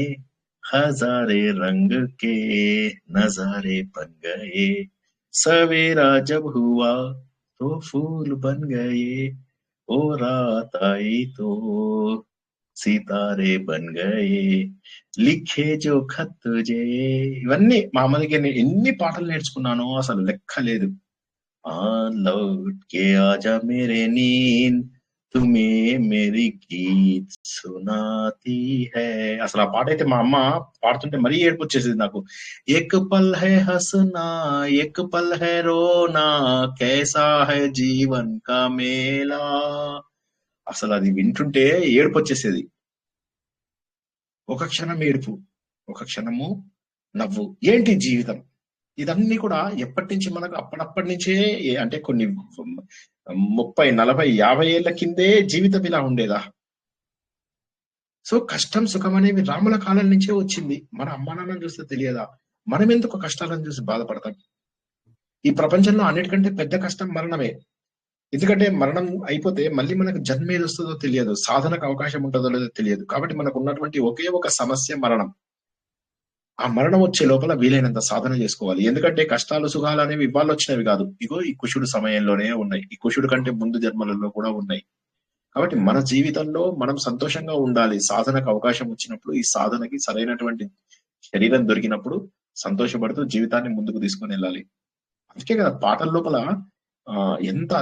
హజారే రంగ్ కే నజారే బన్ గయే, सवेरा जब हुआ तो फूल बन गए, ओ रात आई तो సితారే బన్ గయే, లిఖే జో ఖత్ తుజే. ఇవన్నీ మా అమ్మ దగ్గర ఎన్ని పాటలు నేర్చుకున్నానో అసలు లెక్క లేదు. లౌట్ కే ఆజా మేరే నీంద్ తుమే మేరీ గీత్ సునాతీ హై. అసలు ఆ పాట అయితే మా అమ్మ పాడుతుంటే మరీ ఏడుపు వచ్చేసింది నాకు. ఎక్ పల్ హై హసనా ఎక్ పల్ హై రోనా కైసా హై జీవన్ కా మేలా. అసలు అది వింటుంటే ఏడుపు వచ్చేసేది. ఒక క్షణం ఏడుపు, ఒక క్షణము నవ్వు, ఏంటి జీవితం. ఇదన్నీ కూడా ఎప్పటి నుంచి మనకు అప్పటి నుంచే, అంటే కొన్ని 30, 40, 50 ఏళ్ల కిందే జీవితం ఇలా ఉండేదా? సో కష్టం సుఖం అనేవి రాముల కాలం నుంచే వచ్చింది. మన అమ్మా నాన్నని చూస్తే తెలియదా? మనం ఎందుకు కష్టాలను చూసి బాధపడతాం? ఈ ప్రపంచంలో అన్నిటికంటే పెద్ద కష్టం మరణమే. ఎందుకంటే మరణం అయిపోతే మళ్ళీ మనకు జన్మ ఏది వస్తుందో తెలియదు, సాధనకు అవకాశం ఉంటుందో లేదో తెలియదు. కాబట్టి మనకు ఉన్నటువంటి ఒకే ఒక సమస్య మరణం. ఆ మరణం వచ్చే లోపల వీలైనంత సాధన చేసుకోవాలి. ఎందుకంటే కష్టాలు సుఖాలు అనేవి ఇవాళ వచ్చినవి కాదు, ఇగో ఈ కుషుడు సమయంలోనే ఉన్నాయి, ఈ కుషుడు కంటే ముందు జన్మలలో కూడా ఉన్నాయి. కాబట్టి మన జీవితంలో మనం సంతోషంగా ఉండాలి. సాధనకు అవకాశం వచ్చినప్పుడు, ఈ సాధనకి సరైనటువంటి శరీరం దొరికినప్పుడు సంతోషపడుతూ జీవితాన్ని ముందుకు తీసుకొని వెళ్ళాలి. అందుకే కదా పాటల లోపల ఎంత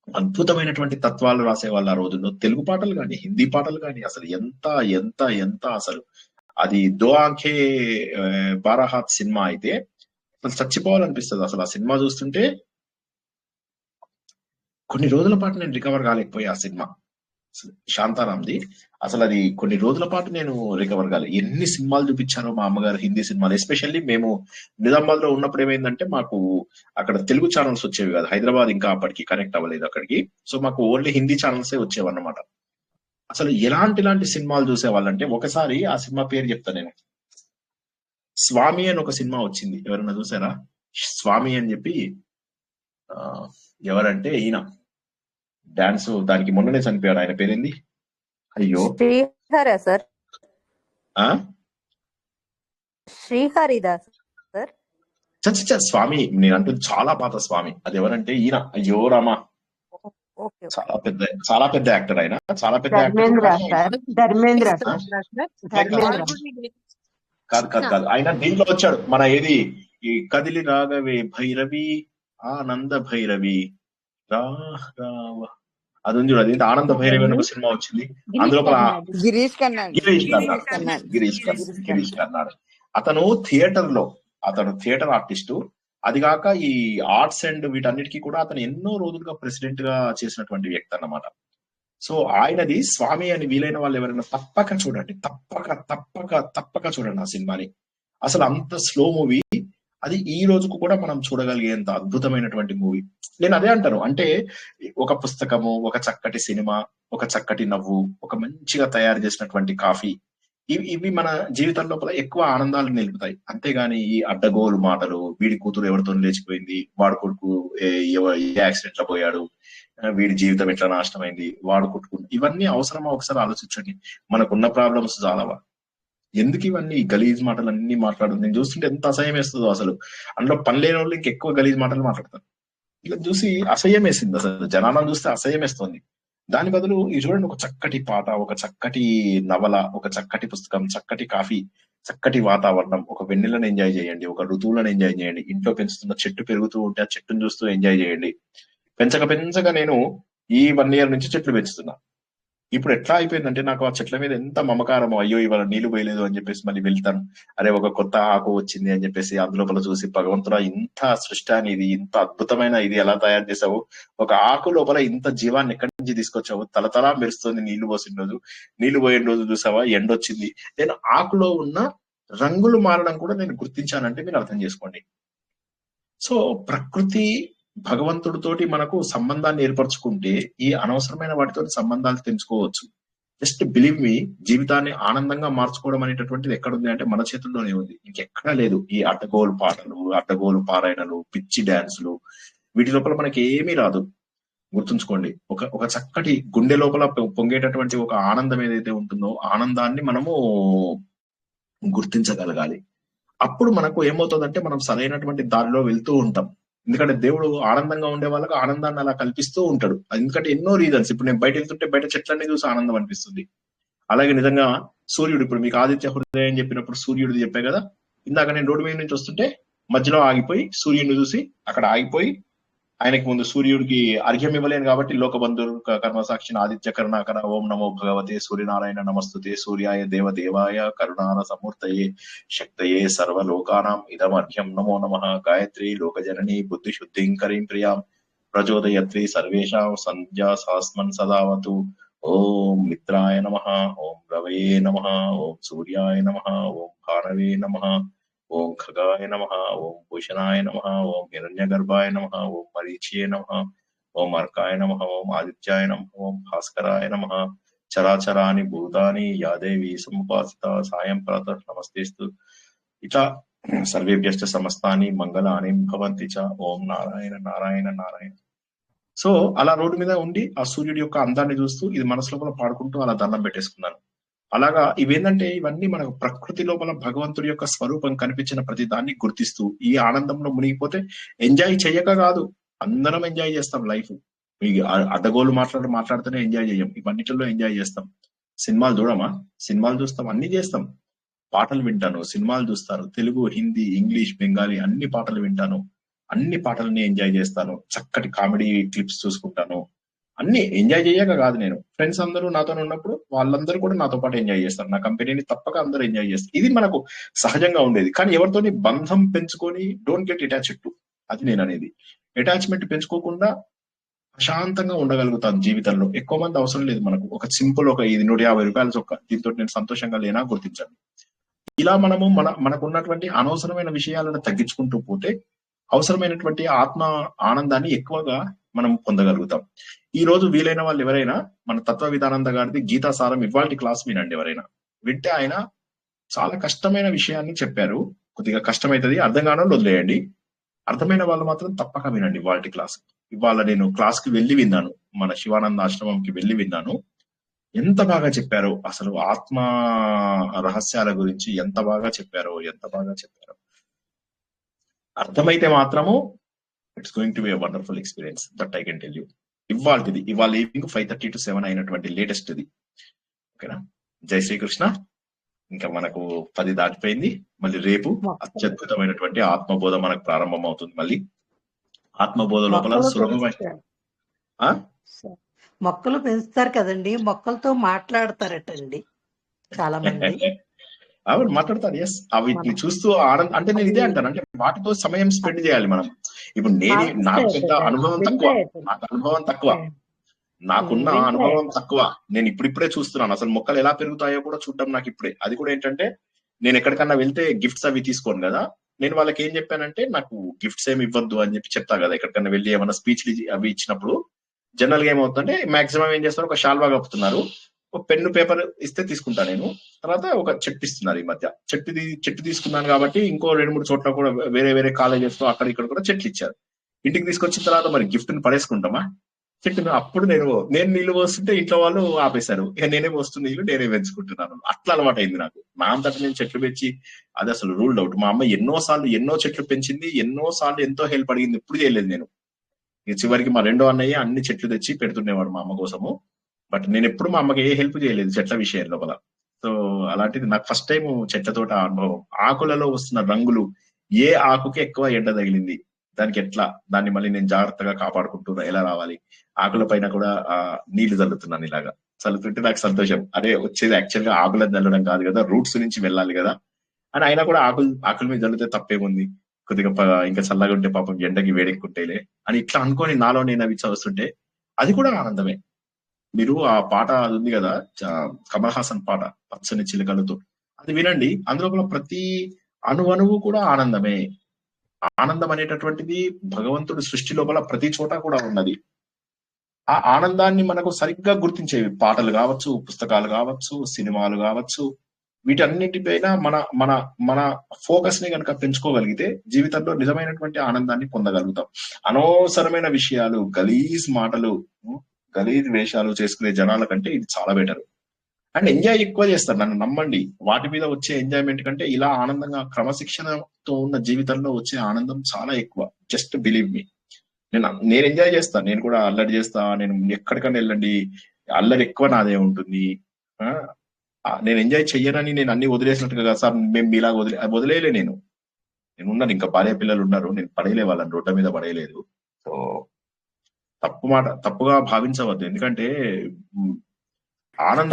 అద్భుతమైనటువంటి తత్వాలు రాసేవాళ్ళు ఆ రోజుల్లో. తెలుగు పాటలు కానీ, హిందీ పాటలు కానీ, అసలు ఎంత ఎంత ఎంత అసలు అది దో ఆంఖే బారాహాత్ సినిమా అయితే అసలు చచ్చిపోవాలనిపిస్తుంది. అసలు ఆ సినిమా చూస్తుంటే కొన్ని రోజుల పాటు నేను రికవర్ కాలేకపోయా. ఆ సినిమా శాంతారాంది అసలు అది కొన్ని రోజుల పాటు నేను రికవర్ కాలే. ఎన్ని సినిమాలు చూపించారో మా అమ్మగారు హిందీ సినిమాలు. ఎస్పెషల్లీ మేము నిజామాబాద్ లో ఉన్నప్పుడు ఏమైందంటే మాకు అక్కడ తెలుగు ఛానల్స్ వచ్చేవి కాదు. హైదరాబాద్ ఇంకా అప్పటికి కనెక్ట్ అవ్వలేదు అక్కడికి. సో మాకు ఓన్లీ హిందీ ఛానల్సే వచ్చేవన్నమాట. అసలు ఎలాంటి సినిమాలు చూసేవాళ్ళంటే, ఒకసారి ఆ సినిమా పేరు చెప్తా నేను. స్వామి అని ఒక సినిమా వచ్చింది, ఎవరైనా చూసారా? స్వామి అని చెప్పి ఎవరంటే ఈయన డాన్స్, దానికి మొన్ననే చనిపోయాడు. ఆయన పేరేంది? అయ్యో శ్రీహరి సార్, ఆ శ్రీహరిదాస్ సార్. చచ్చ స్వామి నేను అంటుంది చాలా పాత స్వామి. అది ఎవరంటే ఈయన, అయ్యో రామా, చాలా పెద్ద యాక్టర్. ఆయన చాలా పెద్ద కాదు. ఆయన దీంట్లో వచ్చాడు. మన ఏది ఈ కదిలి రాగవే భైరవి ఆనంద భైరవి అది ఉంది చూడు, అది ఆనంద భైరవి అని ఒక సినిమా వచ్చింది. అందులో గిరీష్ కర్నాడ్. అతను థియేటర్ ఆర్టిస్టు. అది కాక ఈ ఆర్ట్స్ అండ్ వీటన్నిటికీ కూడా అతను ఎన్నో రోజులుగా ప్రెసిడెంట్ గా చేసినటువంటి వ్యక్తి అన్నమాట. సో ఆయనది స్వామి అని వీలైన వాళ్ళు ఎవరైనా తప్పక చూడండి, తప్పక చూడండి ఆ సినిమాని. అసలు అంత స్లో మూవీ అది, ఈ రోజుకు కూడా మనం చూడగలిగేంత అద్భుతమైనటువంటి మూవీ. నేను అదే అంటాను, అంటే ఒక పుస్తకము, ఒక చక్కటి సినిమా, ఒక చక్కటి నవ్వు, ఒక మంచిగా తయారు చేసినటువంటి కాఫీ, ఇవి మన జీవితం లోపల ఎక్కువ ఆనందాలు నిలుపుతాయి. అంతేగాని ఈ అడ్డగోలు మాటలు, వీడి కూతురు ఎవరితో లేచిపోయింది, వాడు కొడుకు యాక్సిడెంట్ లో పోయాడు, వీడి జీవితం ఎట్లా నాశనమైంది, వాడు కొట్టుకుంటు, ఇవన్నీ అవసరమా? ఒకసారి ఆలోచించండి. మనకున్న ప్రాబ్లమ్స్ చాలావా? ఎందుకు ఇవన్నీ గలీజ్ మాటలు అన్ని మాట్లాడు? నేను చూస్తుంటే ఎంత అసహ్యం వేస్తుందో అసలు. అందులో పని లేని వాళ్ళు ఇంకెక్కువ గలీజ్ మాటలు మాట్లాడతారు. ఇలా చూసి అసహ్యం వేసింది, అసలు జనాలను చూస్తే అసహ్యం వేస్తుంది. దాని బదులు ఇది చూడండి, ఒక చక్కటి పాట, ఒక చక్కటి నవల, ఒక చక్కటి పుస్తకం, చక్కటి కాఫీ, చక్కటి వాతావరణం, ఒక వెన్నెలను ఎంజాయ్ చేయండి, ఒక ఋతువులను ఎంజాయ్ చేయండి. ఇంట్లో పెంచుతున్న చెట్టు పెరుగుతూ ఉంటే ఆ చెట్టును చూస్తూ ఎంజాయ్ చేయండి. పెంచక నేను ఈ 1 year నుంచి చెట్లు పెంచుతున్నా. ఇప్పుడు ఎట్లా అయిపోయిందంటే, నాకు ఆ చెట్ల మీద ఎంత మమకారమో, అయ్యో ఇవాళ నీళ్లు పోయలేదు అని చెప్పేసి మళ్ళీ వెళ్తాను, అరే ఒక కొత్త ఆకు వచ్చింది అని చెప్పేసి అందులోపల చూసి, భగవంతుడా ఇంత సృష్టి అనేది, ఇంత అద్భుతమైన ఇది ఎలా తయారు చేసావు, ఒక ఆకు లోపల ఇంత జీవాన్ని ఎక్కడి నుంచి తీసుకొచ్చావు, తలతలా మెరుస్తుంది నీళ్లు పోసిన రోజు, నీళ్లు పోయిన రోజు చూసావా ఎండొచ్చింది. నేను ఆకులో ఉన్న రంగులు మారడం కూడా నేను గుర్తించానంటే మీరు అర్థం చేసుకోండి. సో ప్రకృతి భగవంతుడితోటి మనకు సంబంధాన్ని ఏర్పరచుకుంటే ఈ అనవసరమైన వాటితో సంబంధాలు తెంచుకోవచ్చు. జస్ట్ బిలీవ్ మీ, జీవితాన్ని ఆనందంగా మార్చుకోవడం అనేటటువంటిది ఎక్కడుంది అంటే మన చేతుల్లోనే ఉంది, ఇంకెక్కడా లేదు. ఈ అడ్డగోలు పాటలు, అడ్డగోలు పారాయణలు, పిచ్చి డాన్సులు, వీటి లోపల మనకి ఏమీ రాదు. గుర్తుంచుకోండి, ఒక చక్కటి గుండె లోపల పొంగేటటువంటి ఒక ఆనందం ఏదైతే ఉంటుందో, ఆనందాన్ని మనము గుర్తించగలగాలి. అప్పుడు మనకు ఏమవుతుందంటే, మనం సరైనటువంటి దారిలో వెళ్తూ ఉంటాం. ఎందుకంటే దేవుడు ఆనందంగా ఉండే వాళ్ళకి ఆనందాన్ని అలా కల్పిస్తూ ఉంటాడు. ఎందుకంటే ఎన్నో రీజన్స్. ఇప్పుడు నేను బయట వెళ్తుంటే బయట చెట్లన్నీ చూసి ఆనందం అనిపిస్తుంది. అలాగే నిజంగా సూర్యుడు, ఇప్పుడు మీకు ఆదిత్య హృదయం చెప్పినప్పుడు సూర్యుడిది చెప్పే కదా, ఇందాక నేను రోడ్డు మీద నుంచి వస్తుంటే మధ్యలో ఆగిపోయి సూర్యుడిని చూసి అక్కడ ఆగిపోయి, ఆయనకి ముందు సూర్యుడికి అర్ఘ్యం ఇవ్వలేను కాబట్టి లోకబంధు కర్మసాక్షిని ఆదిత్య కరుణాకర ఓం నమో భగవతే సూర్యనారాయణ నమస్తుతే సూర్యాయ దేవదేవాయ కరుణాన సమూర్తయే శక్తయే సర్వలోకానాం ఇదం అర్ఘ్యం నమో నమః గాయత్రి లోకజననీ బుద్ధి శుద్ధిం కరీం ప్రియాం ప్రచోదయత్రి సర్వేషాం సంధ్యా సాస్మన్ సదావతు. ఓం మిత్రాయ నమః, ఓం రవయే నమః, ఓం సూర్యాయ నమః, ఓం భారవే నమః, ఓం ఖగాయ నమః, ఓం భూషణాయ నమః, ఓం హిరణ్యగర్భాయ నమః, ఓం మరీచ్యే నమః, ఓం అర్కాయ నమః, ఓం ఆదిత్యాయ నమః, ఓం భాస్కరాయ నమః. చరాచరాని భూతాని యాదేవి సముపాసిత సాయం ప్రాతః నమస్తేస్తు. ఇట్లా సర్వేభ్యశ్చ సమస్తాని మంగళాని భవంతి చ. ఓం నారాయణ నారాయణ నారాయణ. సో అలా రోడ్డు మీద ఉండి ఆ సూర్యుడి యొక్క అందాన్ని చూస్తూ ఇది మనసు లోపల పాడుకుంటూ అలా దండం పెట్టేసుకున్నాను. అలాగా ఇవేంటంటే ఇవన్నీ మనకు ప్రకృతి లోపల భగవంతుడి యొక్క స్వరూపం కనిపించిన ప్రతి దాన్ని గుర్తిస్తూ ఈ ఆనందంలో మునిగిపోతే ఎంజాయ్ చెయ్యక కాదు, అందరం ఎంజాయ్ చేస్తాం లైఫ్. అడ్డగోలు మాట్లాడితేనే ఎంజాయ్ చేయం, ఇవన్నిటిలో ఎంజాయ్ చేస్తాం. సినిమాలు చూడమా? సినిమాలు చూస్తాం, అన్ని చేస్తాం. పాటలు వింటాను, సినిమాలు చూస్తాను, తెలుగు, హిందీ, ఇంగ్లీష్, బెంగాలీ అన్ని పాటలు వింటాను, అన్ని పాటలని ఎంజాయ్ చేస్తాను, చక్కటి కామెడీ క్లిప్స్ చూసుకుంటాను. అన్ని ఎంజాయ్ చేయక కాదు, నేను ఫ్రెండ్స్ అందరూ నాతో ఉన్నప్పుడు వాళ్ళందరూ కూడా నాతో పాటు ఎంజాయ్ చేస్తారు, నా కంపెనీని తప్పక అందరూ ఎంజాయ్ చేస్తారు. ఇది మనకు సహజంగా ఉండేది. కానీ ఎవరితోని బంధం పెంచుకొని డోంట్ గెట్ అటాచ్డ్ టు, అది నేను అనేది. అటాచ్మెంట్ పెంచుకోకుండా ప్రశాంతంగా ఉండగలుగుతాను జీవితంలో. ఎక్కువ మంది అవసరం లేదు మనకు. ఒక సింపుల్ ఒక ఇది 150 రూపాయల చొక్క, దీంతో నేను సంతోషంగా లేనా గుర్తించండి. ఇలా మనము మనకున్నటువంటి అనవసరమైన విషయాలను తగ్గించుకుంటూ పోతే అవసరమైనటువంటి ఆత్మ ఆనందాన్ని ఎక్కువగా మనం పొందగలుగుతాం. ఈ రోజు వీలైన వాళ్ళు ఎవరైనా మన తత్వ విధానంద గారిది గీతాసారం ఇవాల్టి క్లాస్ వినండి. ఎవరైనా వింటే ఆయన చాలా కష్టమైన విషయాన్ని చెప్పారు. కొద్దిగా కష్టమైతుంది, అర్థం కాని వాళ్ళు వదిలేయండి. అర్థమైన వాళ్ళు మాత్రం తప్పక వినండి ఇవాల్టి క్లాస్. ఇవాళ నేను క్లాస్ కి వెళ్ళి విన్నాను, మన శివానంద ఆశ్రమంకి వెళ్ళి విన్నాను. ఎంత బాగా చెప్పారో, అసలు ఆత్మ రహస్యాల గురించి ఎంత బాగా చెప్పారో. అర్థమైతే మాత్రము it's going to be a wonderful experience, that I can tell you. ఇవాళ ఈవినింగ్ 5:30 to 7 అయినటువంటి లేటెస్ట్ ఇది. ఓకేనా? జై శ్రీకృష్ణ. ఇంకా మనకు 10 దాటిపోయింది. మళ్ళీ రేపు అత్యద్భుతమైనటువంటి ఆత్మబోధ మనకు ప్రారంభం అవుతుంది. మళ్ళీ ఆత్మబోధ లోపల సులభమైన మొక్కలు పెంచుతారు కదండి, మొక్కలతో మాట్లాడతారటండి చాలా మంది. అవును, మాట్లాడతారు. ఎస్, వీటిని చూస్తూ ఆనందం. అంటే నేను ఇదే అంటాను, అంటే వాటితో సమయం స్పెండ్ చేయాలి మనం. ఇప్పుడు నాకు పెద్ద అనుభవం తక్కువ, నాకున్న అనుభవం తక్కువ. నేను ఇప్పుడిప్పుడే చూస్తున్నాను అసలు మొక్కలు ఎలా పెరుగుతాయో కూడా చూడడం నాకు ఇప్పుడే. అది కూడా ఏంటంటే నేను ఎక్కడికన్నా వెళ్తే గిఫ్ట్స్ అవి తీసుకోను కదా. నేను వాళ్ళకి ఏం చెప్పానంటే నాకు గిఫ్ట్స్ ఏమి ఇవ్వద్దు అని చెప్తా కదా. ఎక్కడికన్నా వెళ్ళి ఏమైనా స్పీచ్లు అవి ఇచ్చినప్పుడు జనరల్ గా ఏమవుతుందంటే మాక్సిమం ఏం చేస్తారు, ఒక షాల్వా కప్పుతున్నారు, ఒక పెన్ను పేపర్ ఇస్తే తీసుకుంటా నేను. తర్వాత ఒక చెట్టు ఇస్తున్నారు. ఈ మధ్య చెట్టు తీసుకున్నాను కాబట్టి ఇంకో 2-3 చోట్ల కూడా వేరే కాలేజెస్ లో అక్కడ ఇక్కడ కూడా చెట్లు ఇచ్చారు. ఇంటికి తీసుకొచ్చిన తర్వాత మరి గిఫ్ట్ ని పడేసుకుంటామా చెట్టును? అప్పుడు నేను నీళ్లు పోస్తుంటే ఇంట్లో వాళ్ళు ఆపేశారు. ఇక నేనే పోస్తున్న నీళ్లు నేనే పెంచుకుంటున్నాను. అట్లా అలవాటు అయింది నాకు. నా అంతటా నేను చెట్లు పెంచి, అది అసలు రూల్డ్ అవుట్. మా అమ్మ ఎన్నో చెట్లు పెంచింది, ఎన్నోసార్లు ఎంతో హెల్ప్ అడిగింది. ఎప్పుడు చేయలేదు నేను. ఇక చివరికి మా రెండో అన్నయ్య అన్ని చెట్లు తెచ్చి పెడుతుండేవాడు మా అమ్మ కోసము. బట్ నేను ఎప్పుడు మా అమ్మకి ఏ హెల్ప్ చేయలేదు చెట్ల విషయం లోపల. సో అలాంటిది నాకు ఫస్ట్ టైం చెట్లతోట అనుభవం. ఆకులలో వస్తున్న రంగులు, ఏ ఆకుకి ఎక్కువ ఎండ తగిలింది, దానికి ఎట్లా, దాన్ని మళ్ళీ నేను జాగ్రత్తగా కాపాడుకుంటున్నా, ఎలా రావాలి. ఆకుల పైన కూడా నీళ్లు చల్లుతున్నాను. ఇలాగా చల్లుతుంటే నాకు సంతోషం. అదే వచ్చేది యాక్చువల్ గా ఆకులను చల్లడం కాదు కదా, రూట్స్ నుంచి వెళ్ళాలి కదా అని. అయినా కూడా ఆకుల మీద చల్లితే తప్పేముంది, కొద్దిగా ఇంకా చల్లగా ఉంటే పాపం ఎండకి వేడెక్కుంటేలే అని ఇట్లా అనుకొని నాలో నేను అవి చదువుతుంటే అది కూడా ఆనందమే. మీరు ఆ పాట అది ఉంది కదా, కమల్ హాసన్ పాట పచ్చని చిలుకలతో, అది వినండి. అందులో ప్రతి అణువు కూడా ఆనందమే. ఆనందం అనేటటువంటిది భగవంతుడి సృష్టి లోపల ప్రతి చోట కూడా ఉన్నది. ఆ ఆనందాన్ని మనకు సరిగ్గా గుర్తించేవి పాటలు కావచ్చు, పుస్తకాలు కావచ్చు, సినిమాలు కావచ్చు, వీటన్నిటిపైన మన ఫోకస్ ని కనుక పెంచుకోగలిగితే జీవితంలో నిజమైనటువంటి ఆనందాన్ని పొందగలుగుతాం. అనవసరమైన విషయాలు, గలీజ్ మాటలు, గలీజ్ వేషాలు చేసుకునే జనాల కంటే ఇది చాలా బెటర్. అండ్ ఎంజాయ్ ఎక్కువ చేస్తారు, నన్ను నమ్మండి. వాటి మీద వచ్చే ఎంజాయ్మెంట్ కంటే ఇలా ఆనందంగా క్రమశిక్షణతో ఉన్న జీవితంలో వచ్చే ఆనందం చాలా ఎక్కువ. Just believe me. నేను ఎంజాయ్ చేస్తాను, నేను కూడా అల్లరి చేస్తా. నేను ఎక్కడికన్నా వెళ్ళండి, అల్లరి ఎక్కువ నాదే ఉంటుంది. నేను ఎంజాయ్ చెయ్యనని నేను అన్ని వదిలేసినట్టుగా సార్ మేము మీలాగా వదిలేయలే. నేను ఉన్నాను, ఇంకా భార్య పిల్లలు ఉన్నారు, నేను పడేయలే వాళ్ళని, రోడ్ల మీద పడేయలేదు. సో తప్పుగా భావించవద్దు. ఎందుకంటే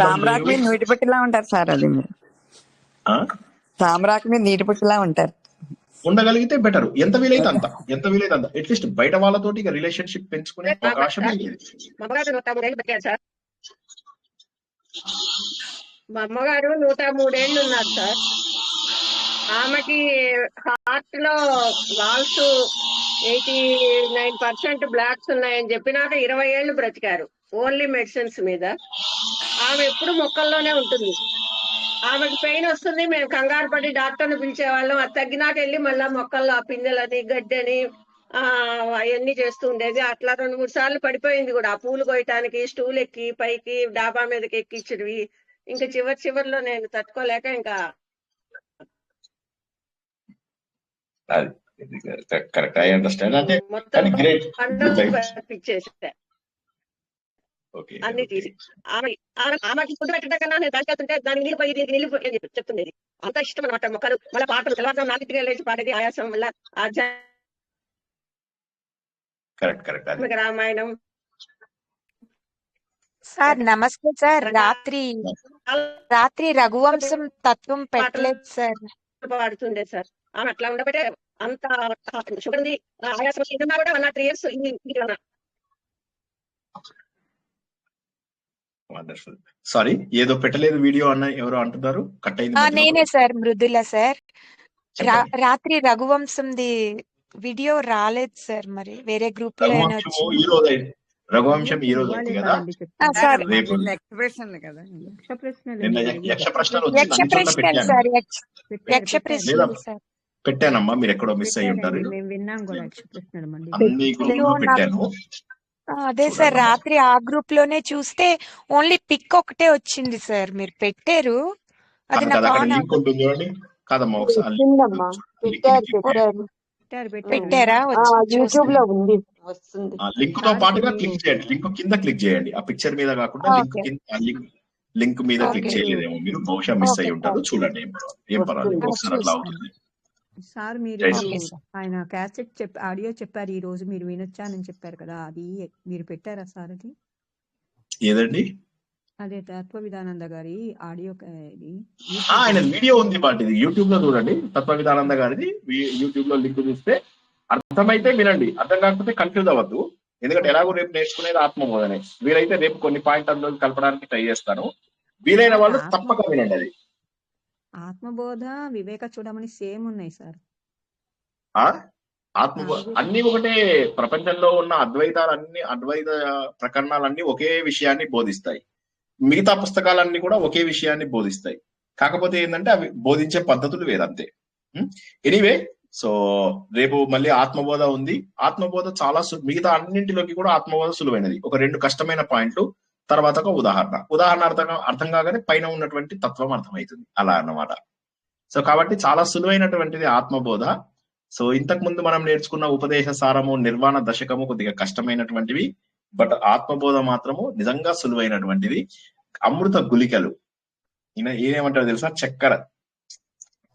సామ్రాక్ మీద నీటి పుట్టిలా ఉంటారు సార్. అది సామ్రాక్ మీద నీటి పుట్టిలా ఉంటారు. ఉండగలిగితే బెటర్. ఎంత వీలైతే అంత అట్లీస్ట్ బయట వాళ్ళతోటి రిలేషన్షిప్ పెంచుకునే అవకాశమే లేదు. మా అమ్మగారు 103 ఏళ్ళు ఉన్నారు సార్. ఆమెకి హార్ట్ లో వాల్స్ 89% బ్లాక్స్ ఉన్నాయని చెప్పినాక 20 ఏళ్ళు బ్రతికారు ఓన్లీ మెడిసిన్స్ మీద. ఆమె ఎప్పుడు మొక్కల్లోనే ఉంటుంది. ఆమెకి పెయిన్ వస్తుంది, మేము కంగారు పడి డాక్టర్ని పిలిచేవాళ్ళం. అది తగ్గినాక వెళ్ళి మళ్ళా మొక్కల్లో ఆ పిందెలని గడ్డని అవన్నీ చేస్తూ ఉండేది. అట్లా 2-3 సార్లు పడిపోయింది కూడా. ఆ పూలు కోయటానికి స్టూల్ ఎక్కి పైకి డాబా మీదకి ఎక్కించినవి. ఇంకా చివరిలో నేను తట్టుకోలేక ఇంకా కరెక్ట్, ఐ అండర్స్టాండ్. అంటే మొత్తం కానీ గ్రేట్. పంపించేసా అన్ని తీసి. ఆమెకి ఫుడ్ పెట్టడం కన్నా నేను బయటకెళ్తుంటే దానికి నీళ్ళు పోయి దీనికి నీళ్ళు పోయి అని చెప్తుండేది. అంత ఇష్టం అనమాట మొక్కలు. మళ్ళీ పాటలు తెల్లవారుజాము 4 లేచి పాడేది ఆయాసం వల్ల. ఆధ్యాత్మిక రామాయణం. సార్ నమస్తే సార్. రాత్రి రఘువంశం తత్వం పెట్టలేదు సార్. పాడుతుండే సార్. ఆమె అట్లా ఉండబట్టే అంత షుగర్ ఉంది, ఆయాసం ఉన్నా కూడా 103 years వండర్ఫుల్. సారీ, ఏదో పెట్టలేదు వీడియో అన్న ఎవరో అంటున్నారు, కట్ అయింది. నేనే సార్, మృదుల సార్. రాత్రి రఘువంశంది వీడియో రాలేదు సార్. మరి వేరే గ్రూప్ లో రఘువంశం ఈ రోజు అయింది కదా సార్. పెట్టానమ్మా, మీరు ఎక్కడో మిస్ అయ్యి ఉంటారు. అన్ని గ్రూప్ పెట్టాను. అదే సార్, రాత్రి ఆ గ్రూప్ లోనే చూస్తే ఓన్లీ పిక్ ఒకటే వచ్చింది సార్. మీరు పెట్టారు, అది కాదమ్మా, ఒకసారి పెట్టారా? యూట్యూబ్ లో ఉంది, వస్తుంది. లింక్ తో పాటుగా క్లిక్ చేయండి. లింక్ కింద క్లిక్ చేయండి, ఆ పిక్చర్ మీద కాకుండా లింక్ మీద క్లిక్ చేయలేదేమో మీరు, బహుశా మిస్ అయ్యి ఉంటారు. చూడండి, ఏం పర్వాలేదు, ఒకసారి అట్లా అవుతుంది. సార్ మీరు ఆయన క్యాసెట్ ఆడియో చెప్పారు ఈ రోజు, మీరు వినొచ్చానని చెప్పారు కదా, అది మీరు పెట్టారా సార్? అది ఏదండి? అదే తత్వ విధానంద గారి ఆడియో. ఆయన వీడియో ఉంది వాటిది, యూట్యూబ్ లో చూడండి. తత్వ విధానంద గారిది యూట్యూబ్ లో లింక్ చూస్తే అర్థమైతే వినండి, అర్థం కాకపోతే కన్ఫ్యూజ్ అవ్వద్దు. ఎందుకంటే ఎలాగో రేపు నేర్చుకునేది ఆత్మబోధనే. వీలైతే రేపు కొన్ని పాయింట్ అందులో కలపడానికి ట్రై చేస్తాను. వీలైన వాళ్ళు తప్పక వినండి. అది ఆత్మబోధ, వివేక చూడమని సేమ్ ఉన్నాయి సార్. అన్ని ఒకటే. ప్రపంచంలో ఉన్న అద్వైత ప్రకరణాలన్నీ ఒకే విషయాన్ని బోధిస్తాయి. మిగతా పుస్తకాలన్నీ కూడా ఒకే విషయాన్ని బోధిస్తాయి. కాకపోతే ఏంటంటే అవి బోధించే పద్ధతులు వేరంతే. ఎనీవే, సో రేపు మళ్ళీ ఆత్మబోధ ఉంది. ఆత్మబోధ చాలా మిగతా అన్నింటిలోకి కూడా ఆత్మబోధ సులువైనది. ఒక 2 కష్టమైన పాయింట్లు, తర్వాత ఒక ఉదాహరణ అర్థం కాగానే పైన ఉన్నటువంటి తత్వం అర్థమవుతుంది, అలా అన్నమాట. సో కాబట్టి చాలా సులువైనటువంటిది ఆత్మబోధ. సో ఇంతకు ముందు మనం నేర్చుకున్న ఉపదేశ సారము, నిర్వాణ దశకము కొద్దిగా కష్టమైనటువంటివి. బట్ ఆత్మబోధ మాత్రము నిజంగా సులువైనటువంటిది. అమృత గుళికలు, ఏమంటారు తెలుసా?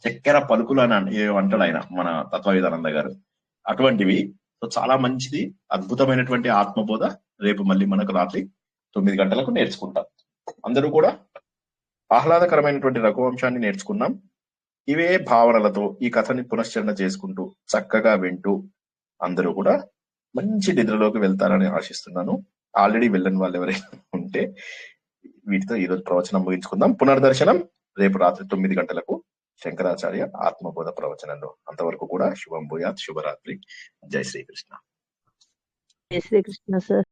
చక్కెర పలుకులు అని ఏమంటాడు ఆయన, మన తత్వ విధానంద గారు. అటువంటివి. సో చాలా మంచిది, అద్భుతమైనటువంటి ఆత్మబోధ. రేపు మళ్ళీ మనకు రాత్రి 9 గంటలకు నేర్చుకుంటాం. అందరూ కూడా ఆహ్లాదకరమైనటువంటి రఘువంశాన్ని నేర్చుకున్నాం. ఇవే భావనలతో ఈ కథని పునశ్చరణ చేసుకుంటూ చక్కగా వింటూ అందరూ కూడా మంచి నిద్రలోకి వెళ్తారని ఆశిస్తున్నాను. ఆల్రెడీ వెళ్ళని వాళ్ళు ఎవరైనా ఉంటే వీటితో ఈరోజు ప్రవచనం ముగించుకుందాం. పునర్దర్శనం రేపు రాత్రి 9 గంటలకు శంకరాచార్య ఆత్మబోధ ప్రవచనంలో. అంతవరకు కూడా శుభం భూయాత్, శుభరాత్రి, జై శ్రీకృష్ణ. జై శ్రీకృష్ణ సార్.